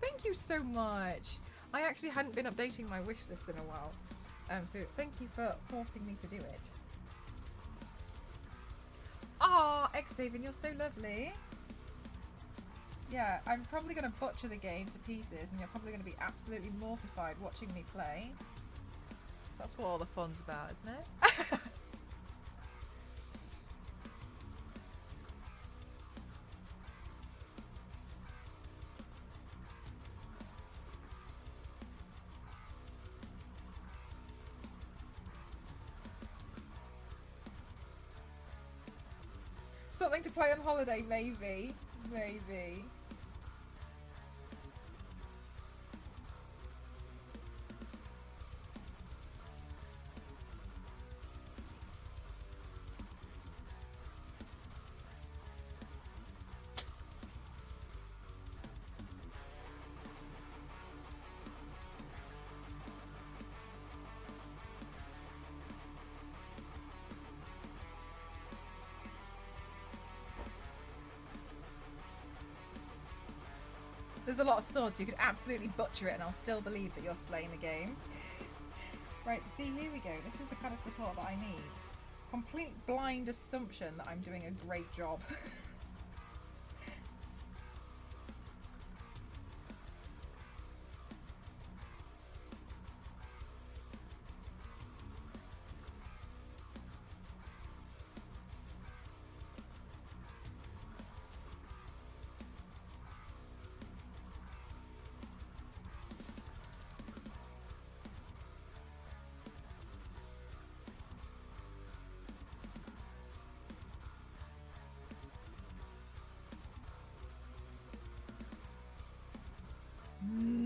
Thank you so much. I actually hadn't been updating my wish list in a while. So thank you for forcing me to do it. Oh, Xaven, you're so lovely. Yeah, I'm probably going to butcher the game to pieces and you're probably going to be absolutely mortified watching me play. That's what all the fun's about, isn't it? Something to play on holiday, maybe. Maybe. There's a lot of swords, so you could absolutely butcher it and I'll still believe that you're slaying the game. Right, see, here we go. This is the kind of support that I need. Complete blind assumption that I'm doing a great job.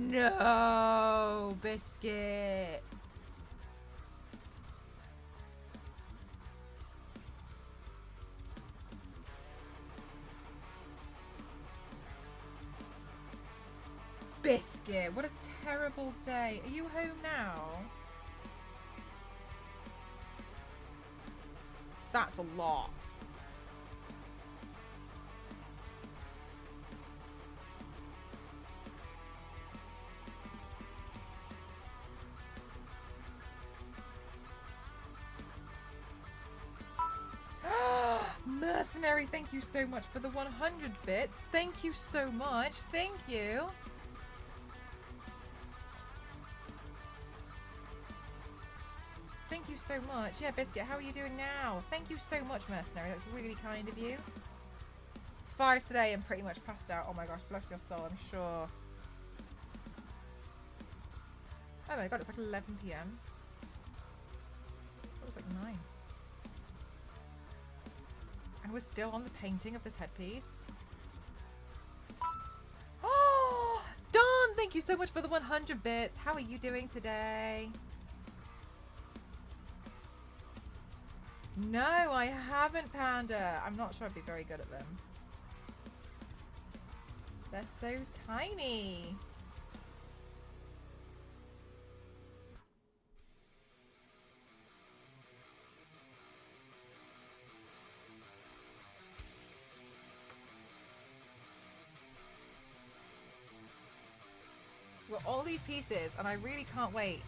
No, Biscuit. Biscuit, what a terrible day. Are you home now? That's a lot. Mercenary, thank you so much for the 100 bits. Thank you so much. Thank you. Thank you so much. Yeah, Biscuit, how are you doing now? Thank you so much, Mercenary. That's really kind of you. 5 today and pretty much passed out. Oh my gosh, bless your soul, I'm sure. Oh my god, it's like 11 PM. It was like 9. And we're still on the painting of this headpiece. Oh, Dawn, thank you so much for the 100 bits. How are you doing today? No, I haven't, Panda. I'm not sure I'd be very good at them. They're so tiny. Well, all these pieces, and I really can't wait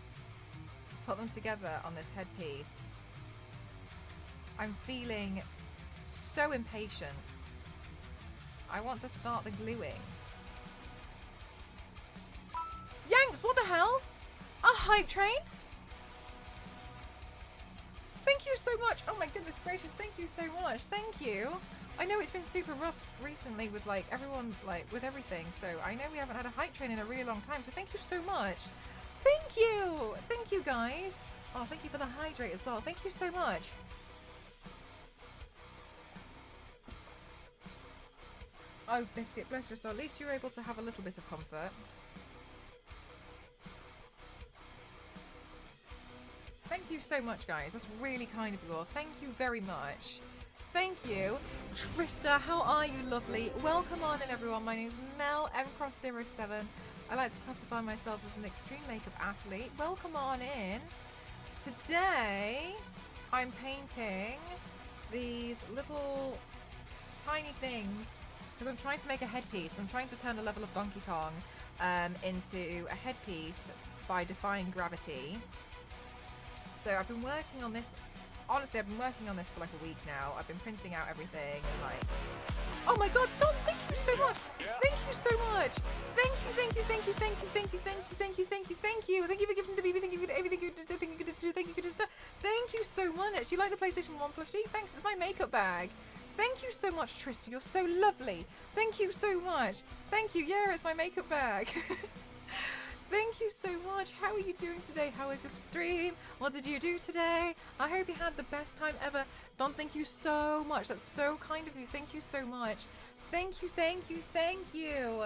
to put them together on this headpiece. I'm feeling so impatient. I want to start the gluing. Yanks, what the hell? A hype train? Thank you so much. Oh my goodness gracious, thank you so much. Thank you. I know it's been super rough recently with like everyone, like with everything. So I know we haven't had a hype train in a really long time. So thank you so much. Thank you. Thank you guys. Oh, thank you for the hydrate as well. Thank you so much. Oh, Biscuit, bless your soul. At least you're able to have a little bit of comfort. Thank you so much, guys. That's really kind of you all. Thank you very much. Thank you. Trista, how are you, lovely? Welcome on in, everyone. My name is Mel mcross07. I like to classify myself as an extreme makeup athlete. Welcome on in. Today, I'm painting these little tiny things because I'm trying to make a headpiece. I'm trying to turn a level of Donkey Kong into a headpiece by defying gravity. So I've been working on this. Honestly, I've been working on this for like a week now. I've been printing out everything and like... Oh my god, Don, thank you so much. Thank you so much. Thank you, thank you, thank you, thank you, thank you, thank you, thank you, thank you, thank you. Thank you for giving to me, thank you for everything you did, thank you for do, thank you for just. Thank you so much. You like the PlayStation 1 plushie? Thanks, it's my makeup bag. Thank you so much, Trista. You're so lovely. Thank you so much. Thank you. Yeah, it's my makeup bag. Thank you so much. How are you doing today? How was your stream? What did you do today? I hope you had the best time ever. Don, thank you so much. That's so kind of you. Thank you so much. Thank you, thank you, thank you.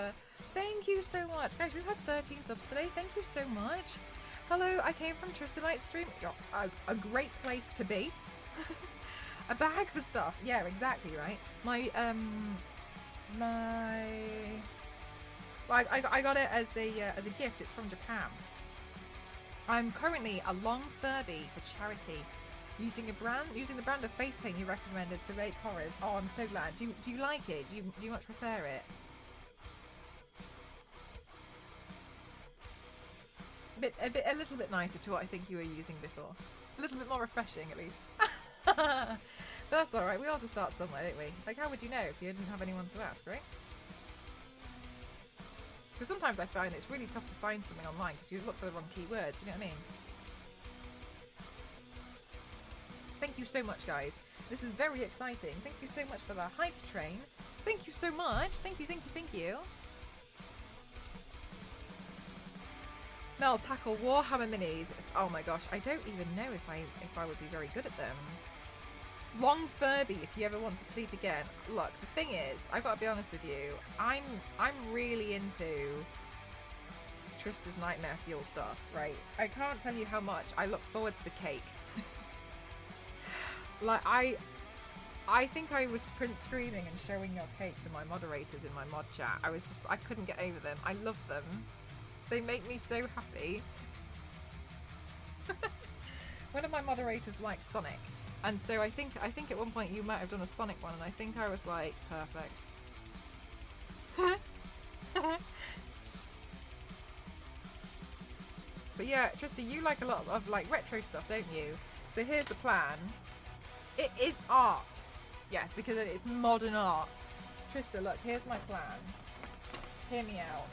Thank you so much. Guys, we've had 13 subs today. Thank you so much. Hello, I came from Tristanite's stream. A great place to be. A bag for stuff. Yeah, exactly, right? I got it as a gift. It's from Japan. I'm currently a long Furby for charity, using the brand of face paint you recommended to make horrors. Oh, I'm so glad. Do you like it? Do you much prefer it? a little bit nicer to what I think you were using before. A little bit more refreshing, at least. But that's all right. We all have to start somewhere, don't we? Like, how would you know if you didn't have anyone to ask, right? Because sometimes I find it's really tough to find something online because you look for the wrong keywords. You know what I mean? Thank you so much, guys. This is very exciting. Thank you so much for the hype train. Thank you so much. Thank you, thank you, thank you. Mel, tackle Warhammer minis. Oh my gosh, I don't even know if I would be very good at them. Long Furby, if you ever want to sleep again. Look, the thing is, I've got to be honest with you. I'm really into Trista's Nightmare Fuel stuff, right? I can't tell you how much I look forward to the cake. Like, I think I was print screening and showing your cake to my moderators in my mod chat. I couldn't get over them. I love them. They make me so happy. One of my moderators likes Sonic. And so I think at one point you might have done a Sonic one, and I think I was like, perfect. But yeah, Trista, you like a lot of like retro stuff, don't you? So here's the plan. It is art. Yes, because it's modern art. Trista, look, here's my plan. Hear me out.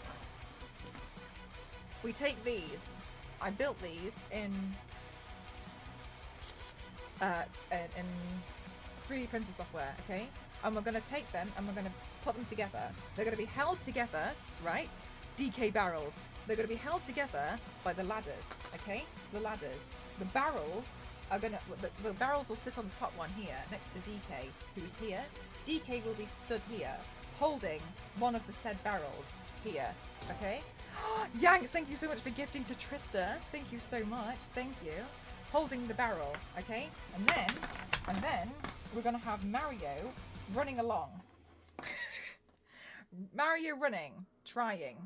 We take these. I built these in 3D printer software, okay? And we're going to take them and we're going to put them together. They're going to be held together, right? DK barrels. They're going to be held together by the ladders, okay? The ladders. The barrels are going to... The barrels will sit on the top one here, next to DK, who's here. DK will be stood here, holding one of the said barrels here, okay? Yanks, thank you so much for gifting to Trista. Thank you so much. Thank you. Holding the barrel, okay? And then we're gonna have Mario running along. Mario running, trying.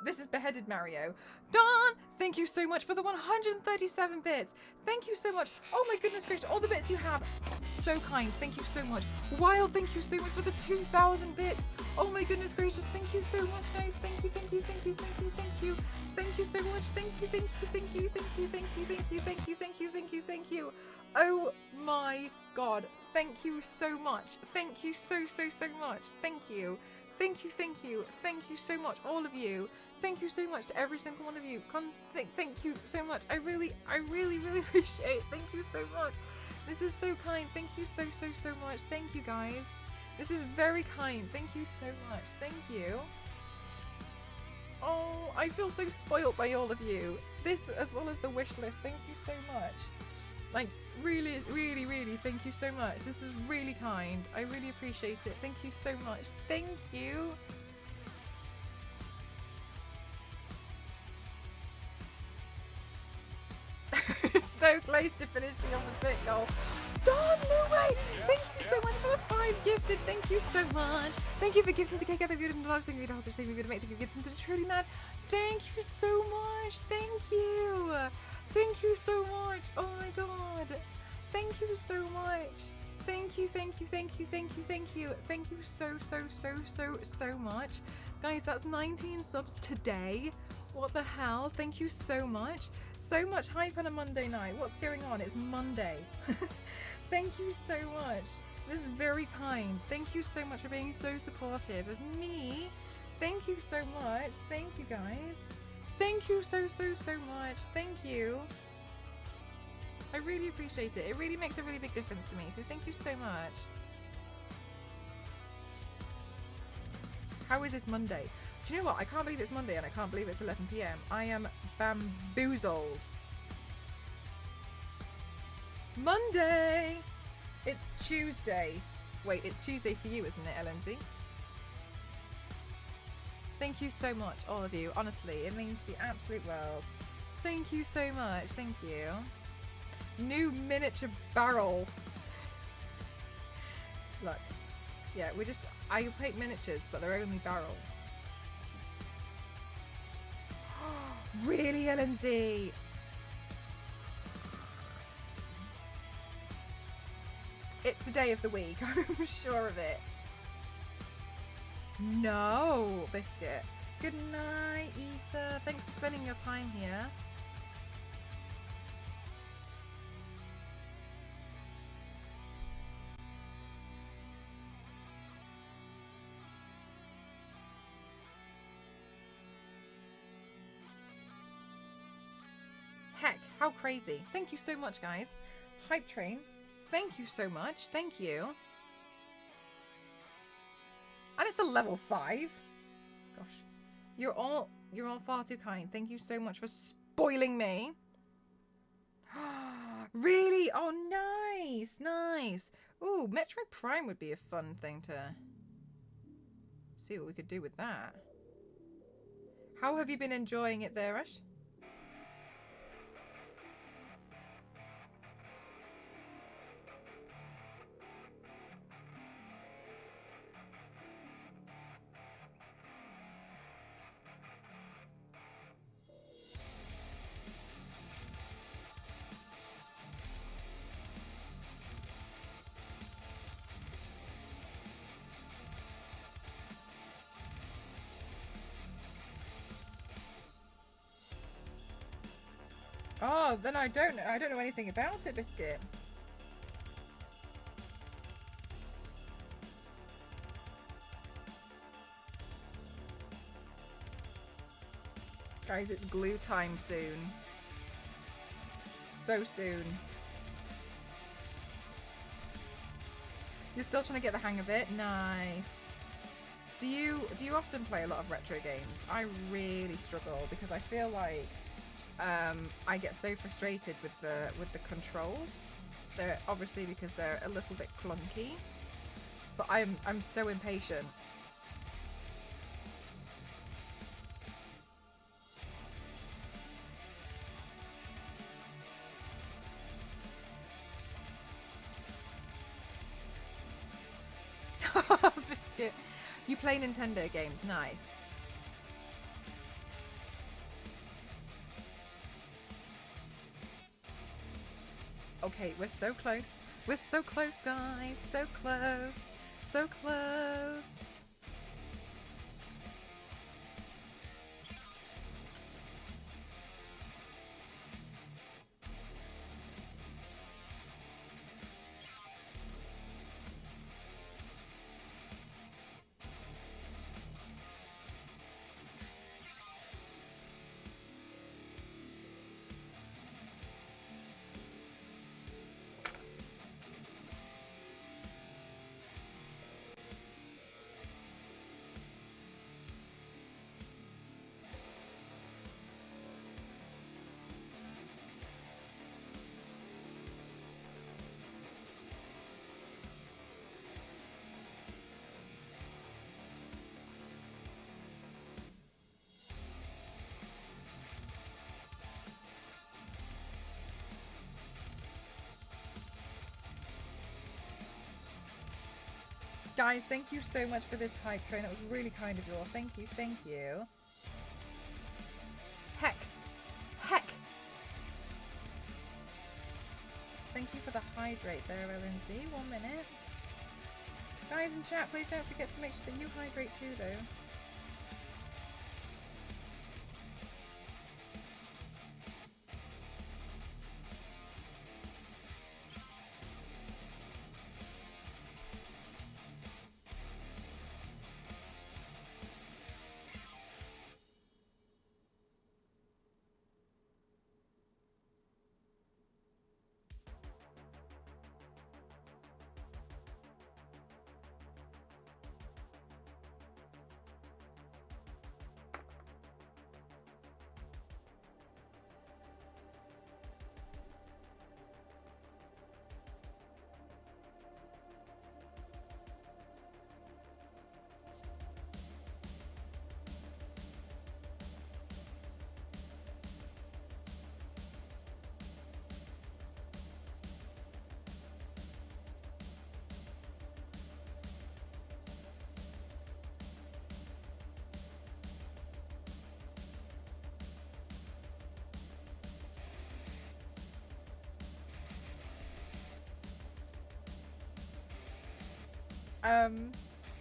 This is beheaded Mario. Dawn, thank you so much for the 137 bits. Thank you so much. Oh my goodness gracious, all the bits you have. So kind, thank you so much. Wild, thank you so much for the 2,000 bits. Oh my goodness gracious, thank you so much, guys. Thank you, thank you, thank you, thank you, thank you. Thank you so much. Thank you, thank you, thank you, thank you, thank you, thank you, thank you, thank you, thank you, thank you. Oh my God, thank you so much. Thank you so much. Thank you. Thank you, thank you, thank you so much, all of you. Thank you so much to every single one of you. Thank you so much. I really appreciate it. Thank you so much. This is so kind. Thank you so much. Thank you, guys. This is very kind. Thank you so much. Thank you. Oh, I feel so spoiled by all of you. This, as well as the wish list. Thank you so much. Like, really, thank you so much. This is really kind. I really appreciate it. Thank you so much. Thank you. So close to finishing off the bit goal. Dawn, no way! Thank you so much for the 5 gifted. Thank you so much. Thank you for gifting to KK, the beauty and vlogs. Thank you for the hostage. Thank you for the mate. Thank you for gifting to the Truly Mad. Thank you so much. Thank you. Thank you so much. Oh my God. Thank you so much. Thank you, thank you, thank you, thank you, thank you. Thank you so much. Guys, that's 19 subs today. What the hell? Thank you so much. So much hype on a Monday night. What's going on? It's Monday. Thank you so much. This is very kind. Thank you so much for being so supportive of me. Thank you so much. Thank you, guys. Thank you so much. Thank you. I really appreciate it. It really makes a really big difference to me. So thank you so much. How is this Monday? Do you know what? I can't believe it's Monday and I can't believe it's 11 PM. I am bamboozled. Monday! It's Tuesday. Wait, it's Tuesday for you, isn't it, LNZ? Thank you so much, all of you. Honestly, it means the absolute world. Thank you so much. Thank you. New miniature barrel. Look. Yeah, I paint miniatures, but they're only barrels. Really, LNZ? It's a day of the week, I'm sure of it. No, Biscuit. Good night, Issa. Thanks for spending your time here. Heck, how crazy. Thank you so much, guys. Hype Train, thank you so much. Thank you. And it's a level 5. Gosh. You're all far too kind. Thank you so much for spoiling me. Really? Oh, nice. Nice. Ooh, Metroid Prime would be a fun thing to see what we could do with that. How have you been enjoying it there, Ash? Oh, then I don't know anything about it, Biscuit. Guys, it's glue time soon. So soon. You're still trying to get the hang of it? Nice. Do you often play a lot of retro games? I really struggle because I feel like I get so frustrated with the controls. They're obviously because they're a little bit clunky, but I'm so impatient. Biscuit, you play Nintendo games? Nice. Okay, we're so close. We're so close, guys. So close. So close. Guys, thank you so much for this hype train. That was really kind of you all. Thank you, thank you. Heck. Heck. Thank you for the hydrate there, LNZ. 1 minute. Guys in chat, please don't forget to make sure that you hydrate too, though.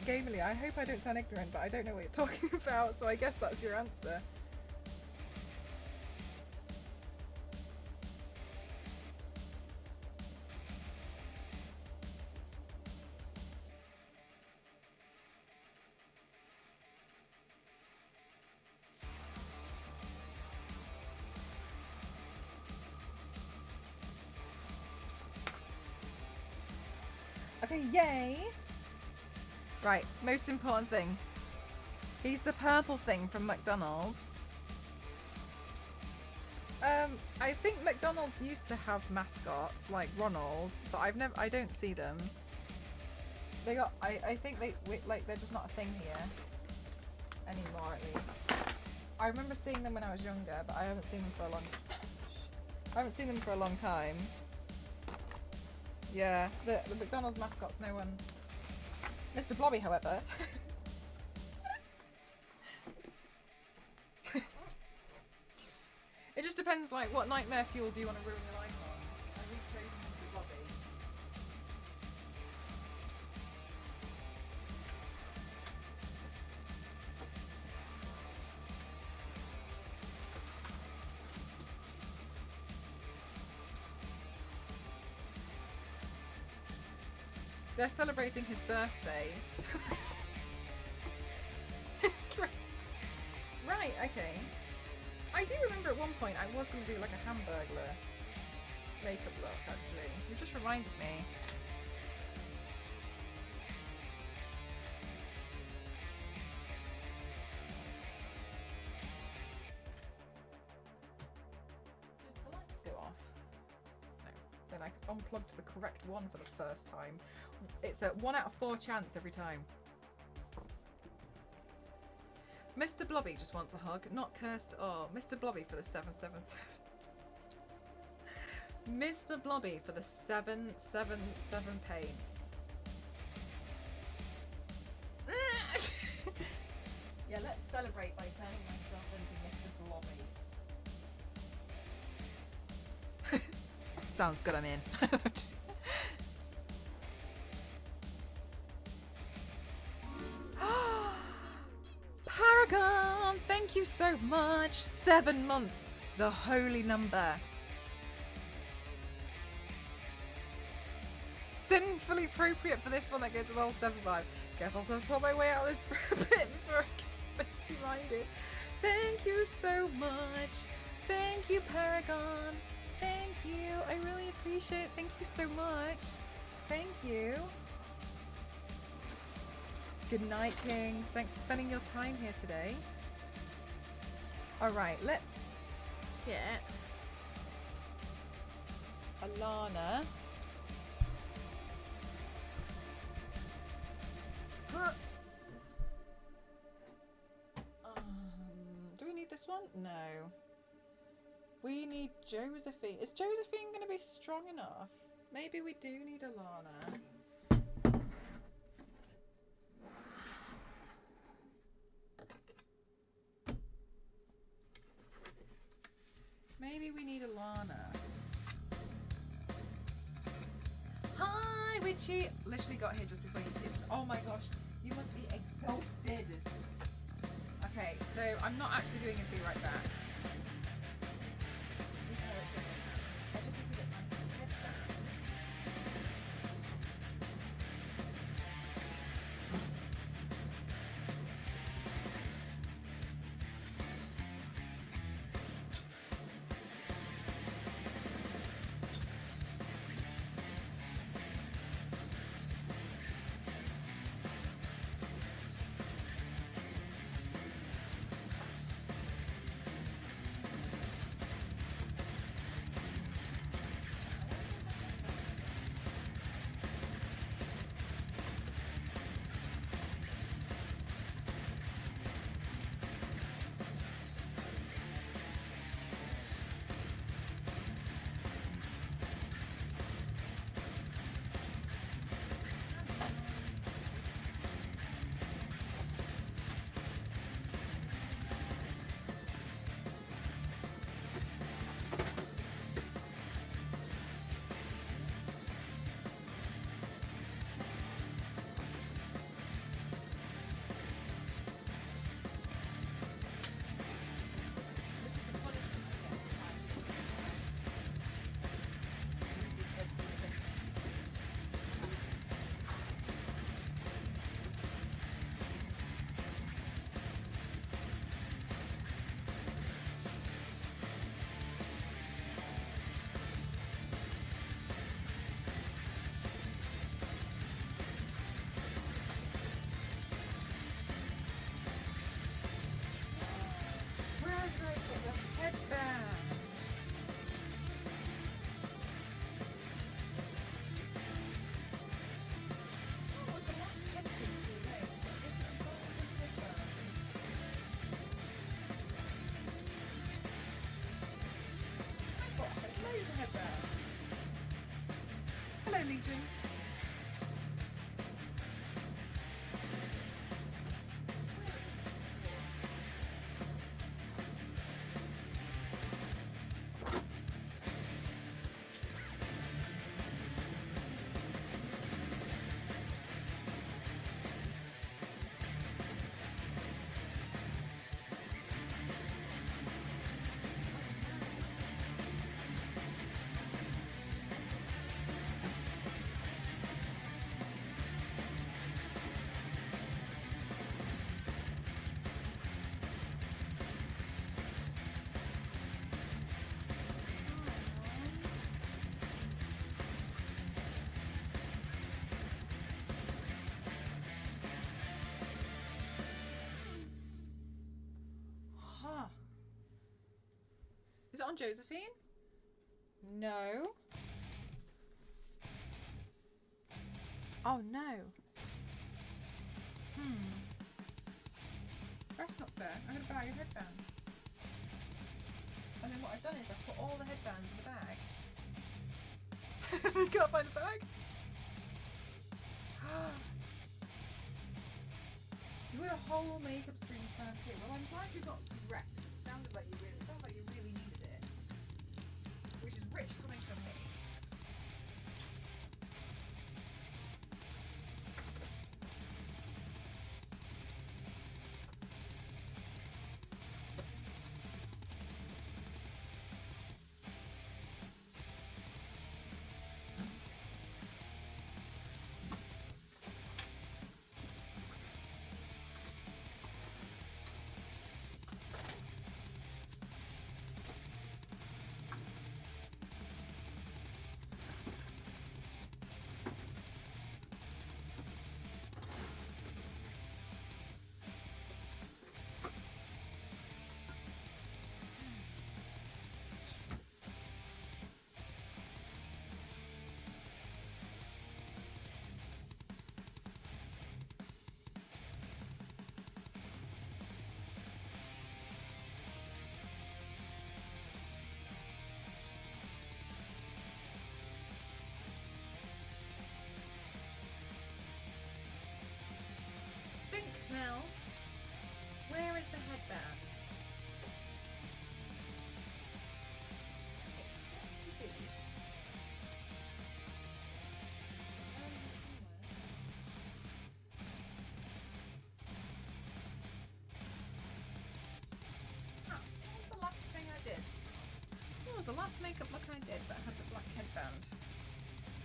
Gamely, I hope I don't sound ignorant, but I don't know what you're talking about, so I guess that's your answer. Okay, yay! Right, most important thing. He's the purple thing from McDonald's. I think McDonald's used to have mascots like Ronald, but I don't see them. They got, I think they're just not a thing here anymore, at least. I remember seeing them when I was younger, but I haven't seen them for a long time. Yeah, the McDonald's mascot's no one. Mr. Blobby, however. It just depends, like, what nightmare fuel do you want to ruin your life on? And we've chosen Mr. Blobby. They're celebrating his birthday. It's crazy. Right, okay. I do remember at one point I was going to do like a Hamburglar makeup look, actually. You just reminded me. Did the lights go off? No. Then I unplugged the correct one for the first time. It's a 1 out of 4 chance every time. Mr. Blobby just wants a hug, not cursed or Mr. Blobby for the 777. Mr. Blobby for the 777 pain. Yeah, let's celebrate by turning myself into Mr. Blobby. Sounds good, I'm in. Paragon, thank you so much. 7 months, the holy number. Sinfully appropriate for this one that goes with all 7-5. Guess I'll just hold my way out of this bit before I get spicy minded. Thank you so much. Thank you, Paragon. Thank you. I really appreciate it. Thank you so much. Thank you. Good night, Kings. Thanks for spending your time here today. Alright, let's get Alana. Do we need this one? No. We need Josephine. Is Josephine going to be strong enough? Maybe we do need Alana. Maybe we need Alana. Hi, Witchy! Literally got here just before you. Oh my gosh, you must be exhausted. Okay, so I'm not actually doing a be right back. Even though it says I just need to get my head back. Legion. Huh. Is it on Josephine? No. Oh no. That's not fair. I had a bag of headbands. And then what I've done is I've put all the headbands in the bag. You can't find the bag? You had a whole makeup stream planned too. Well, I'm glad you got some rest because it sounds like you really needed it. Which is rich coming from me. Think, Mel. Where is the headband? It has to be. Around here somewhere. Ah, what was the last thing I did? What was the last makeup look I did that had the black headband?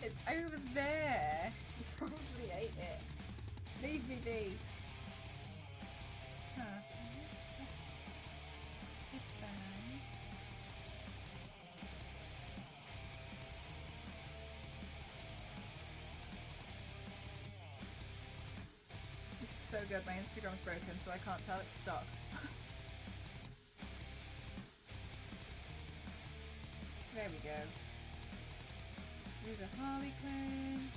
It's over there. You probably ate it. Leave me be. Huh. Headband. This is so good. My Instagram's broken, so I can't tell it's stuck. There we go. Do the Harley Quinn.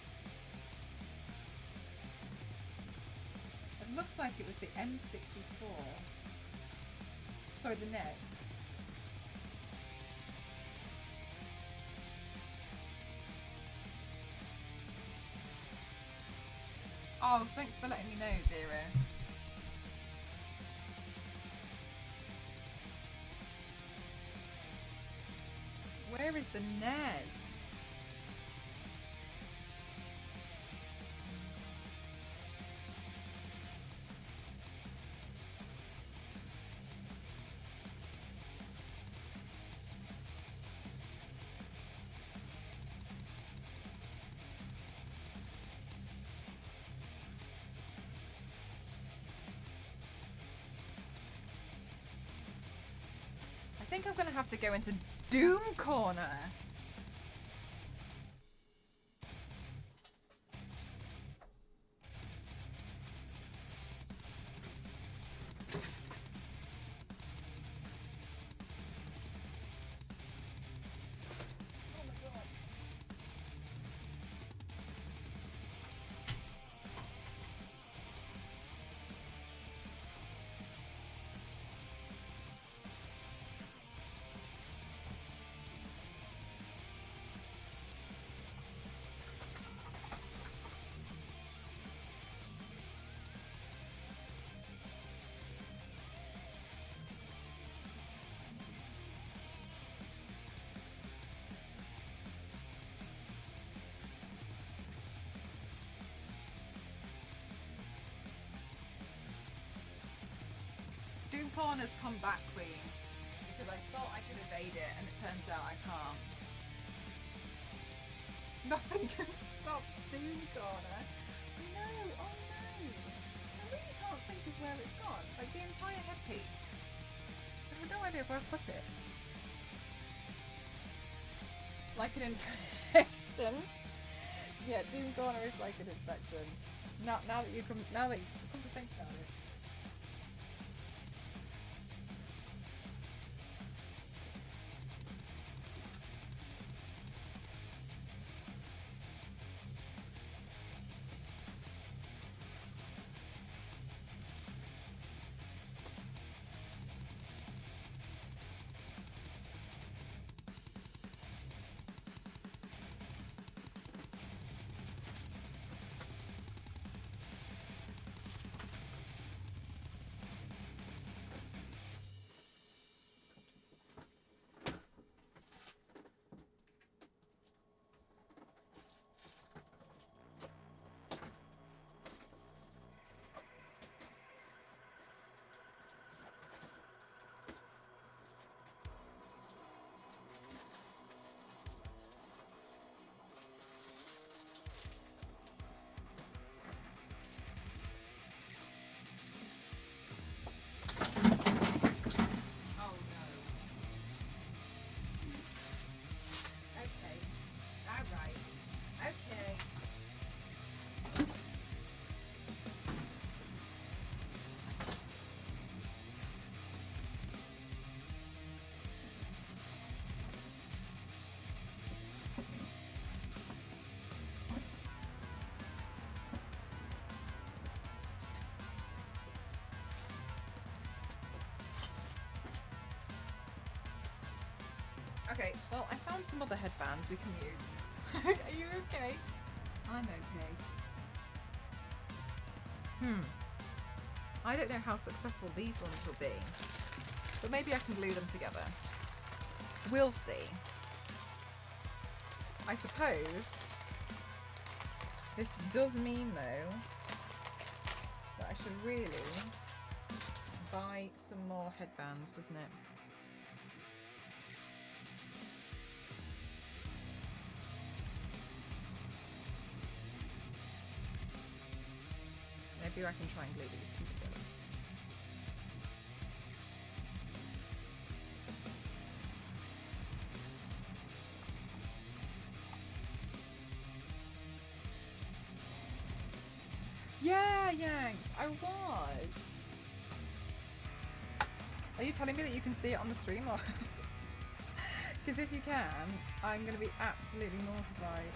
It looks like it was the N64. Sorry, the NES. Oh, thanks for letting me know, Zero. Where is the NES? I think I'm gonna have to go into Doom Corner. Corner's come back, Queen. Because I thought I could evade it, and it turns out I can't. Nothing can stop Doom Corner. No, oh no. I really can't think of where it's gone. Like the entire headpiece. I have no idea where I put it. Like an infection. Yeah, Doom Corner is like an infection. Now that you come to think about it. Okay, well, I found some other headbands we can use. Are you okay? I'm okay. I don't know how successful these ones will be, but maybe I can glue them together. We'll see. I suppose this does mean, though, that I should really buy some more headbands, doesn't it? Maybe I can try and glue these two together. Yeah, Yanks, I was. Are you telling me that you can see it on the stream? Or because if you can, I'm going to be absolutely mortified.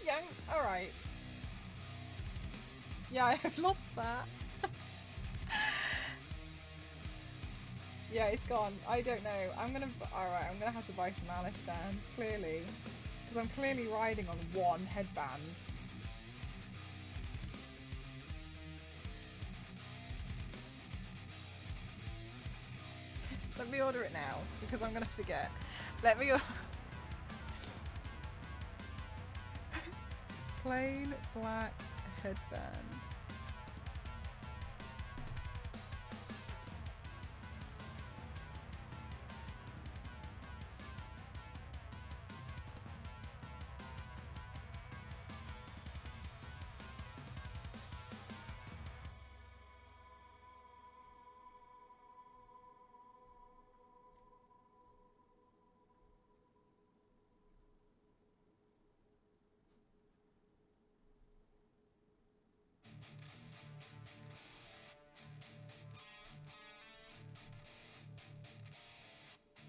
Yanked, alright. Yeah, I have lost that. Yeah, it's gone. I don't know. Alright, I'm gonna have to buy some Alice bands, clearly. Because I'm clearly riding on one headband. Let me order it now, because I'm gonna forget. Let me plain black headband.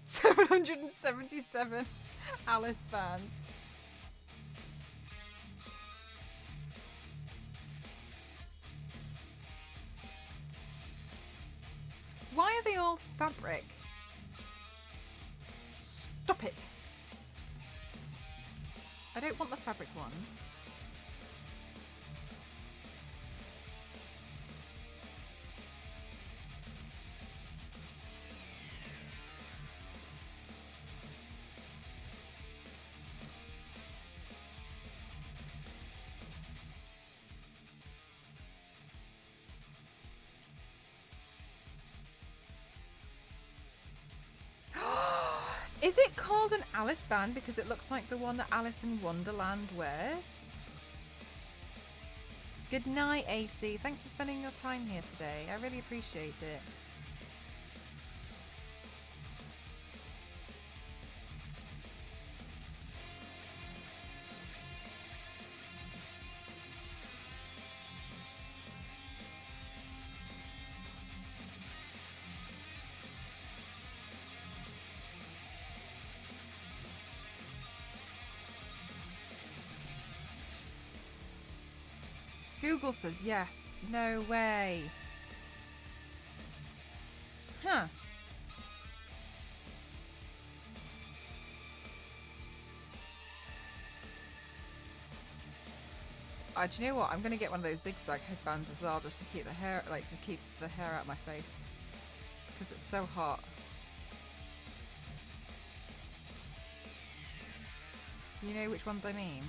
777 Alice bands. Why are they all fabric? Stop it! I don't want the fabric ones. Is it called an Alice band because it looks like the one that Alice in Wonderland wears? Good night, AC. Thanks for spending your time here today. I really appreciate it. Google says yes. No way. Huh. Do you know what? I'm gonna get one of those zigzag headbands as well, just to keep the hair, like to keep the hair out of my face, because it's so hot. You know which ones I mean?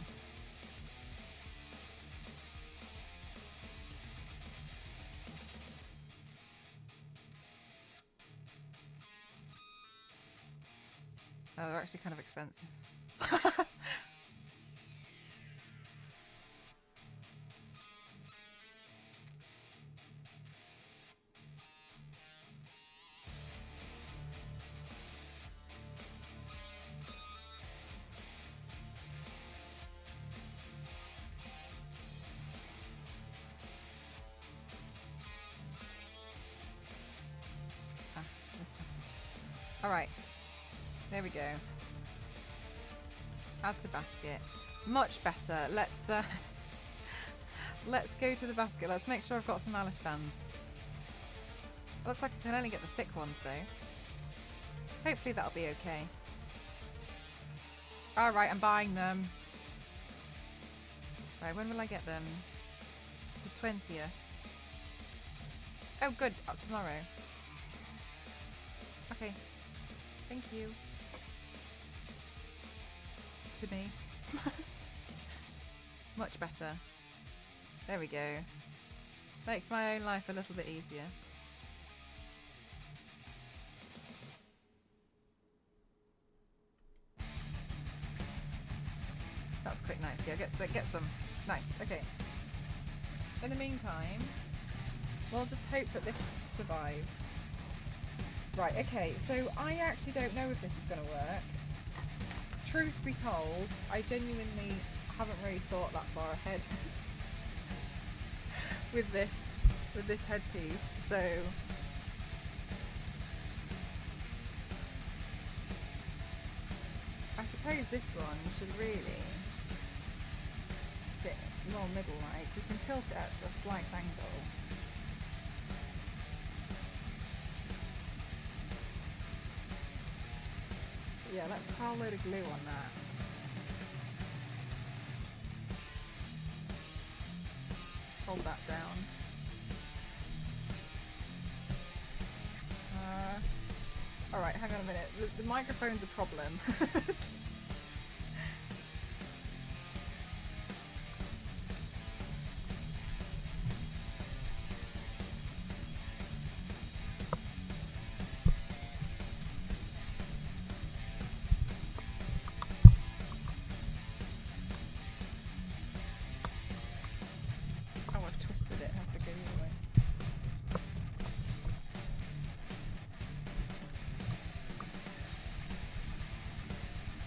Oh, they're actually kind of expensive. This one. All right. There we go. Add to basket. Much better. Let's go to the basket. Let's make sure I've got some Alice bands. It looks like I can only get the thick ones though. Hopefully that'll be okay. Alright, I'm buying them. Right, when will I get them? The 20th. Oh good, up tomorrow. Okay. Thank you. To me. Much better. There we go. Make my own life a little bit easier. That's quick, nice. Yeah, get some. Nice. Okay. In the meantime, we'll just hope that this survives. Right. Okay. So I actually don't know if this is going to work. Truth be told, I genuinely haven't really thought that far ahead with this headpiece. So I suppose this one should really sit more middle-like. We can tilt it at a slight angle. Yeah, let's pile a load of glue on that. Hold that down. Alright, hang on a minute. The microphone's a problem.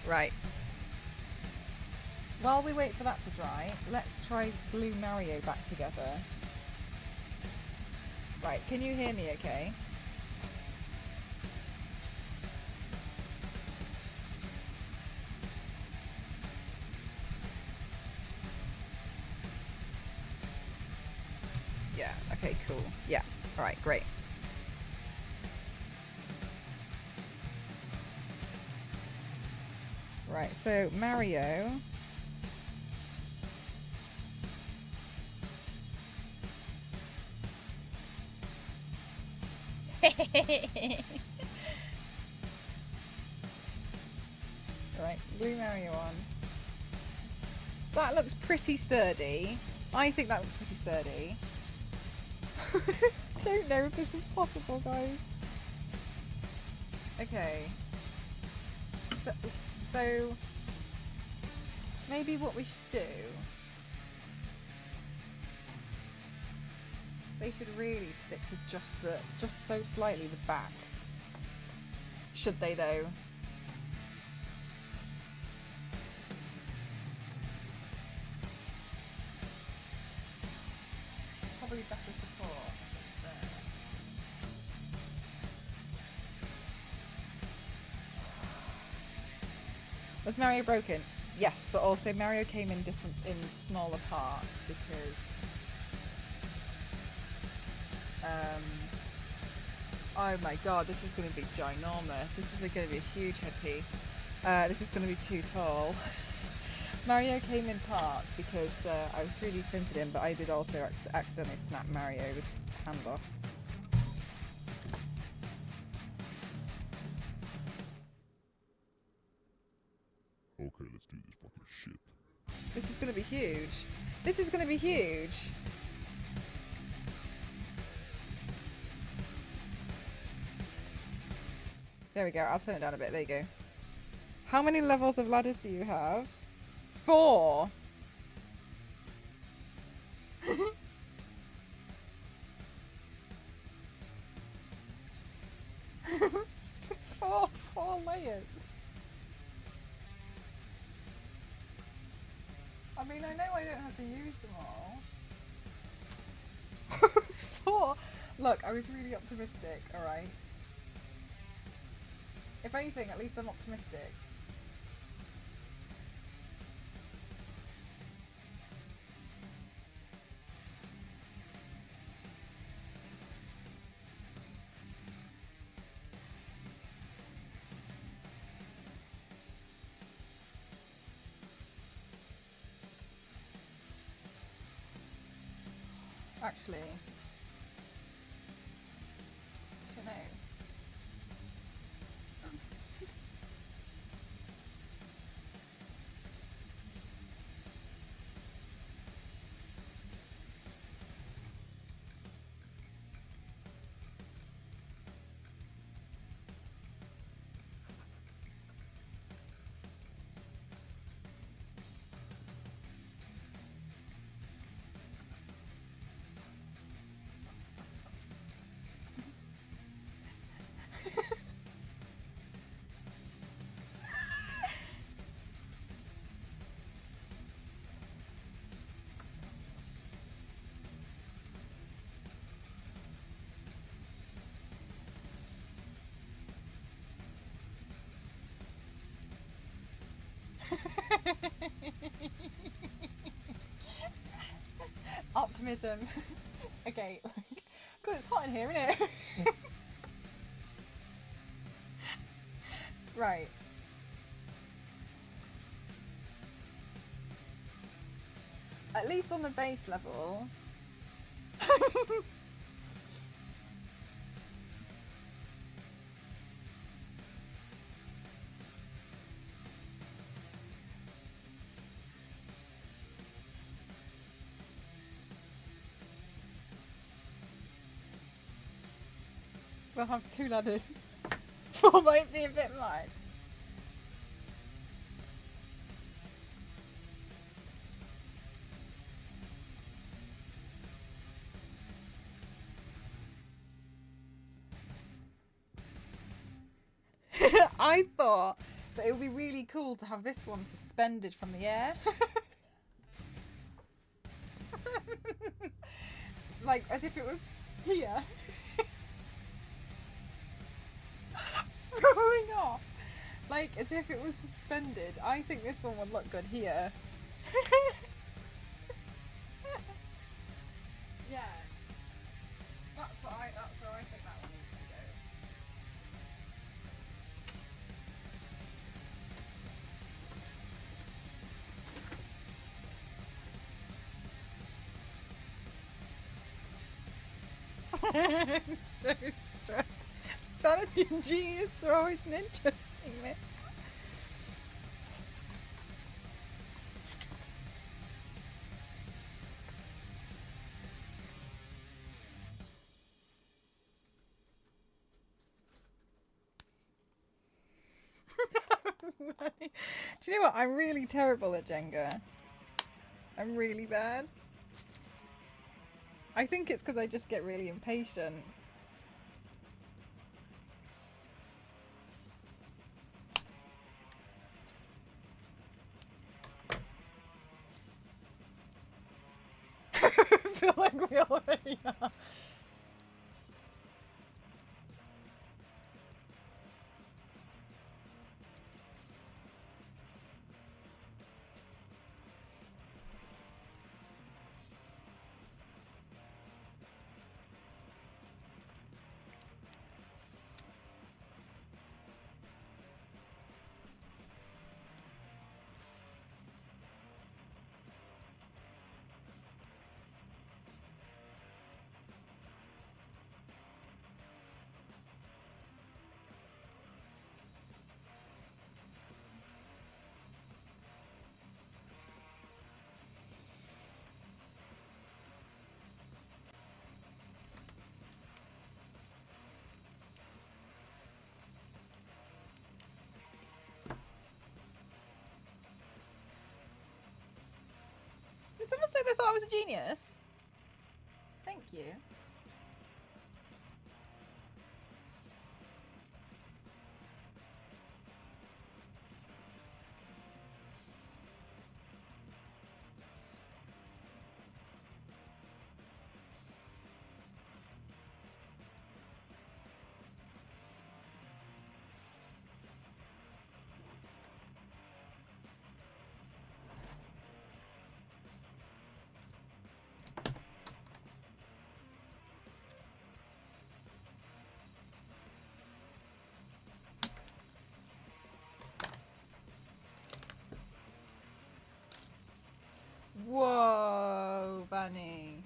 Right. While we wait for that to dry, let's try glue Mario back together. Right, can you hear me okay? Okay, cool. Yeah. All right, great. Right, so Mario. Right, blue Mario on. That looks pretty sturdy. I think that looks pretty sturdy. Don't know if this is possible, guys. Okay. So maybe what we should do, they should really stick to just so slightly the back. Should they though? Probably better support if it's there. Was Mario broken? Yes, but also Mario came in smaller parts because oh my god, this is going to be ginormous. This is going to be a huge headpiece. This is going to be too tall. Mario came in parts because I 3D printed him, but I did also accidentally snap Mario's hand off. Okay, let's do this fucking shit. This is going to be huge. This is going to be huge. There we go. I'll turn it down a bit. There you go. How many levels of ladders do you have? 4. Four layers. I mean, I know I don't have to use them all. 4. Look, I was really optimistic. All right. If anything, at least I'm optimistic. Actually, I don't know. Optimism. Okay. God, it's hot in here, isn't it? Right. At least on the base level. We'll have 2 ladders. 4 might be a bit much. I thought that it would be really cool to have this one suspended from the air. Like, as if it was here. Rolling off. Like, as if it was suspended. I think this one would look good here. Yeah. So stressed. Sanity and genius are always an interesting mix. Do you know what? I'm really terrible at Jenga. I'm really bad. I think it's because I just get really impatient. I feel like we already are. Did someone say they thought I was a genius? Thank you. Whoa, Bunny.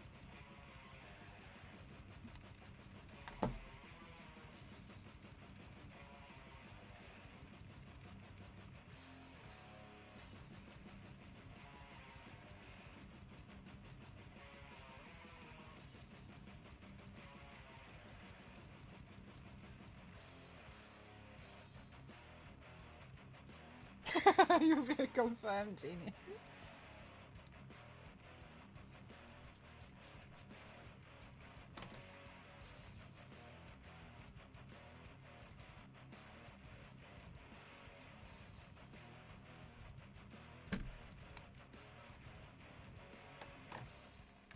You'll be a confirmed genius.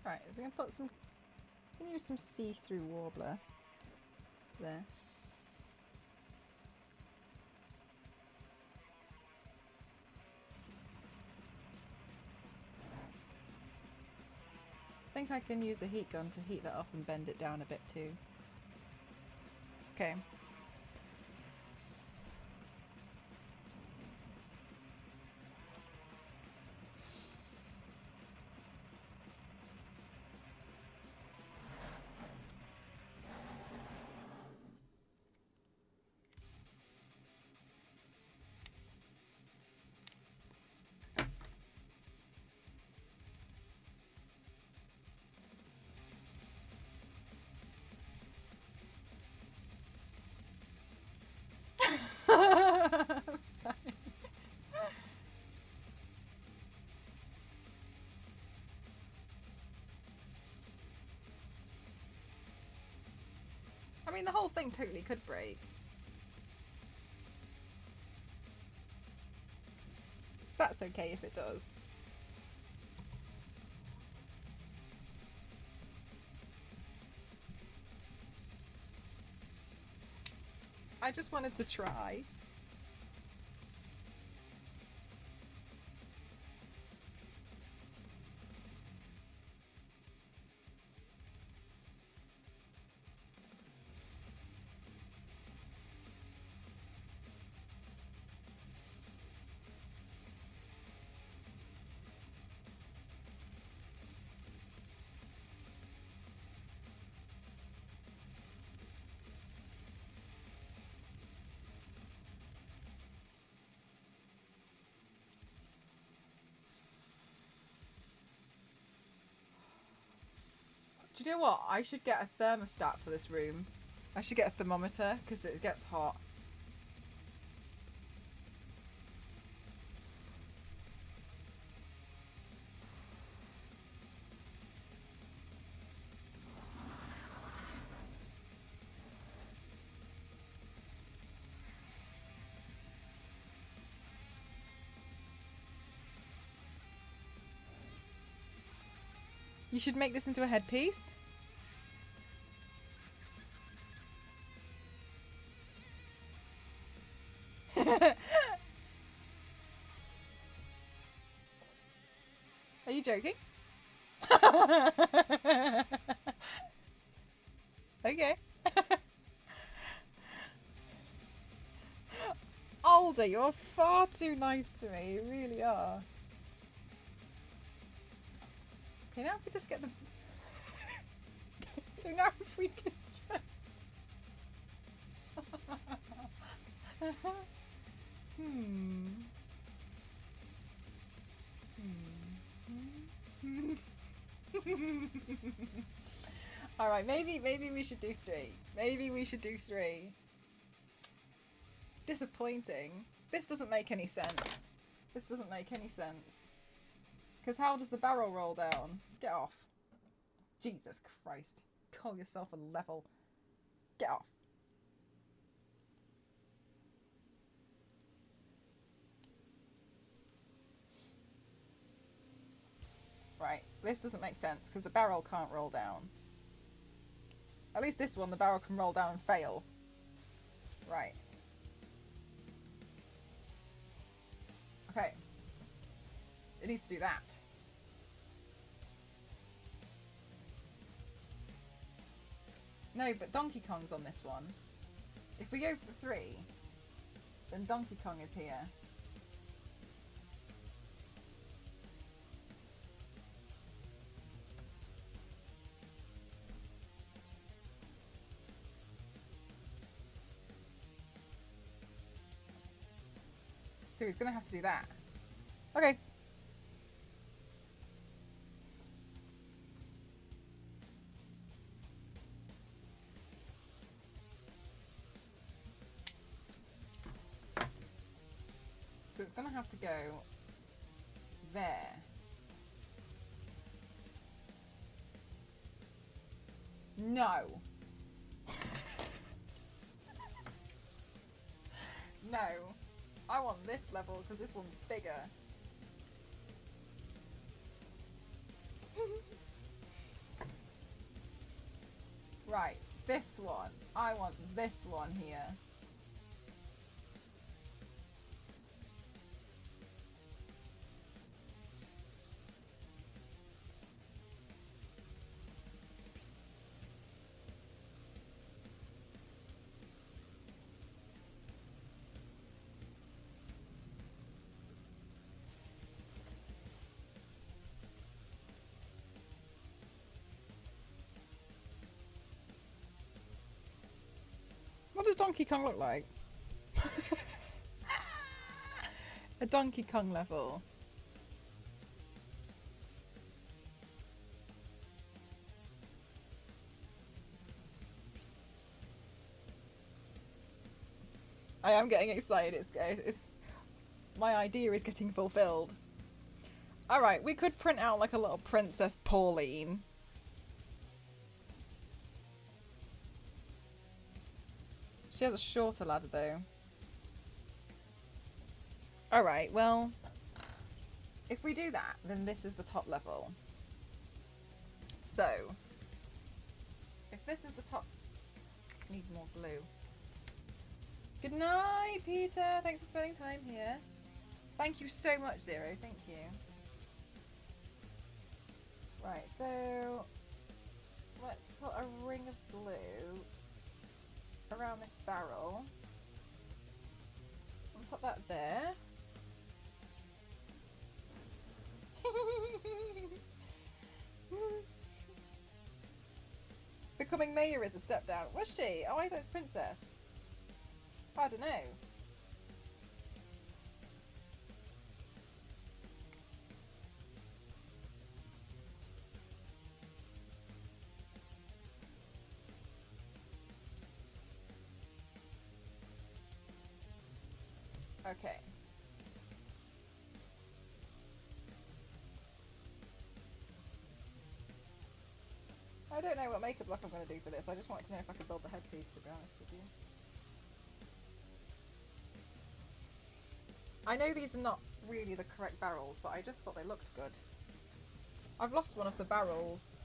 Right, we're gonna put some. We can use some see-through warbler there. I think I can use the heat gun to heat that up and bend it down a bit too. Okay. I mean, the whole thing totally could break. That's okay if it does. I just wanted to try. Do you know what? I should get a thermostat for this room. I should get a thermometer because it gets hot. You should make this into a headpiece. Are you joking? Okay. Alder, you're far too nice to me. You really are. Okay, now if we just get the... So now if we can just... Alright, maybe we should do 3. Maybe we should do 3. Disappointing. This doesn't make any sense. This doesn't make any sense. Because how does the barrel roll down? Get off. Jesus Christ. Call yourself a level. Get off. Right, this doesn't make sense because the barrel can't roll down. At least this one, the barrel can roll down and fail. Right. Okay. It needs to do that. No, but Donkey Kong's on this one. If we go for 3, then Donkey Kong is here. So he's going to have to do that. Okay. So it's going to have to go there. No. No. I want this level because this one's bigger. Right, this one. I want this one here. What does Donkey Kong look like? A Donkey Kong level. I am getting excited. It's my idea is getting fulfilled. Alright, we could print out like a little Princess Pauline. She has a shorter ladder though. Alright, well, if we do that, then this is the top level. So, if this is the top... Need more glue. Good night, Peter. Thanks for spending time here. Thank you so much, Zero. Thank you. Right, so let's put a ring of glue around this barrel and put that there. Becoming mayor is a step down. Was she? Oh, I thought it was princess. I don't know. Okay. I don't know what makeup look I'm going to do for this. I just wanted to know if I could build the headpiece, to be honest with you. I know these are not really the correct barrels, but I just thought they looked good. I've lost one of the barrels.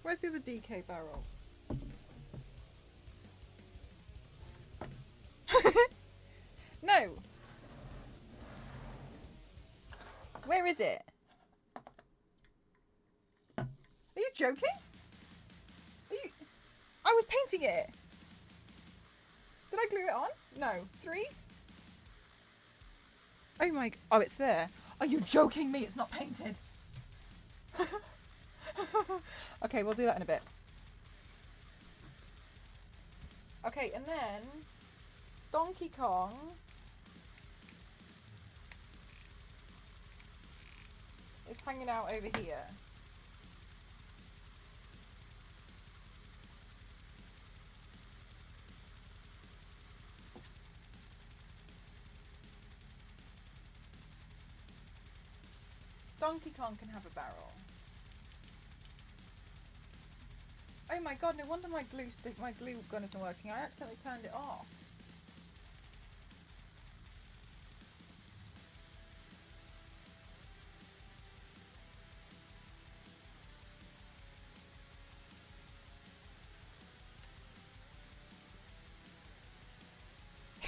Where's the other DK barrel? No! Where is it? Are you joking? Are you... I was painting it! Did I glue it on? No. 3? Oh my... Oh, it's there. Are you joking me? It's not painted. Okay, we'll do that in a bit. Okay, and then Donkey Kong is hanging out over here. Donkey Kong can have a barrel. Oh my god, no wonder my glue gun isn't working. I accidentally turned it off.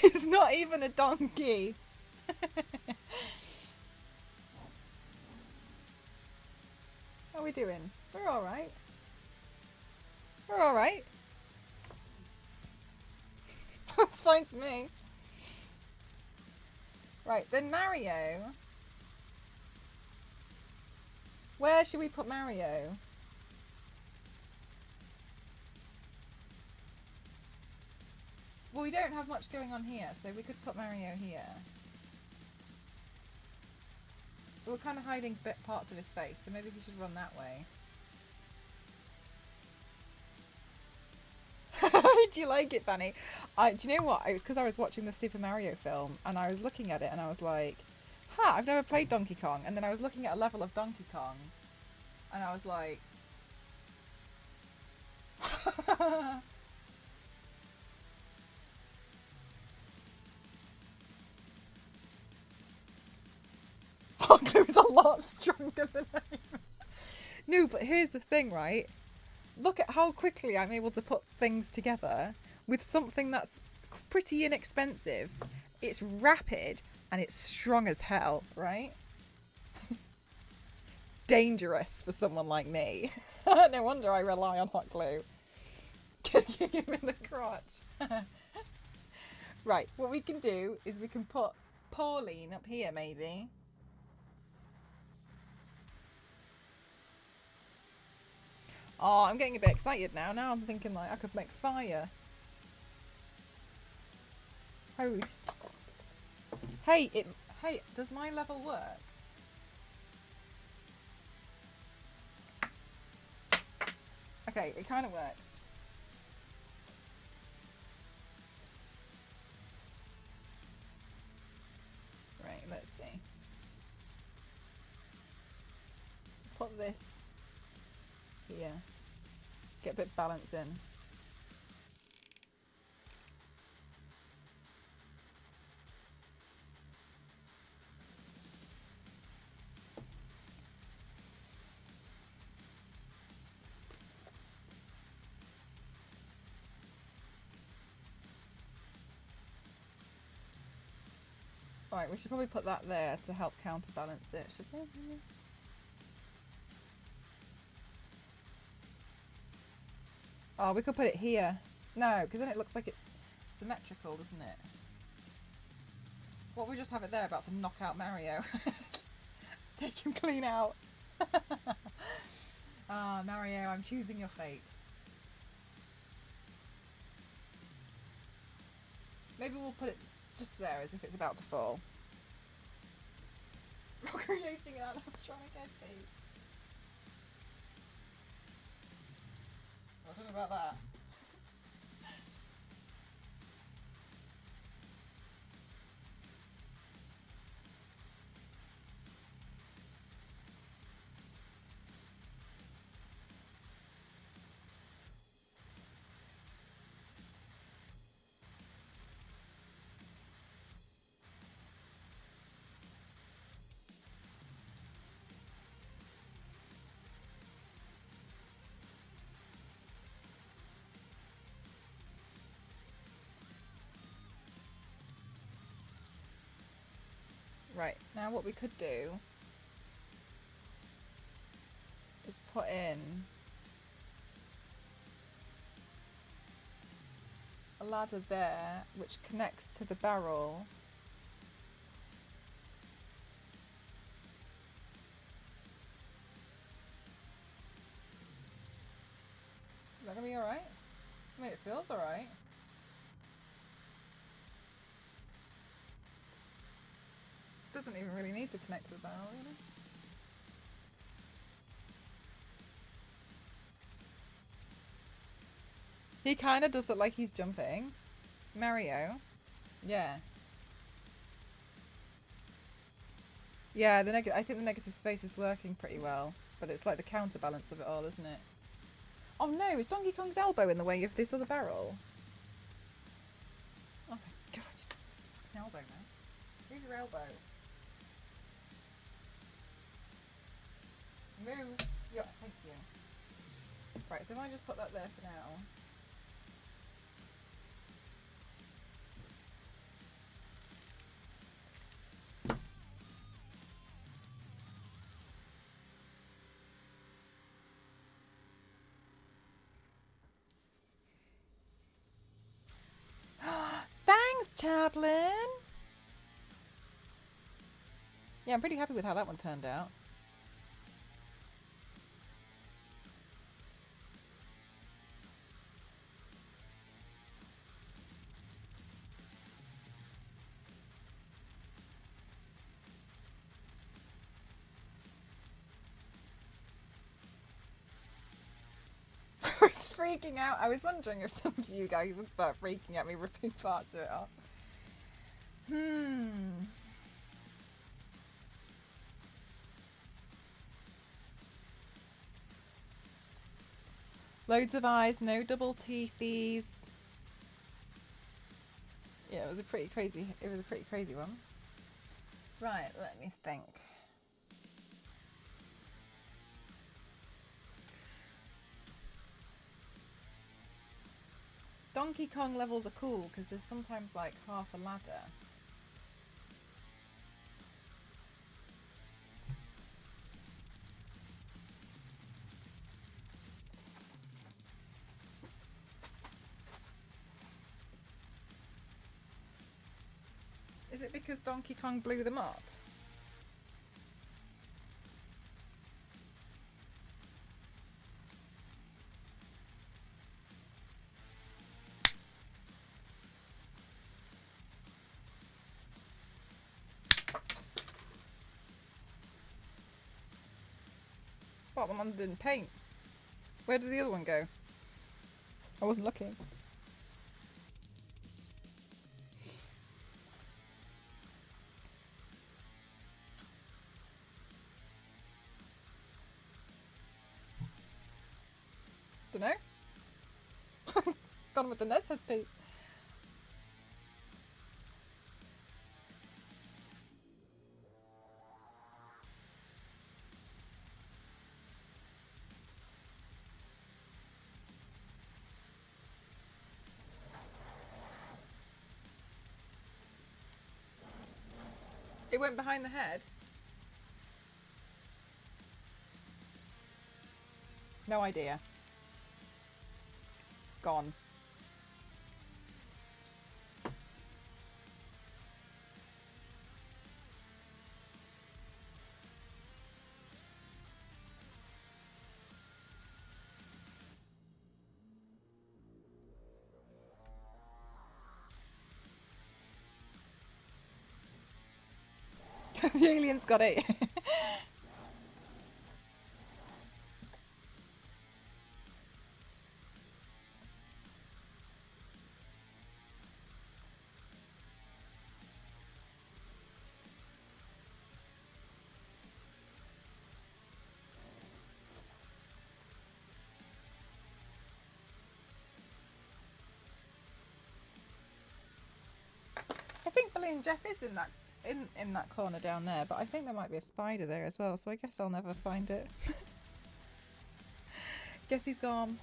It's not even a donkey. How are we doing? We're alright. We're alright. That's fine to me. Right, then Mario. Where should we put Mario? Well, we don't have much going on here, so we could put Mario here. But we're kind of hiding parts of his face, so maybe he should run that way. Do you like it, Fanny? Do you know what? It was because I was watching the Super Mario film and I was looking at it and I was like, huh, I've never played Donkey Kong. And then I was looking at a level of Donkey Kong and I was like... Hot glue is a lot stronger than I imagined. No, but here's the thing, right? Look at how quickly I'm able to put things together with something that's pretty inexpensive. It's rapid and it's strong as hell, right? Dangerous for someone like me. No wonder I rely on hot glue. Kicking him in the crotch. Right, what we can do is we can put Pauline up here, maybe. Oh, I'm getting a bit excited now. Now I'm thinking like I could make fire. Holy... Hey, hey, does my level work? Okay, it kind of works. Right, let's see. Put this here. Get a bit of balance in. Right, we should probably put that there to help counterbalance it, should we? Oh, we could put it here. No, because then it looks like it's symmetrical, doesn't it? What, we just have it there about to knock out Mario? Take him clean out. Ah, Mario, I'm choosing your fate. Maybe we'll put it just there as if it's about to fall. creating an animatronic headpiece. I don't know about that. Right, now what we could do is put in a ladder there which connects to the barrel. Is that gonna be alright? I mean, it feels alright. Doesn't even really need to connect to the barrel, you know? He kind of does look like he's jumping. Mario. Yeah. Yeah, I think the negative space is working pretty well, but it's like the counterbalance of it all, isn't it? Oh no, is Donkey Kong's elbow in the way of this other barrel? Oh my god, you elbow now. Move your elbow. Move. Yeah, thank you. Right, so if I just put that there for now. Thanks, Chaplain! Yeah, I'm pretty happy with how that one turned out. I was freaking out. I was wondering if some of you guys would start freaking at me ripping parts of it off. Loads of eyes, no double teethies. Yeah, it was a pretty crazy one. Right, let me think. Donkey Kong levels are cool because there's sometimes like half a ladder. Is it because Donkey Kong blew them up? What, one didn't paint? Where did the other one go? I wasn't looking. Dunno. It's gone with the NES headpiece. It went behind the head. No idea. Gone. The aliens got it. I think Balloon Jeff is in that corner down there, but I think there might be a spider there as well, so I guess I'll never find it. Guess he's gone.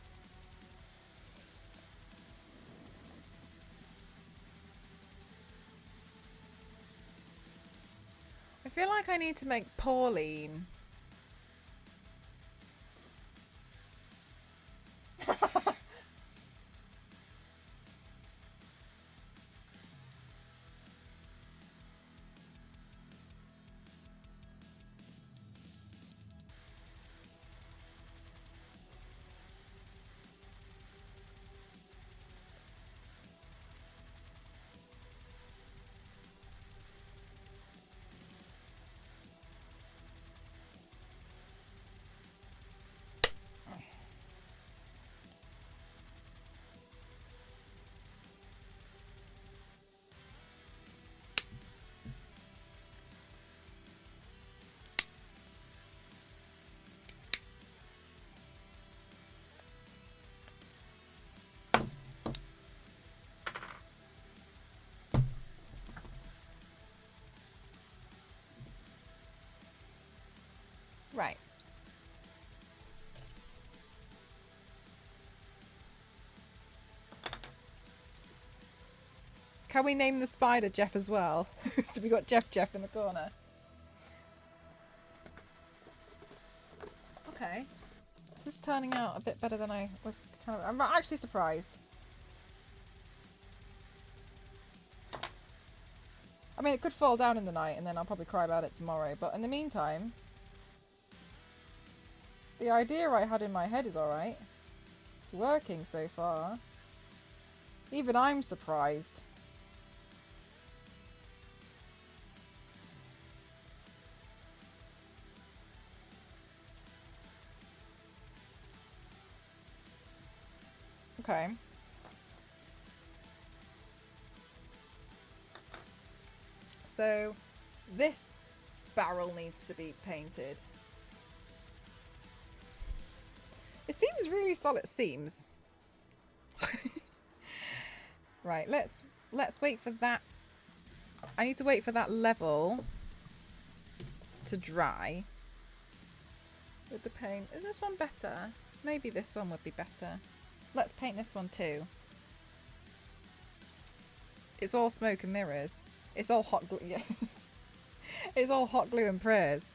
I feel like I need to make Pauline. Right. Can we name the spider Jeff as well? So we got Jeff in the corner. Okay. This is turning out a bit better than I was kind of... I'm actually surprised. I mean, it could fall down in the night and then I'll probably cry about it tomorrow. But in the meantime, the idea I had in my head is alright. It's working so far. Even I'm surprised. Okay. So, this barrel needs to be painted. It seems really solid. Seems. Right, let's wait for that. I need to wait for that level to dry with the paint. Is this one better? Maybe this one would be better. Let's paint this one too. It's all smoke and mirrors. It's all hot glue. Yes. It's all hot glue and prayers.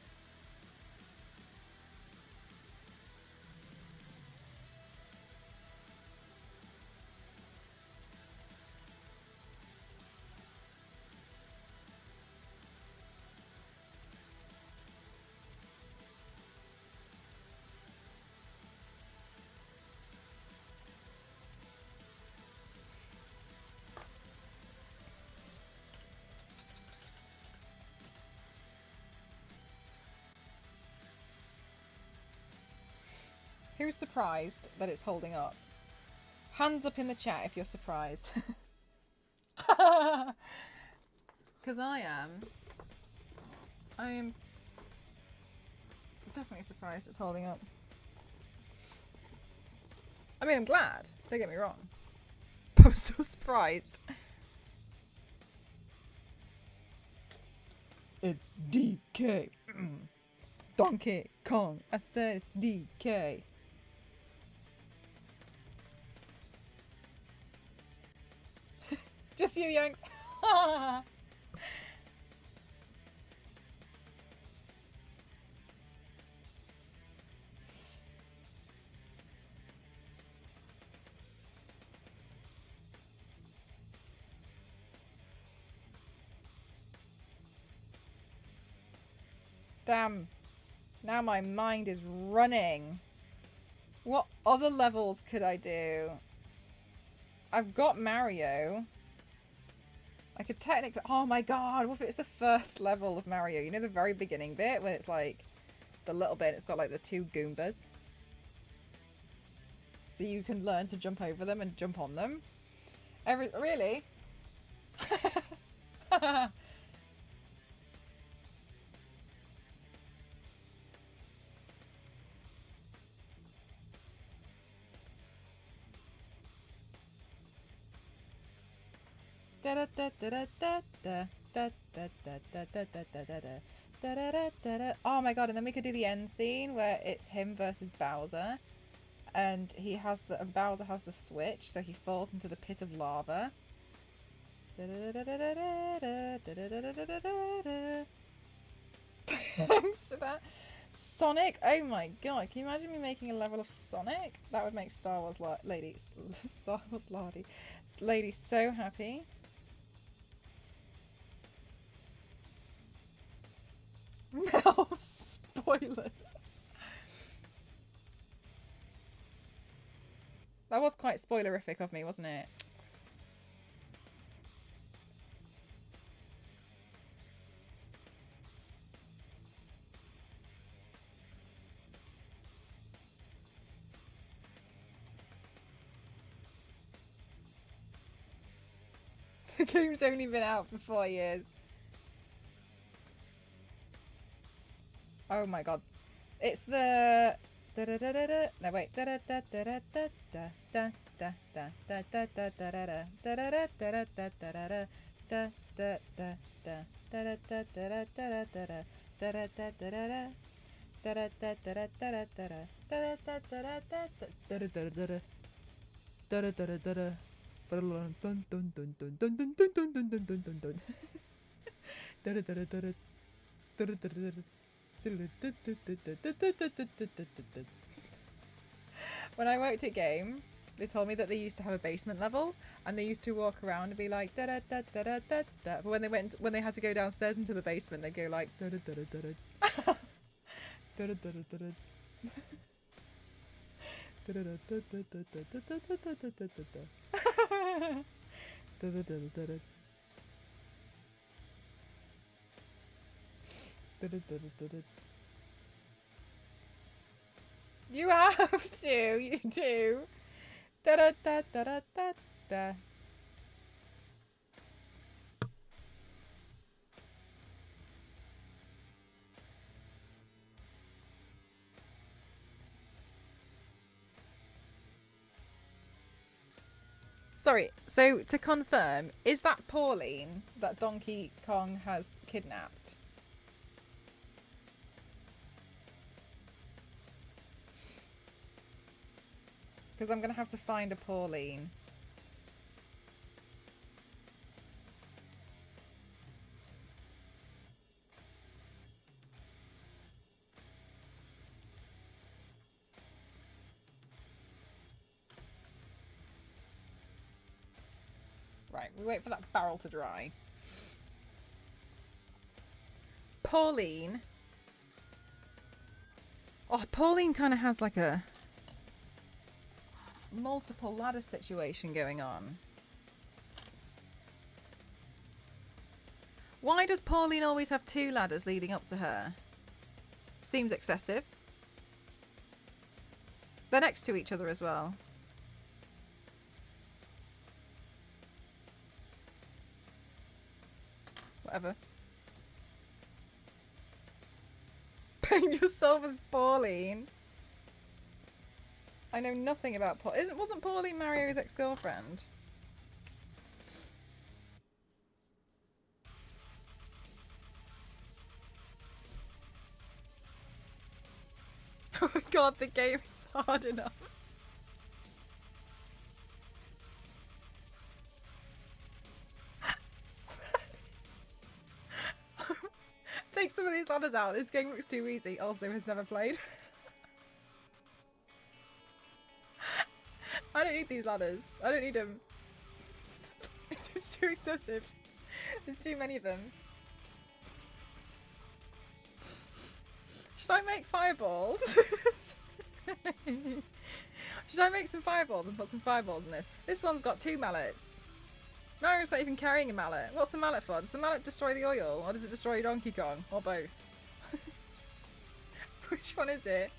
Who's surprised that it's holding up? Hands up in the chat if you're surprised. Because I am definitely surprised it's holding up. I mean, I'm glad. Don't get me wrong. But I'm still surprised. It's DK. Donkey Kong. I said it's DK. Just you, Yanks. Damn. Now my mind is running. What other levels could I do? I've got Mario. I could technically... Oh my god, what if it's the first level of Mario? You know the very beginning bit when it's like the little bit, it's got like the 2 Goombas? So you can learn to jump over them and jump on them. Really? Oh my god, and then we could do the end scene where it's him versus Bowser. And Bowser has the switch, so he falls into the pit of lava. Thanks for that. Sonic, oh my god, can you imagine me making a level of Sonic? That would make Star Wars Lady so happy. No spoilers. That was quite spoilerific of me, wasn't it? The game's only been out for 4 years. Oh my god. It's the... No, wait. When I worked at Game, they told me that they used to have a basement level and they used to walk around and be like da da da da da da da. But when they had to go downstairs into the basement, they'd go like da da da da da da da da da da da. You have to, you do. Da da da da da da da. Sorry, so to confirm, is that Pauline that Donkey Kong has kidnapped? Because I'm going to have to find a Pauline. Right, we wait for that barrel to dry. Pauline. Oh, Pauline kind of has like a multiple ladder situation going on. Why does Pauline always have 2 ladders leading up to her? Seems excessive. They're next to each other as well. Whatever. Paint yourself as Pauline. I know nothing about Pauline. Wasn't Pauline Mario's ex-girlfriend? Oh my god, the game is hard enough. Take some of these ladders out. This game looks too easy. Also, has never played. I don't need these ladders. I don't need them. It's too excessive. There's too many of them. Should I make fireballs? Should I make some fireballs and put some fireballs in this? This one's got 2 mallets. Mario's not even carrying a mallet. What's the mallet for? Does the mallet destroy the oil? Or does it destroy Donkey Kong? Or both? Which one is it?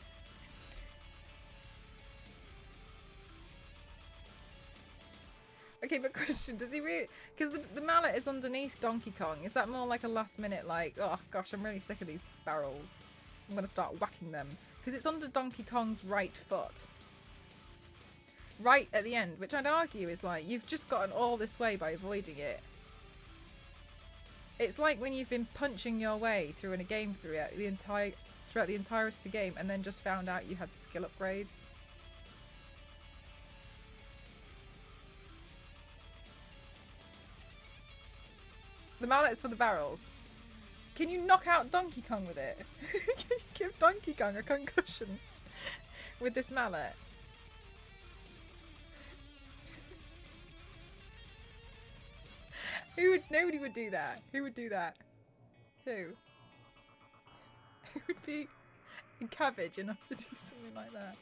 Okay, but question, does he really... Because the mallet is underneath Donkey Kong. Is that more like a last minute, like, oh gosh, I'm really sick of these barrels. I'm going to start whacking them. Because it's under Donkey Kong's right foot. Right at the end, which I'd argue is like, you've just gotten all this way by avoiding it. It's like when you've been punching your way through in a game throughout the entirety of the game and then just found out you had skill upgrades. The mallet's for the barrels. Can you knock out Donkey Kong with it? Can you give Donkey Kong a concussion with this mallet? Nobody would do that. Who would do that? Who? Who would be cabbage enough to do something like that?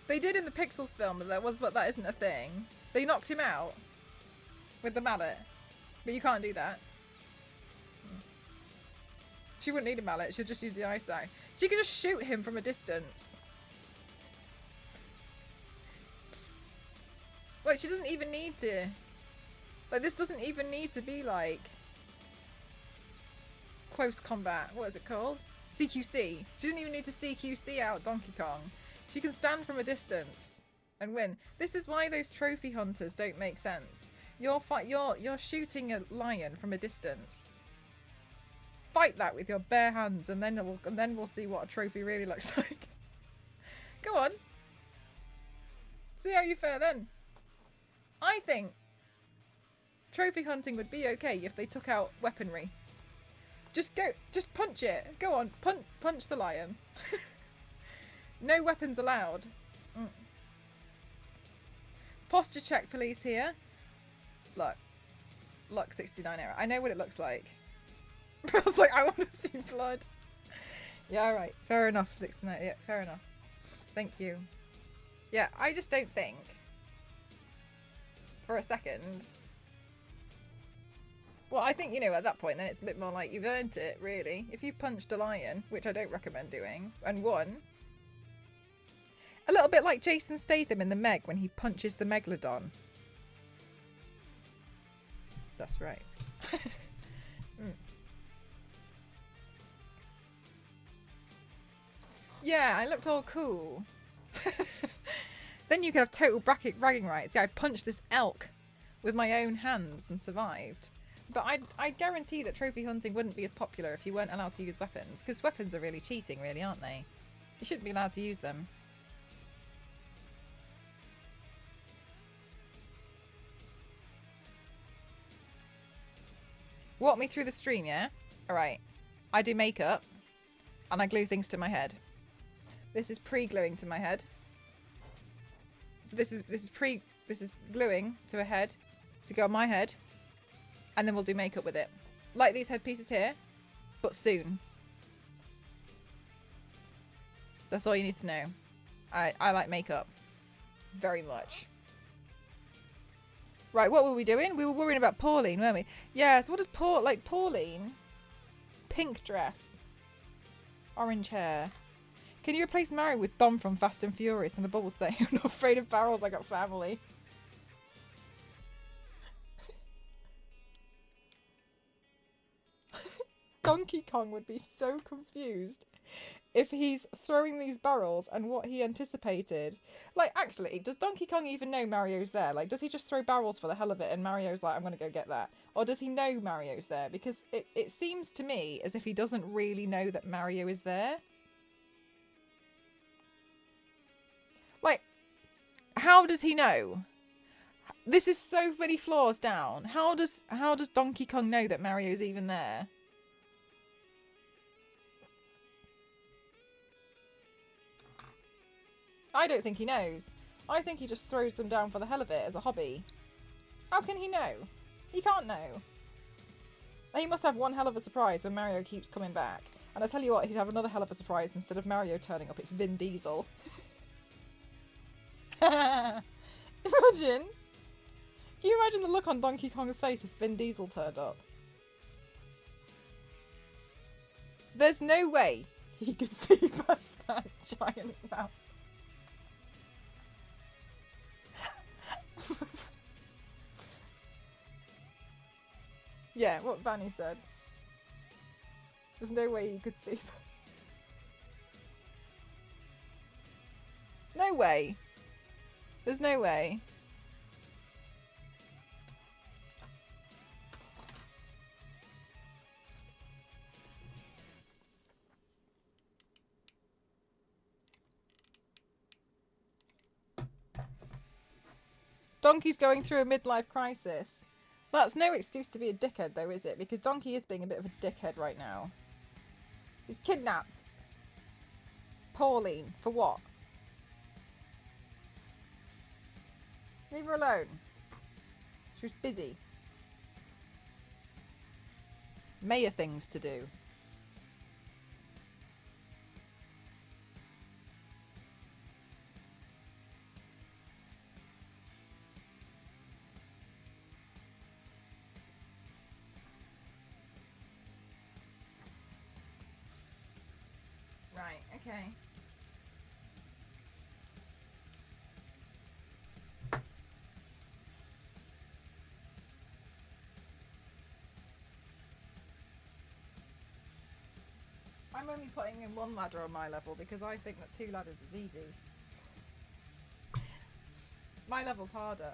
They did in the Pixels film, but that isn't a thing. They knocked him out with the mallet, but you can't do that. She wouldn't need a mallet. She'll just use the eyesight. She could just shoot him from a distance. Like, she doesn't even need to. Like, this doesn't even need to be, like, close combat. What is it called? CQC. She didn't even need to CQC out Donkey Kong. She can stand from a distance and win. This is why those trophy hunters don't make sense. You're shooting a lion from a distance. Fight that with your bare hands, and then we'll see what a trophy really looks like. Go on. See how you fare then. I think trophy hunting would be okay if they took out weaponry. Just punch it. Go on, punch the lion. No weapons allowed. Posture check police here. Look, 69 error. I know what it looks like. I was like, I want to see blood. Yeah, alright. Fair enough, 69. Yeah, fair enough. Thank you. Yeah, I just don't think for a second. Well, I think, at that point, then it's a bit more like you've earned it, really. If you've punched a lion, which I don't recommend doing, and won. A little bit like Jason Statham in The Meg when he punches the Megalodon. That's right. Yeah, I looked all cool. Then you could have total bragging rights. Yeah, I punched this elk with my own hands and survived. But I guarantee that trophy hunting wouldn't be as popular if you weren't allowed to use weapons. Because weapons are really cheating, really, aren't they? You shouldn't be allowed to use them. Walk me through the stream, yeah? Alright. I do makeup. And I glue things to my head. This is pre-gluing to my head. So this is gluing to a head to go on my head. And then we'll do makeup with it. Like these headpieces here, but soon. That's all you need to know. I like makeup. Very much. Right, what were we doing? We were worrying about Pauline, weren't we? Yeah, so what does Pauline? Pink dress. Orange hair. Can you replace Mario with Dom from Fast and Furious and a bubble saying, I'm not afraid of barrels, I got family. Donkey Kong would be so confused if he's throwing these barrels and what he anticipated. Like, actually, does Donkey Kong even know Mario's there? Like, does he just throw barrels for the hell of it and Mario's like, I'm going to go get that? Or does he know Mario's there? Because it seems to me as if he doesn't really know that Mario is there. Like, how does he know? This is so many floors down. How does Donkey Kong know that Mario's even there? I don't think he knows. I think he just throws them down for the hell of it as a hobby. How can he know? He can't know. He must have one hell of a surprise when Mario keeps coming back. And I tell you what, he'd have another hell of a surprise instead of Mario turning up. It's Vin Diesel. Imagine Can you imagine the look on Donkey Kong's face if Vin Diesel turned up? There's no way he could see past that giant mouth. Yeah, what Vanny said. There's no way he could see. No way. There's no way. Donkey's going through a midlife crisis. That's no excuse to be a dickhead, though, is it? Because Donkey is being a bit of a dickhead right now. He's kidnapped Pauline. For what? Leave her alone. She was busy. Mayor things to do. Right, okay. I'm only putting in one ladder on my level because I think that 2 ladders is easy. My level's harder.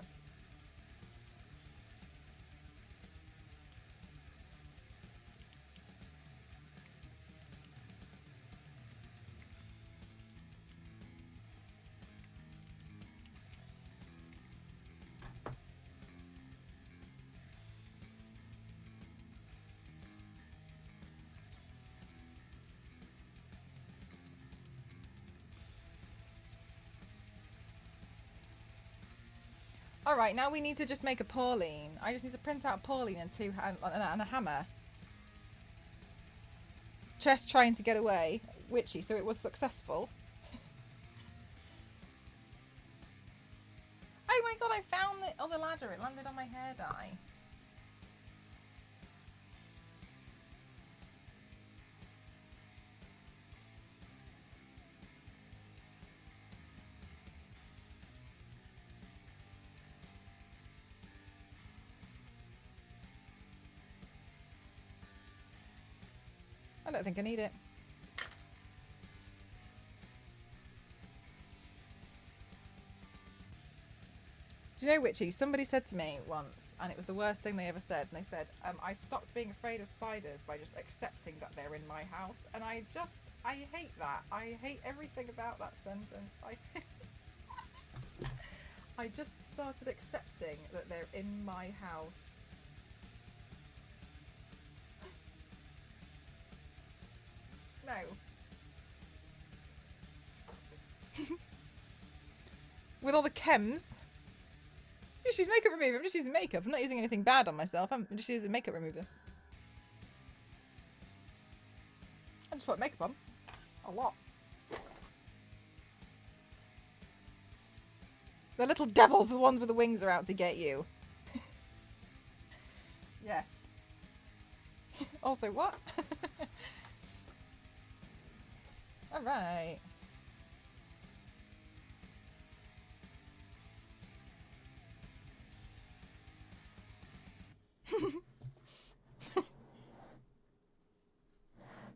Alright, now we need to just make a Pauline. I just need to print out Pauline and and a hammer. Chest trying to get away. Witchy, so it was successful. Oh my god, I found the other ladder. It landed on my hair dye. I don't think I need it. Do you know, Witchy? Somebody said to me once, and it was the worst thing they ever said, and they said, I stopped being afraid of spiders by just accepting that they're in my house, and I hate that. I hate everything about that sentence. I hate it so much. I just started accepting that they're in my house. No. With all the chems. Just use makeup remover. I'm just using makeup. I'm not using anything bad on myself. I'm just using makeup remover. I just put makeup on. A lot. The little devils, the ones with the wings, are out to get you. Yes. Also, what? Alright.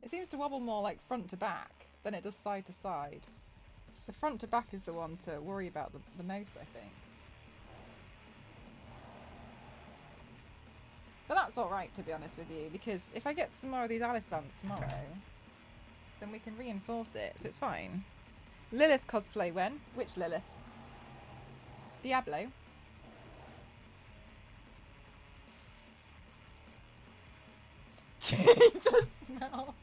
It seems to wobble more like front to back than it does side to side. The front to back is the one to worry about the most, I think. But that's alright, to be honest with you, because if I get some more of these Alice bands tomorrow, then we can reinforce it, so it's fine. Lilith cosplay when? Which Lilith? Diablo? Jesus, Mel.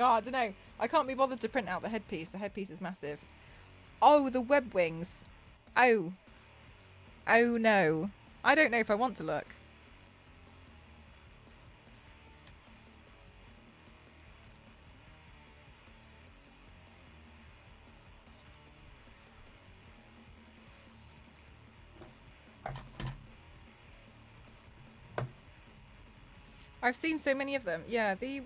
Oh, I don't know. I can't be bothered to print out the headpiece. The headpiece is massive. Oh, the web wings. Oh. Oh no. I don't know if I want to look. I've seen so many of them. Yeah, the...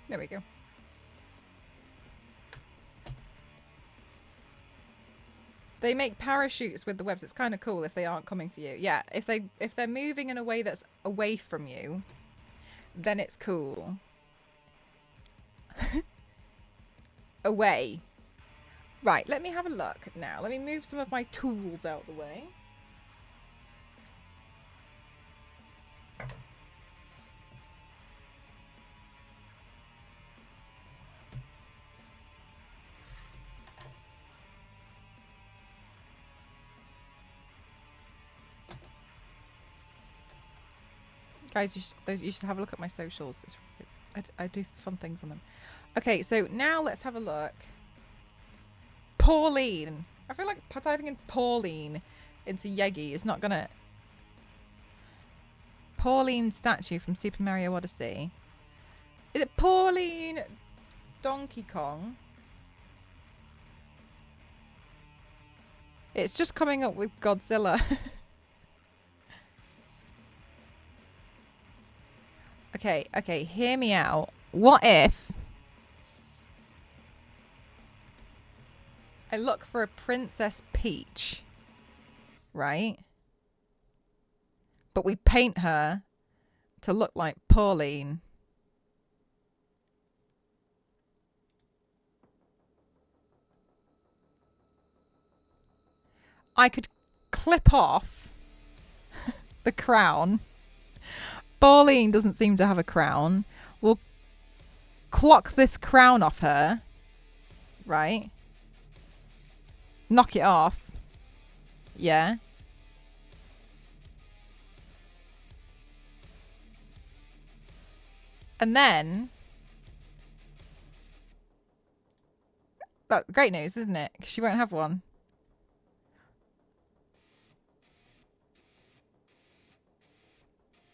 There we go. They make parachutes with the webs. It's kind of cool if they aren't coming for you. Yeah, if they're moving in a way that's away from you, then it's cool. Away. Right, let me have a look now. Let me move some of my tools out the way. Guys, you should have a look at my socials. I do fun things on them. Okay, so now let's have a look. Pauline. I feel like typing in Pauline into Yegi is not gonna... Pauline statue from Super Mario Odyssey. Is it Pauline Donkey Kong? It's just coming up with Godzilla. Okay, hear me out. What if I look for a Princess Peach, right? But we paint her to look like Pauline. I could clip off the crown. Pauline doesn't seem to have a crown. We'll clock this crown off her. Right? Knock it off. Yeah. And then... That's great news, isn't it? 'Cause she won't have one.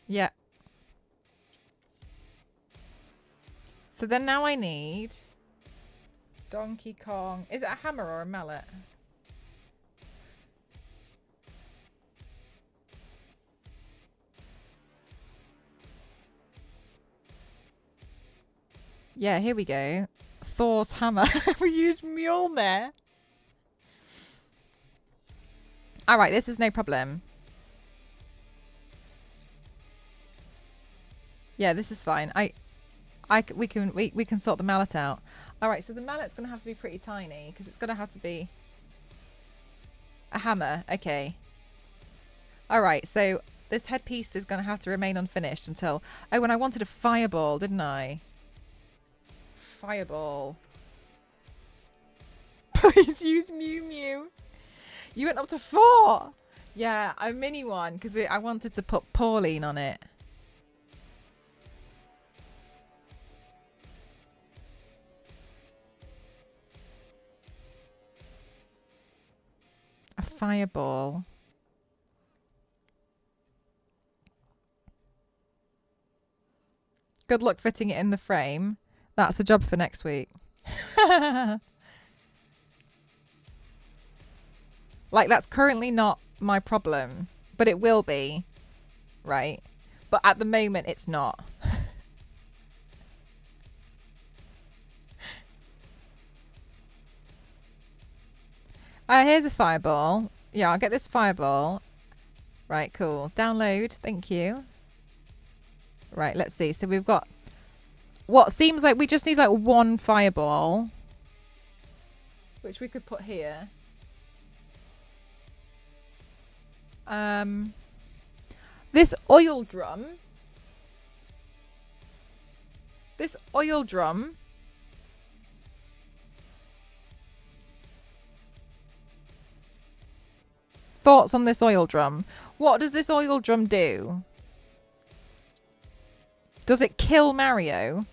Yeah. So then now I need Donkey Kong. Is it a hammer or a mallet? Yeah, here we go. Thor's hammer. We used Mjolnir. Alright, this is no problem. Yeah, this is fine. We can sort the mallet out. All right, so the mallet's gonna have to be pretty tiny because it's gonna have to be a hammer. Okay. All right, so this headpiece is gonna have to remain unfinished until... Oh, and I wanted a fireball, didn't I? Fireball. Please use Mew Mew. You went up to 4. Yeah, a mini one because I wanted to put Pauline on it. A fireball. Good luck fitting it in the frame. That's the job for next week. Like, that's currently not my problem, but it will be, right? But at the moment, it's not. Here's a fireball. Yeah, I'll get this fireball. Right, cool. Download. Thank you. Right, let's see. So we've got what seems like we just need like one fireball, which we could put here. This oil drum. This oil drum. Thoughts on this oil drum? What does this oil drum do? Does it kill Mario?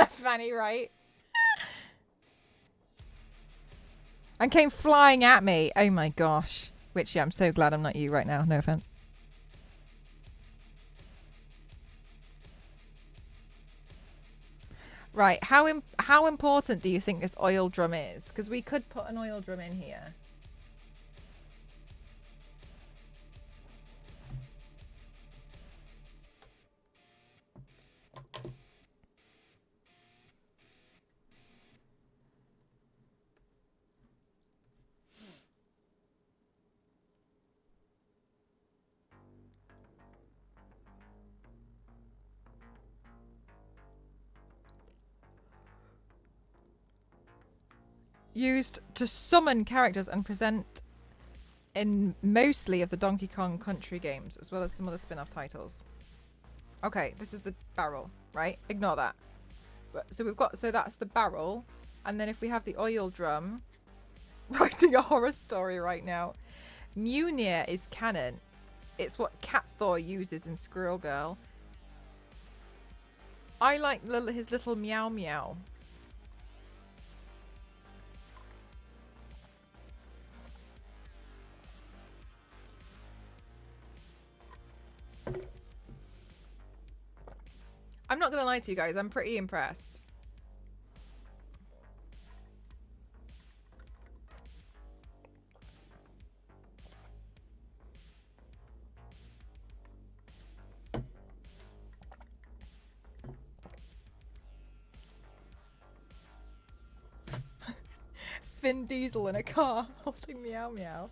Fanny, right? And came flying at me. Oh my gosh. Which, yeah, I'm so glad I'm not you right now. No offense. Right. How important do you think this oil drum is? Because we could put an oil drum in here. Used to summon characters and present in mostly of the Donkey Kong Country games, as well as some other spin-off titles. Okay, this is the barrel, right? Ignore that. So we've got, so that's the barrel, and then if we have the oil drum, writing a horror story right now. Munir is canon. It's what Cat Thor uses in Squirrel Girl. I like his little meow meow. I'm not gonna lie to you guys, I'm pretty impressed. Vin Diesel in a car holding meow meow.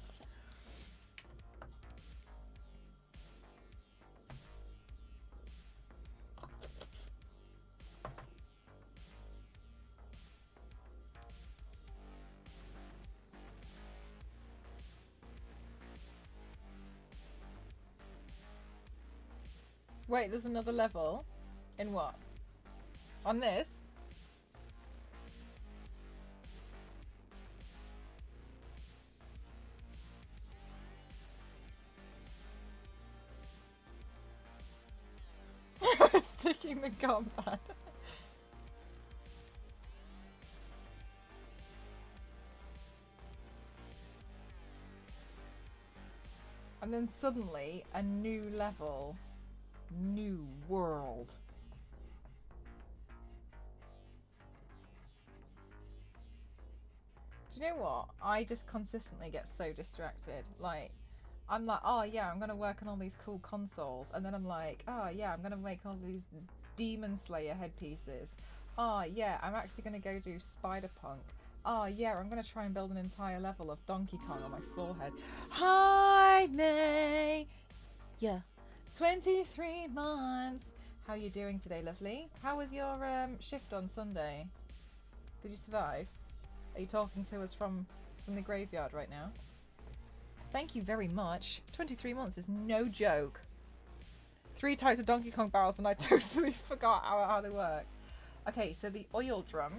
Wait, there's another level? In what? On this? Sticking the gun pad. And then suddenly a new level. New world. Do you know what? I just consistently get so distracted. Like, I'm like, oh yeah, I'm gonna work on all these cool consoles, and then I'm like, oh yeah, I'm gonna make all these Demon Slayer headpieces. Oh yeah, I'm actually gonna go do Spider-Punk. Oh yeah, I'm gonna try and build an entire level of Donkey Kong on my forehead. Hi May! Yeah. 23 months. How are you doing today, lovely? How was your shift on Sunday? Did you survive? Are you talking to us from the graveyard right now? Thank you very much. 23 months is no joke. 3 types of Donkey Kong barrels and I totally forgot how they work. Okay, so the oil drum.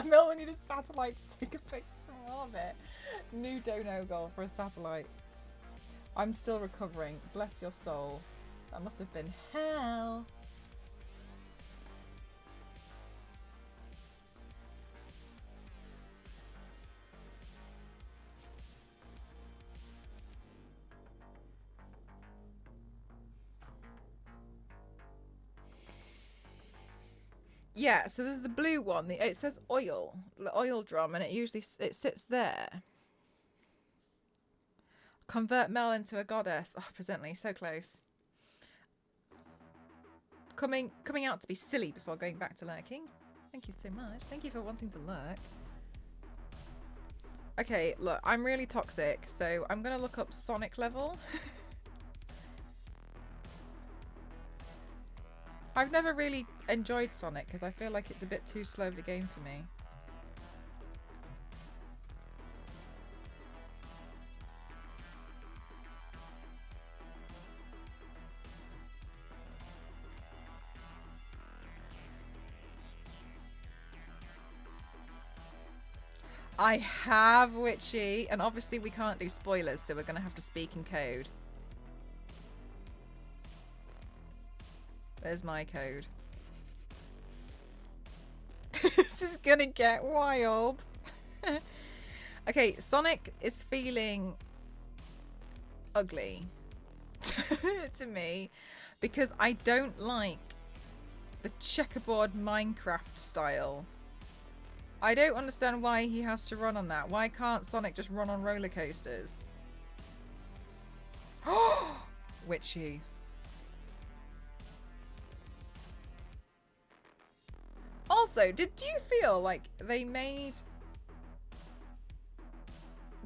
Mel, we need a satellite to take a picture of it. New dono goal for a satellite. I'm still recovering. Bless your soul. That must have been hell. Yeah, so there's the blue one. It says oil, the oil drum, and it sits there. Convert Mel into a goddess. Oh, presently, so close. Coming out to be silly before going back to lurking. Thank you so much. Thank you for wanting to lurk. Okay, look, I'm really toxic, so I'm gonna look up Sonic level. I've never really enjoyed Sonic because I feel like it's a bit too slow of a game for me. I have Witchy, and obviously we can't do spoilers, so we're going to have to speak in code. There's my code. This is gonna get wild. Okay, Sonic is feeling ugly to me because I don't like the checkerboard Minecraft style. I don't understand why he has to run on that. Why can't Sonic just run on roller coasters? Witchy. Also, did you feel like they made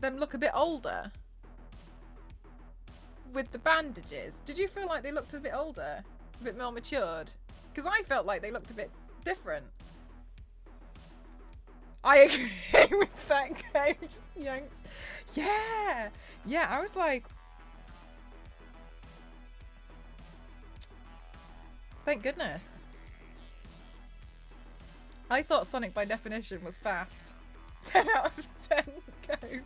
them look a bit older with the bandages? Did you feel like they looked a bit older, a bit more matured? Because I felt like they looked a bit different. I agree with that code, Yanks. Yeah, yeah. I was like, thank goodness. I thought Sonic by definition was fast. 10 out of 10 code.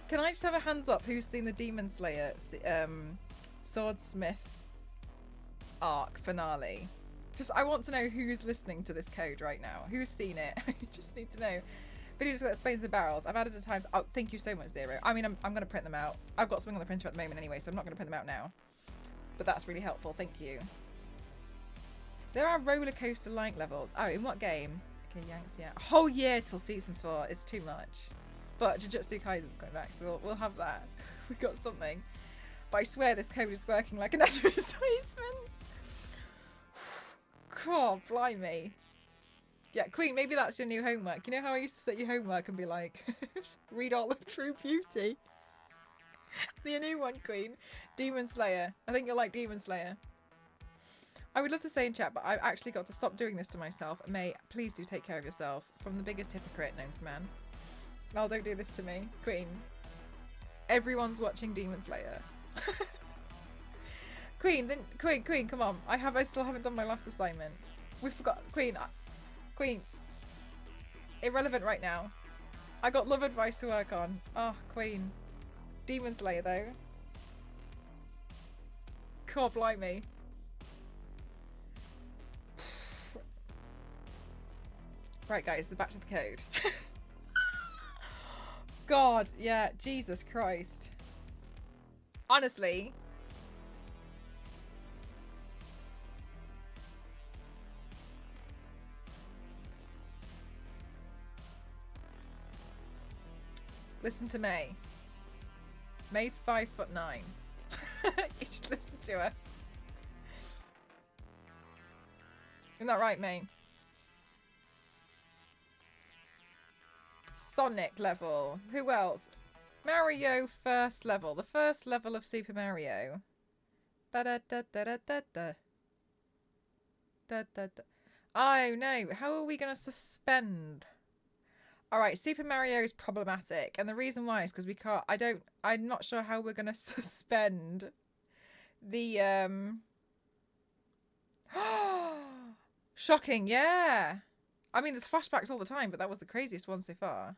Can I just have a hands up who's seen the Demon Slayer Swordsmith arc finale? Just, I want to know who's listening to this code right now. Who's seen it? I just need to know. Video just explains the barrels. I've added the times. Oh, thank you so much, Zero. I mean, I'm going to print them out. I've got something on the printer at the moment anyway, so I'm not going to print them out now. But that's really helpful. Thank you. There are roller coaster like levels. Oh, in what game? Okay, Yanks, yeah. A whole year till season 4 is too much. But Jujutsu Kaisen's coming back, so we'll have that. We got something. But I swear this code is working like an advertisement. God, blimey. Yeah, Queen, maybe that's your new homework. You know how I used to set your homework and be like, read all of True Beauty? The new one, Queen. Demon Slayer. I think you'll like Demon Slayer. I would love to say in chat, but I've actually got to stop doing this to myself. May, please do take care of yourself. From the biggest hypocrite known to man. Mel, don't do this to me. Queen. Everyone's watching Demon Slayer. Queen, come on. I still haven't done my last assignment. We forgot. Queen. Irrelevant right now. I got love advice to work on. Oh, Queen. Demon Slayer, though. God, blimey. Right, guys, back to the code. God, yeah, Jesus Christ. Honestly. Listen to May. May's 5'9". You should listen to her. Isn't that right, May? Sonic level. Who else? Mario first level. The first level of Super Mario. Da da da da da da da. Da da da. Oh no, how are we going to suspend? Alright, Super Mario is problematic. And the reason why is because we can't, I'm not sure how we're going to suspend the, shocking, yeah. I mean, there's flashbacks all the time, but that was the craziest one so far.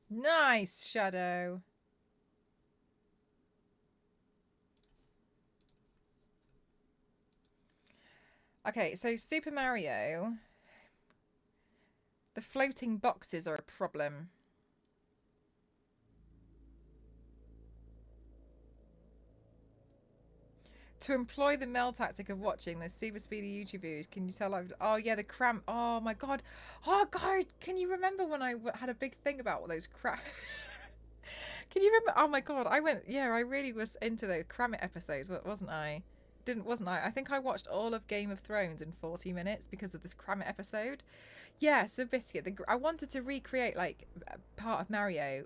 Nice, Shadow. Okay, so Super Mario, the floating boxes are a problem. To employ the Mel tactic of watching the super speedy YouTube videos, can you tell I've... Oh, yeah, the cramp. Oh, my God. Oh, God. Can you remember when I had a big thing about those cramp... Can you remember? Oh, my God. I really was into the Kramit episodes, wasn't I? Wasn't I? I think I watched all of Game of Thrones in 40 minutes because of this Kramit episode. Yeah, so Biscuit, I wanted to recreate, like, part of Mario,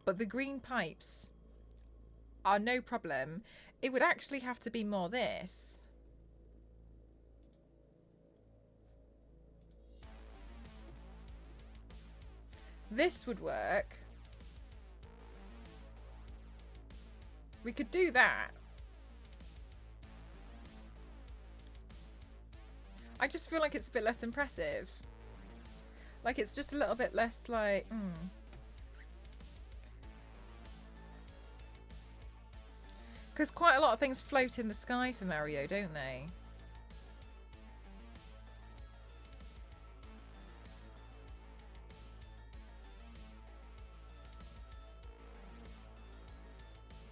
but the green pipes are no problem. It would actually have to be more this. This would work. We could do that. I just feel like it's a bit less impressive. Like it's just a little bit less like, Because quite a lot of things float in the sky for Mario, don't they?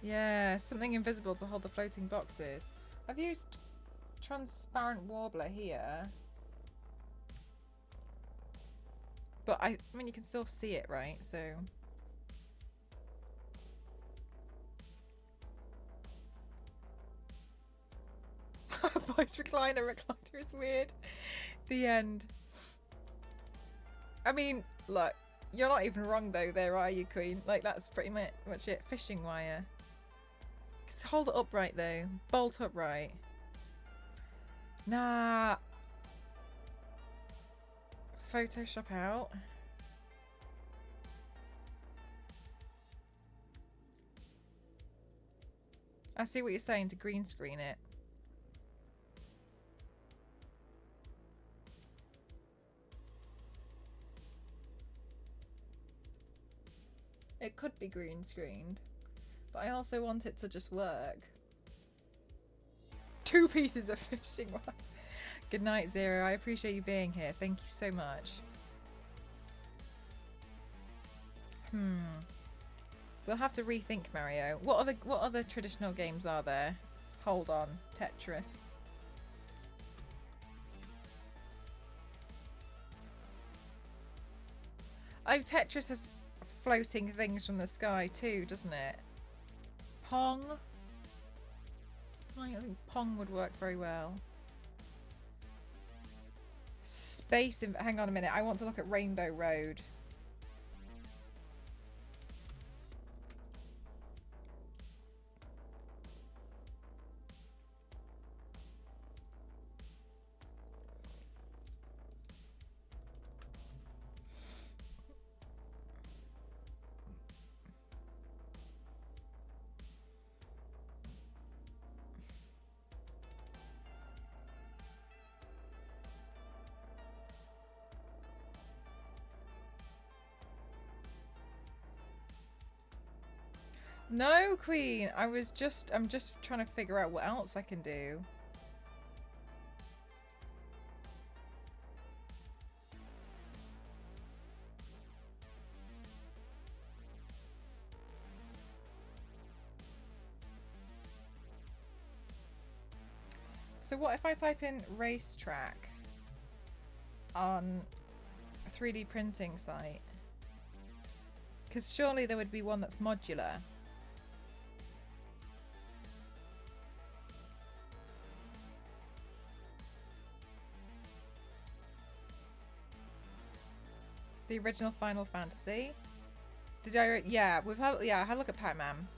Yeah, something invisible to hold the floating boxes. I've used transparent warbler here. But I mean, you can still see it, right? So... Voice recliner is weird. The end. I mean, look, you're not even wrong though there, are you, Queen? Like, that's pretty much it. Fishing wire. Just hold it upright though. Bolt upright. Nah. Photoshop out. I see what you're saying, to green screen it. It could be green screened, but I also want it to just work. 2 pieces of fishing wire. Good night, Zero. I appreciate you being here. Thank you so much. We'll have to rethink Mario. What other traditional games are there? Hold on. Tetris. Oh, Tetris has floating things from the sky too, doesn't it? Pong. I think Pong would work very well. Space. Hang on a minute. I want to look at Rainbow Road. No, Queen. I'm just trying to figure out what else I can do. So what if I type in racetrack on a 3D printing site? Because surely there would be one that's modular. The original Final Fantasy. Did I? Yeah, we've had. Yeah, I had a look at Pac-Man.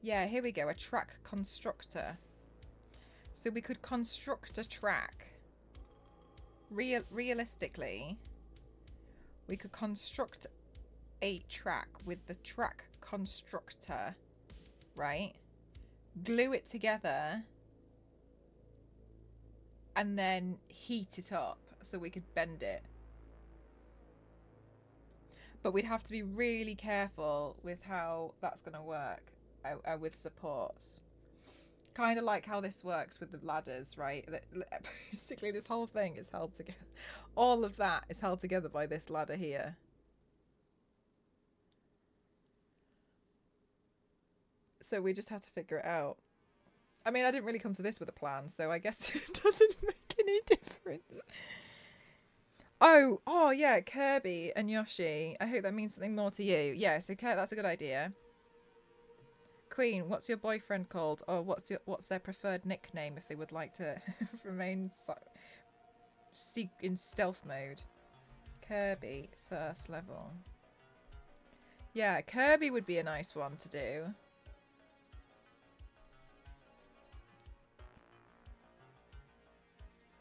Yeah, here we go. A track constructor. So we could construct a track. Realistically, we could construct a track with the track constructor, right? Glue it together and then heat it up so we could bend it. But we'd have to be really careful with how that's going to work with supports. Kind of like how this works with the ladders, right? Basically, this whole thing is held together. All of that is held together by this ladder here. So we just have to figure it out. I mean, I didn't really come to this with a plan, so I guess it doesn't make any difference. Oh yeah, Kirby and Yoshi. I hope that means something more to you. Yeah, so that's a good idea. Queen, what's your boyfriend called? Or what's their preferred nickname if they would like to remain in stealth mode? Kirby, first level. Yeah, Kirby would be a nice one to do.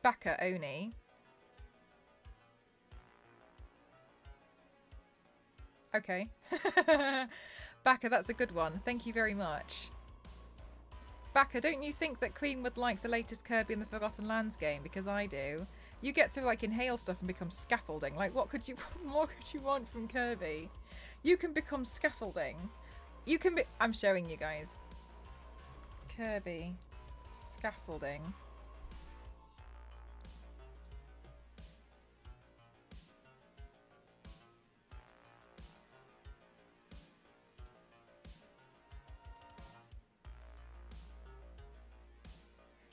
Baka Oni. Okay. Baka, that's a good one. Thank you very much. Baka, don't you think that Queen would like the latest Kirby and the Forgotten Lands game? Because I do. You get to like inhale stuff and become scaffolding. Like what could you more could you want from Kirby? You can become scaffolding. You can be I'm showing you guys. Kirby scaffolding.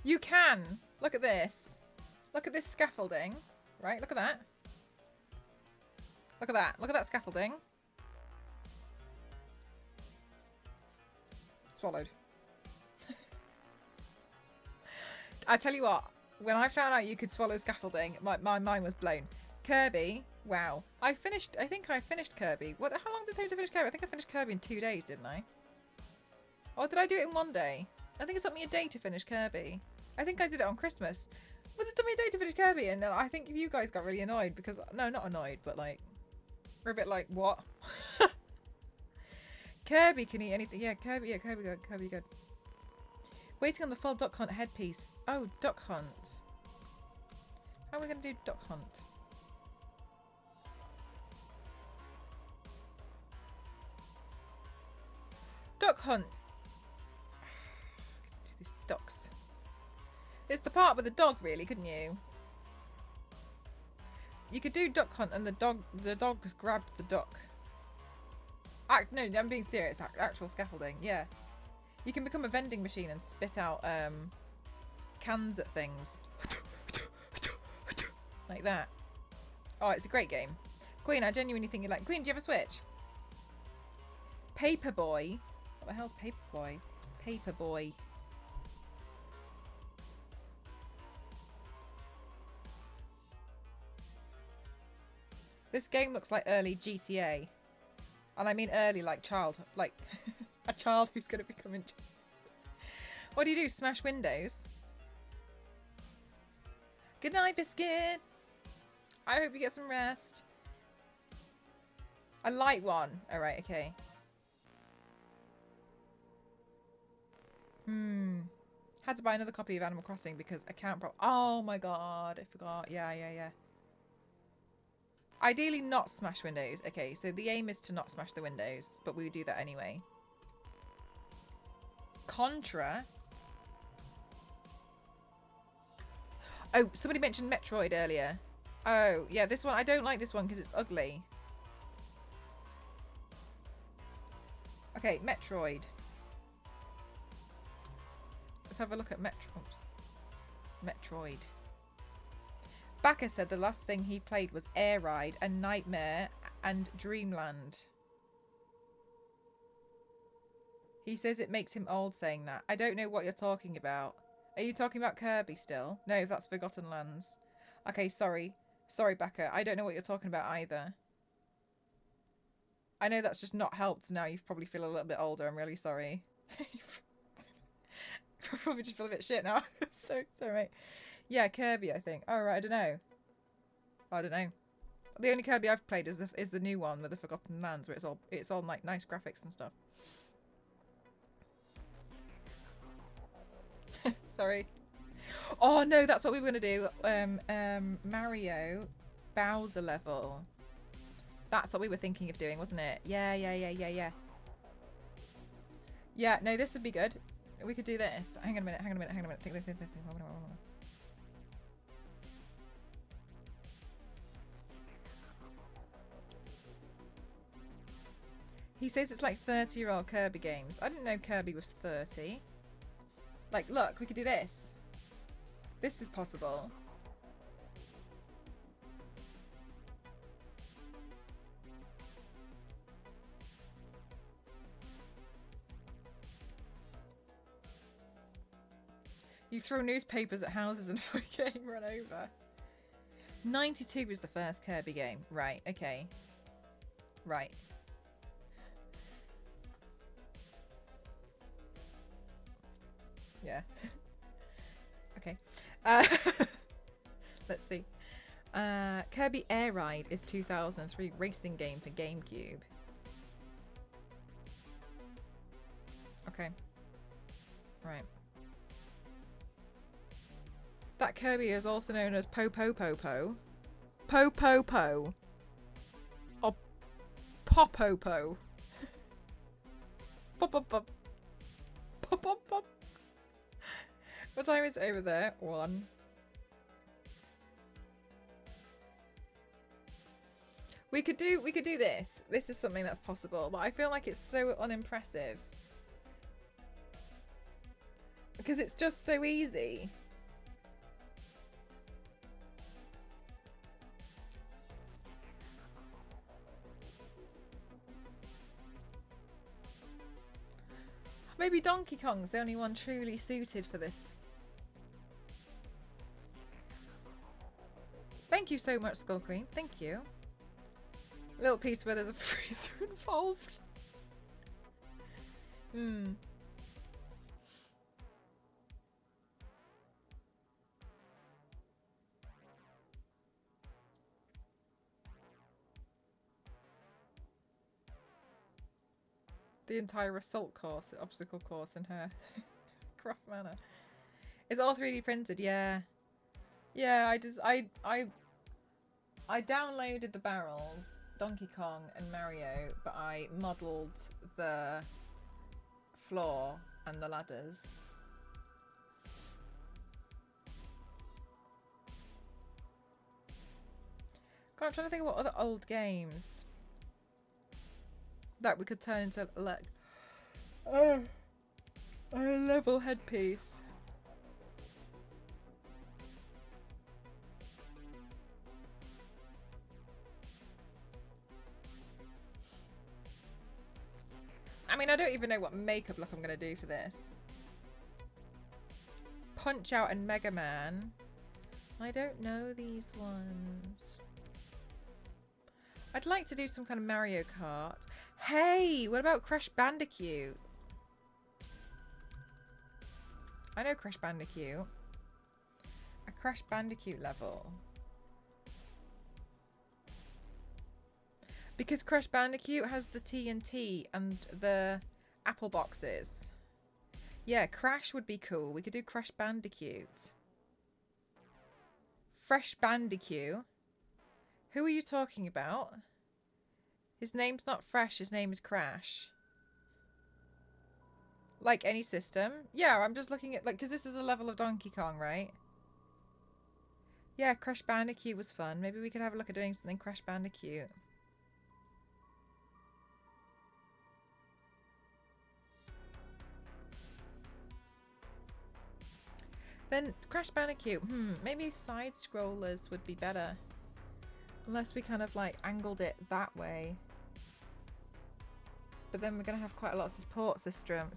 You can. Look at this. Look at this scaffolding. Right, look at that. Look at that. Look at that scaffolding. Swallowed. I tell you what, when I found out you could swallow scaffolding, my mind was blown. Kirby, wow. I think I finished Kirby. How long did it take to finish Kirby? I think I finished Kirby in 2 days, didn't I? Or did I do it in 1 day? I think it took me a day to finish Kirby. I think I did it on Christmas. Was it took me a day to finish Kirby? And then I think you guys got really annoyed because... No, not annoyed, but like... We're a bit like, what? Kirby can eat anything. Yeah, Kirby good. Kirby good. Waiting on the full Duck Hunt headpiece. Oh, Duck Hunt. How are we going to do Duck Hunt? Duck Hunt. These ducks. It's the part with the dog, really, couldn't you? You could do Duck Hunt and the dogs grabbed the duck. No, I'm being serious. Actual scaffolding, yeah. You can become a vending machine and spit out cans at things. Like that. Oh, it's a great game. Queen, I genuinely think you like... Queen, do you have a Switch? Paperboy. What the hell's Paperboy? Paperboy. This game looks like early GTA. And I mean early like child. Like a child who's going to become... What do you do? Smash windows? Good night, Biscuit. I hope you get some rest. A light one. Alright, okay. Had to buy another copy of Animal Crossing because account oh my god, I forgot. Yeah. Ideally not smash windows. Okay, so the aim is to not smash the windows, but we would do that anyway. Contra. Oh, somebody mentioned Metroid earlier. Oh, yeah, this one. I don't like this one because it's ugly. Okay, Metroid. Let's have a look at Metroid. Baka said the last thing he played was Air Ride and Nightmare and Dreamland. He says it makes him old saying that. I don't know what you're talking about. Are you talking about Kirby still? No, that's Forgotten Lands. Okay, sorry. Sorry, Baka. I don't know what you're talking about either. I know that's just not helped now. You probably feel a little bit older. I'm really sorry. Probably just feel a bit shit now. Sorry, mate. Yeah, Kirby, I think. Oh, right, I don't know. I don't know. The only Kirby I've played is the new one with the Forgotten Lands, where it's all like nice graphics and stuff. Sorry. Oh no, that's what we were gonna do. Mario Bowser level. That's what we were thinking of doing, wasn't it? Yeah. Yeah, no, this would be good. We could do this. Hang on a minute. Think. He says it's like 30-year-old Kirby games. I didn't know Kirby was 30. Like, look, we could do this. This is possible. You throw newspapers at houses and avoid getting run over. 92 was the first Kirby game. Right, okay. Right. Yeah. Okay. Oopsie. Kirby Air Ride is 2003 racing game for GameCube. Okay. Right. That Kirby is also known as Po-Po-Po-Po. Po-Po-Po. Or Pop-Po-Po. Pop-Pop-Pop. Pop-Pop-Pop. What time is it over there? 1. We could do this. This is something that's possible, but I feel like it's so unimpressive. Because it's just so easy. Maybe Donkey Kong's the only one truly suited for this. Thank you so much, Skull Queen. Thank you. Little piece where there's a freezer involved. The entire assault course, obstacle course in her craft manor. It's all 3D printed, yeah. Yeah, I downloaded the barrels, Donkey Kong and Mario, but I modelled the floor and the ladders. God, I'm trying to think of what other old games that we could turn into like a level headpiece. I mean, I don't even know what makeup look I'm going to do for this. Punch Out and Mega Man. I don't know these ones. I'd like to do some kind of Mario Kart. Hey, what about Crash Bandicoot? I know Crash Bandicoot. A Crash Bandicoot level. Because Crash Bandicoot has the TNT and the apple boxes. Yeah, Crash would be cool. We could do Crash Bandicoot. Fresh Bandicoot. Who are you talking about? His name's not Fresh, his name is Crash. Like any system. Yeah, I'm just looking at, like, because this is a level of Donkey Kong, right? Yeah, Crash Bandicoot was fun. Maybe we could have a look at doing something Crash Bandicoot. Then Crash Bandicoot, maybe side scrollers would be better. Unless we kind of like angled it that way. But then we're going to have quite a lot of support system.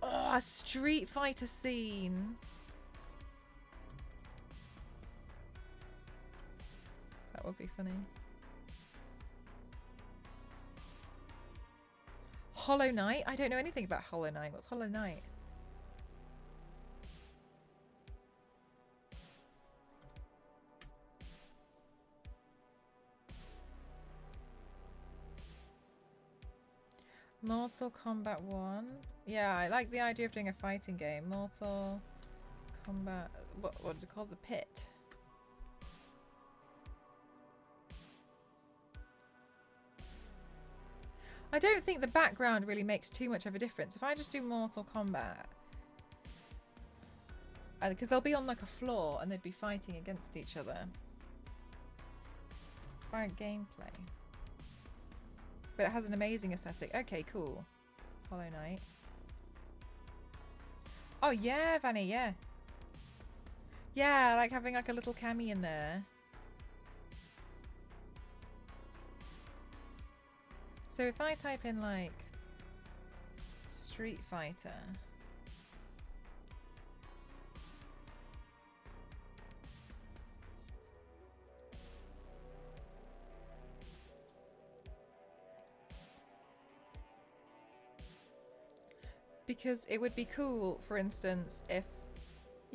A Street Fighter scene. That would be funny. Hollow Knight? I don't know anything about Hollow Knight. What's Hollow Knight? Mortal Kombat 1. Yeah, I like the idea of doing a fighting game. Mortal Kombat... What is it called? The Pit. I don't think the background really makes too much of a difference. If I just do Mortal Kombat... Because they'll be on like a floor and they'd be fighting against each other. By gameplay. But it has an amazing aesthetic. Okay, cool. Hollow Knight. Oh yeah, Vanny, yeah. Yeah, I like having like a little cami in there. So if I type in like Street Fighter. Because it would be cool, for instance, if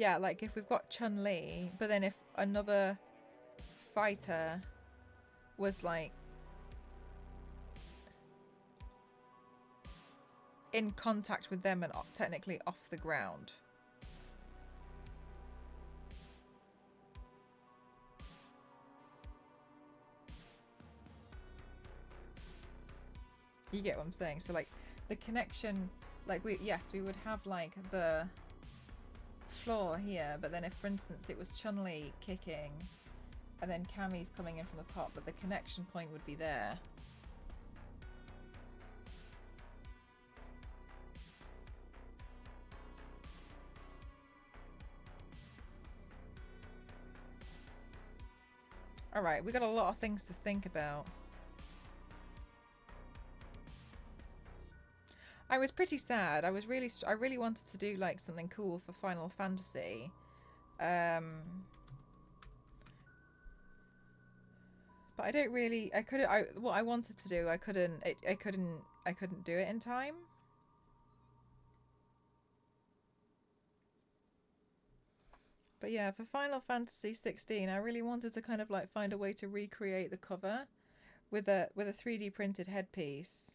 Yeah, like if we've got Chun-Li, but then if another fighter was like in contact with them and technically off the ground. You get what I'm saying? So like the connection, like we would have like the floor here, but then if for instance it was Chun-Li kicking and then Cammy's coming in from the top, but the connection point would be there. Alright, we got a lot of things to think about. I was pretty sad. I really wanted to do like something cool for Final Fantasy. But I don't really, what I wanted to do, I couldn't do it in time. But yeah, for Final Fantasy 16, I really wanted to kind of like find a way to recreate the cover with a 3D printed headpiece.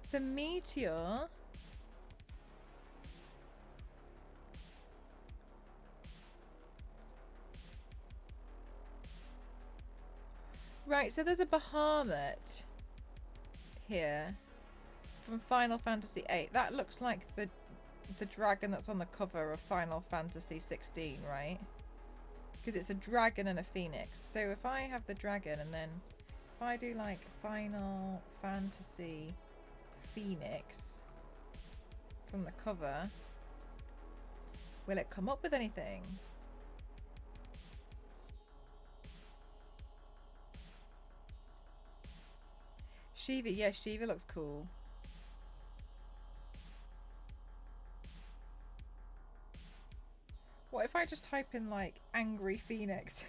The meteor. Right, so there's a Bahamut here from Final Fantasy VIII. That looks like the dragon that's on the cover of Final Fantasy 16, right? Because it's a dragon and a phoenix. So if I have the dragon and then if I do like Final Fantasy Phoenix from the cover, will it come up with anything? Shiva, yeah, Shiva looks cool. What if I just type in like angry phoenix?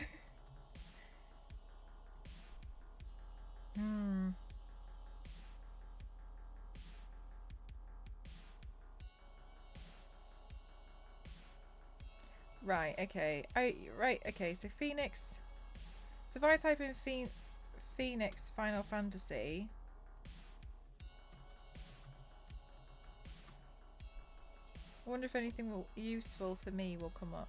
Right, okay. Right, okay, so Phoenix. So if I type in Phoenix Final Fantasy. I wonder if anything useful for me will come up.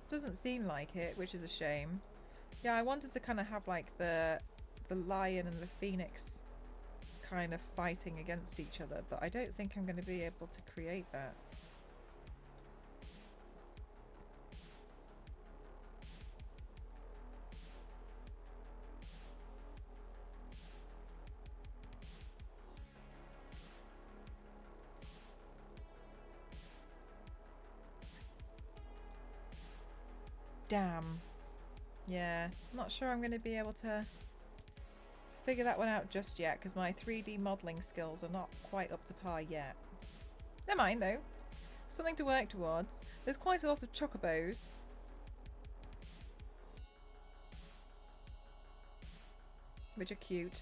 Doesn't seem like it, which is a shame. Yeah, I wanted to kind of have like the lion and the phoenix kind of fighting against each other, but I don't think I'm going to be able to create that. Damn. Yeah, not sure I'm going to be able to figure that one out just yet because my 3D modelling skills are not quite up to par yet. Never mind though. Something to work towards. There's quite a lot of chocobos. Which are cute.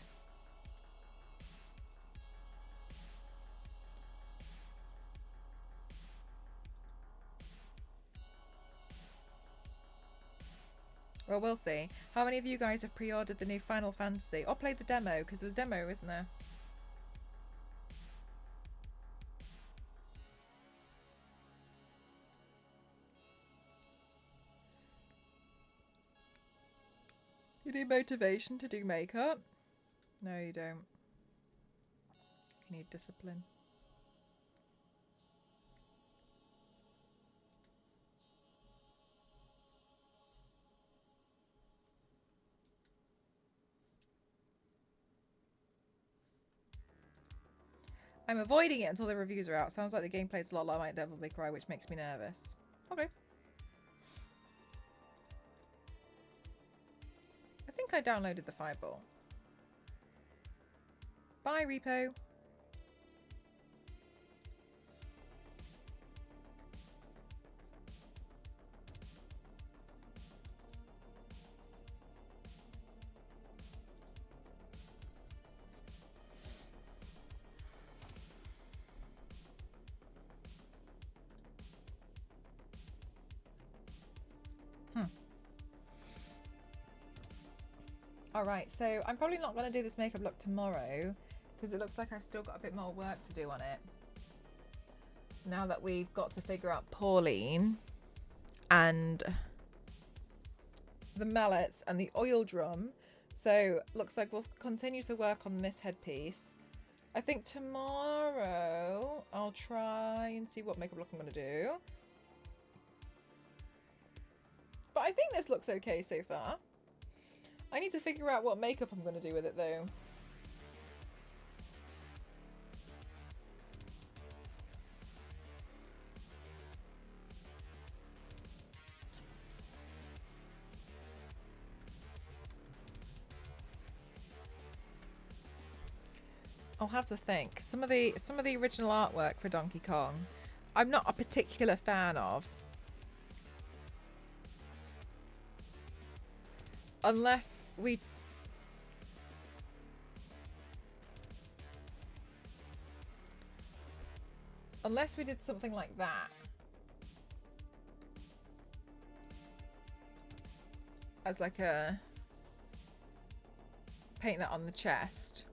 Well, we'll see. How many of you guys have pre-ordered the new Final Fantasy? Or played the demo? Because there's demo, isn't there? You need motivation to do makeup? No, you don't. You need discipline. I'm avoiding it until the reviews are out. Sounds like the gameplay's a lot like Devil May Cry, which makes me nervous. Okay. think I downloaded the Fireball. Bye, Repo. Alright, so I'm probably not going to do this makeup look tomorrow because it looks like I've still got a bit more work to do on it. Now that we've got to figure out Pauline and the mallets and the oil drum. So looks like we'll continue to work on this headpiece. I think tomorrow I'll try and see what makeup look I'm going to do. But I think this looks okay so far. I need to figure out what makeup I'm going to do with it though. I'll have to think. Some of the original artwork for Donkey Kong, I'm not a particular fan of. Unless we did something like that. As like a paint that on the chest.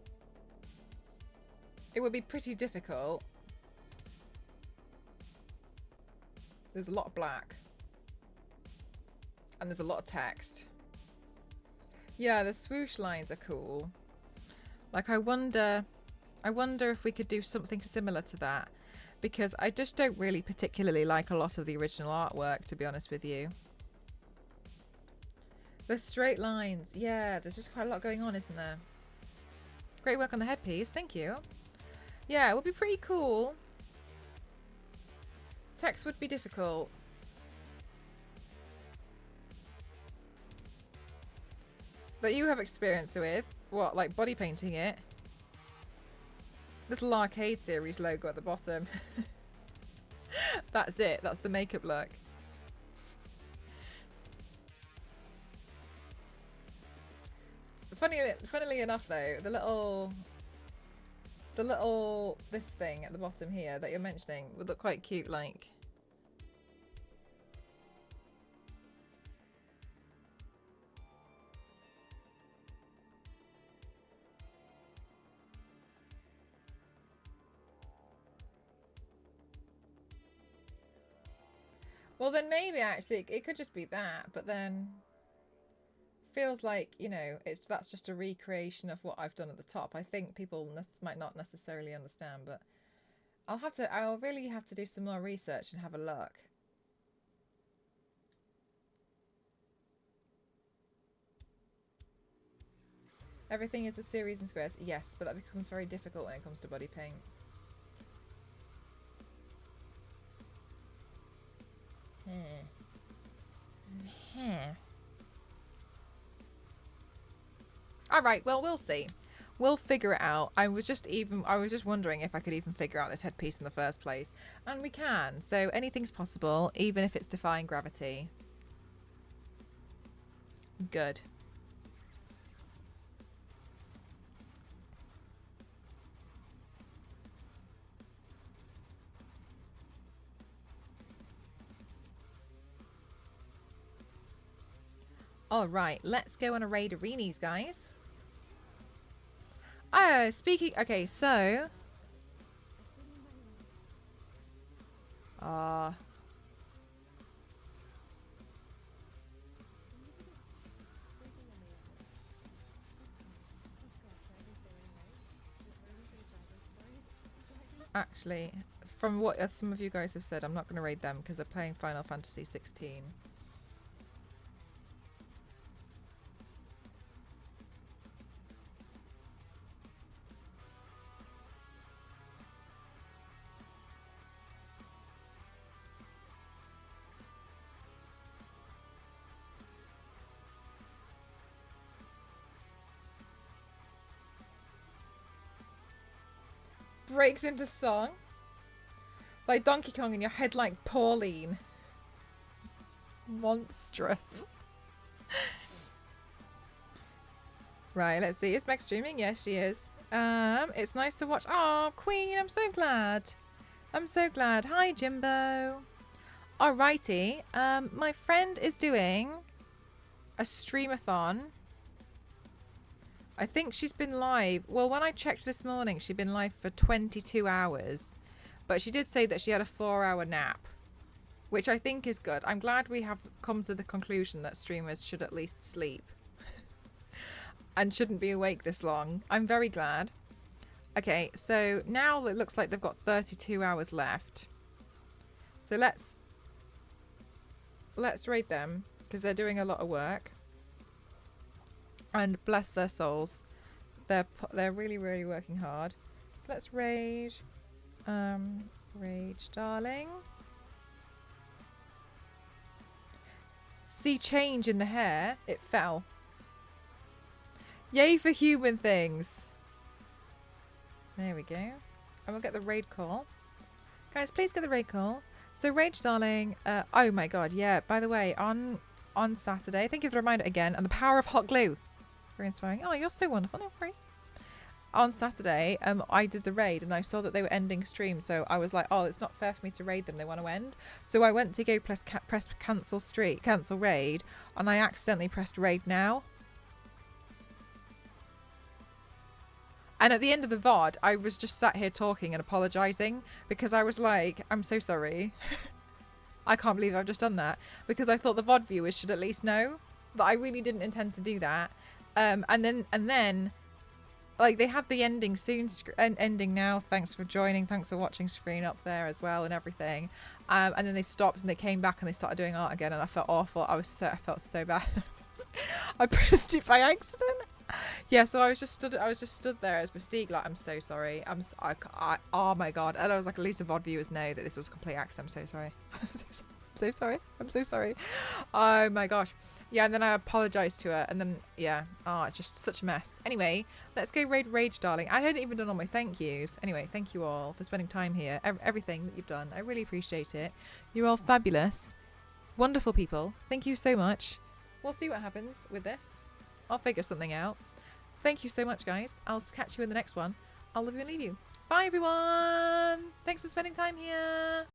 It would be pretty difficult. There's a lot of black. And there's a lot of text. Yeah, the swoosh lines are cool. Like I wonder if we could do something similar to that, because I just don't really particularly like a lot of the original artwork, to be honest with you. The straight lines, yeah, there's just quite a lot going on, isn't there? Great work on the headpiece, thank you. Yeah, it would be pretty cool. Text would be difficult. That you have experience with? What, like body painting it? Little arcade series logo at the bottom. That's it. That's the makeup look. Funnily enough though, the little this thing at the bottom here that you're mentioning would look quite cute, like. Well, then maybe actually it could just be that, but then feels like, you know, that's just a recreation of what I've done at the top. I think people might not necessarily understand, but I'll really have to do some more research and have a look. Everything is a series in squares. Yes, but that becomes very difficult when it comes to body paint. All right, well, we'll see. We'll figure it out. I was just wondering if I could even figure out this headpiece in the first place. And we can. So anything's possible, even if it's defying gravity. Good. All right, let's go on a raid arenas, guys. Speaking... Okay, so... Actually, from what some of you guys have said, I'm not going to raid them because they're playing Final Fantasy 16. breaks into song. Like Donkey Kong and your head like Pauline. Monstrous. Right, let's see. Is Meg streaming? Yes, she is. It's nice to watch. Oh, Queen, I'm so glad. I'm so glad. Hi, Jimbo. Alrighty. My friend is doing a streamathon. I think she's been live. Well, when I checked this morning, she'd been live for 22 hours. But she did say that she had a 4-hour nap, which I think is good. I'm glad we have come to the conclusion that streamers should at least sleep and shouldn't be awake this long. I'm very glad. Okay, so now it looks like they've got 32 hours left. So let's raid them because they're doing a lot of work. And bless their souls, they're really working hard. So let's raid. Rage, darling. See change in the hair. It fell. Yay for human things. There we go. And we'll get the raid call. Guys, please get the raid call. So Rage, darling. Oh my god, yeah. By the way, on Saturday, thank you for the reminder again. And the power of hot glue. Very inspiring. Oh, you're so wonderful. No worries. On Saturday, I did the raid and I saw that they were ending stream, so I was like, oh, it's not fair for me to raid them, they want to end. So I went to go press cancel raid, and I accidentally pressed raid now. And at the end of the VOD, I was just sat here talking and apologising because I was like, I'm so sorry. I can't believe I've just done that, because I thought the VOD viewers should at least know that I really didn't intend to do that. And then like they had the ending soon, ending now, thanks for joining, thanks for watching screen up there as well and everything. And then they stopped and they came back and they started doing art again, and I felt awful. I felt so bad. I pressed it by accident. Yeah, so I was just stood there as Mystique, like, I'm so sorry. Oh my god. And I was like, at least the VOD viewers know that this was a complete accident. I'm so sorry. I'm so sorry. Oh my gosh. Yeah, and then I apologized to her, and then yeah, it's just such a mess. Anyway, let's go raid Rage, darling. I hadn't even done all my thank yous. Anyway, thank you all for spending time here. Everything that you've done, I really appreciate it. You're all fabulous, wonderful people. Thank you so much. We'll see what happens with this. I'll figure something out. Thank you so much, guys. I'll catch you in the next one. I'll love you and leave you. Bye, everyone. Thanks for spending time here.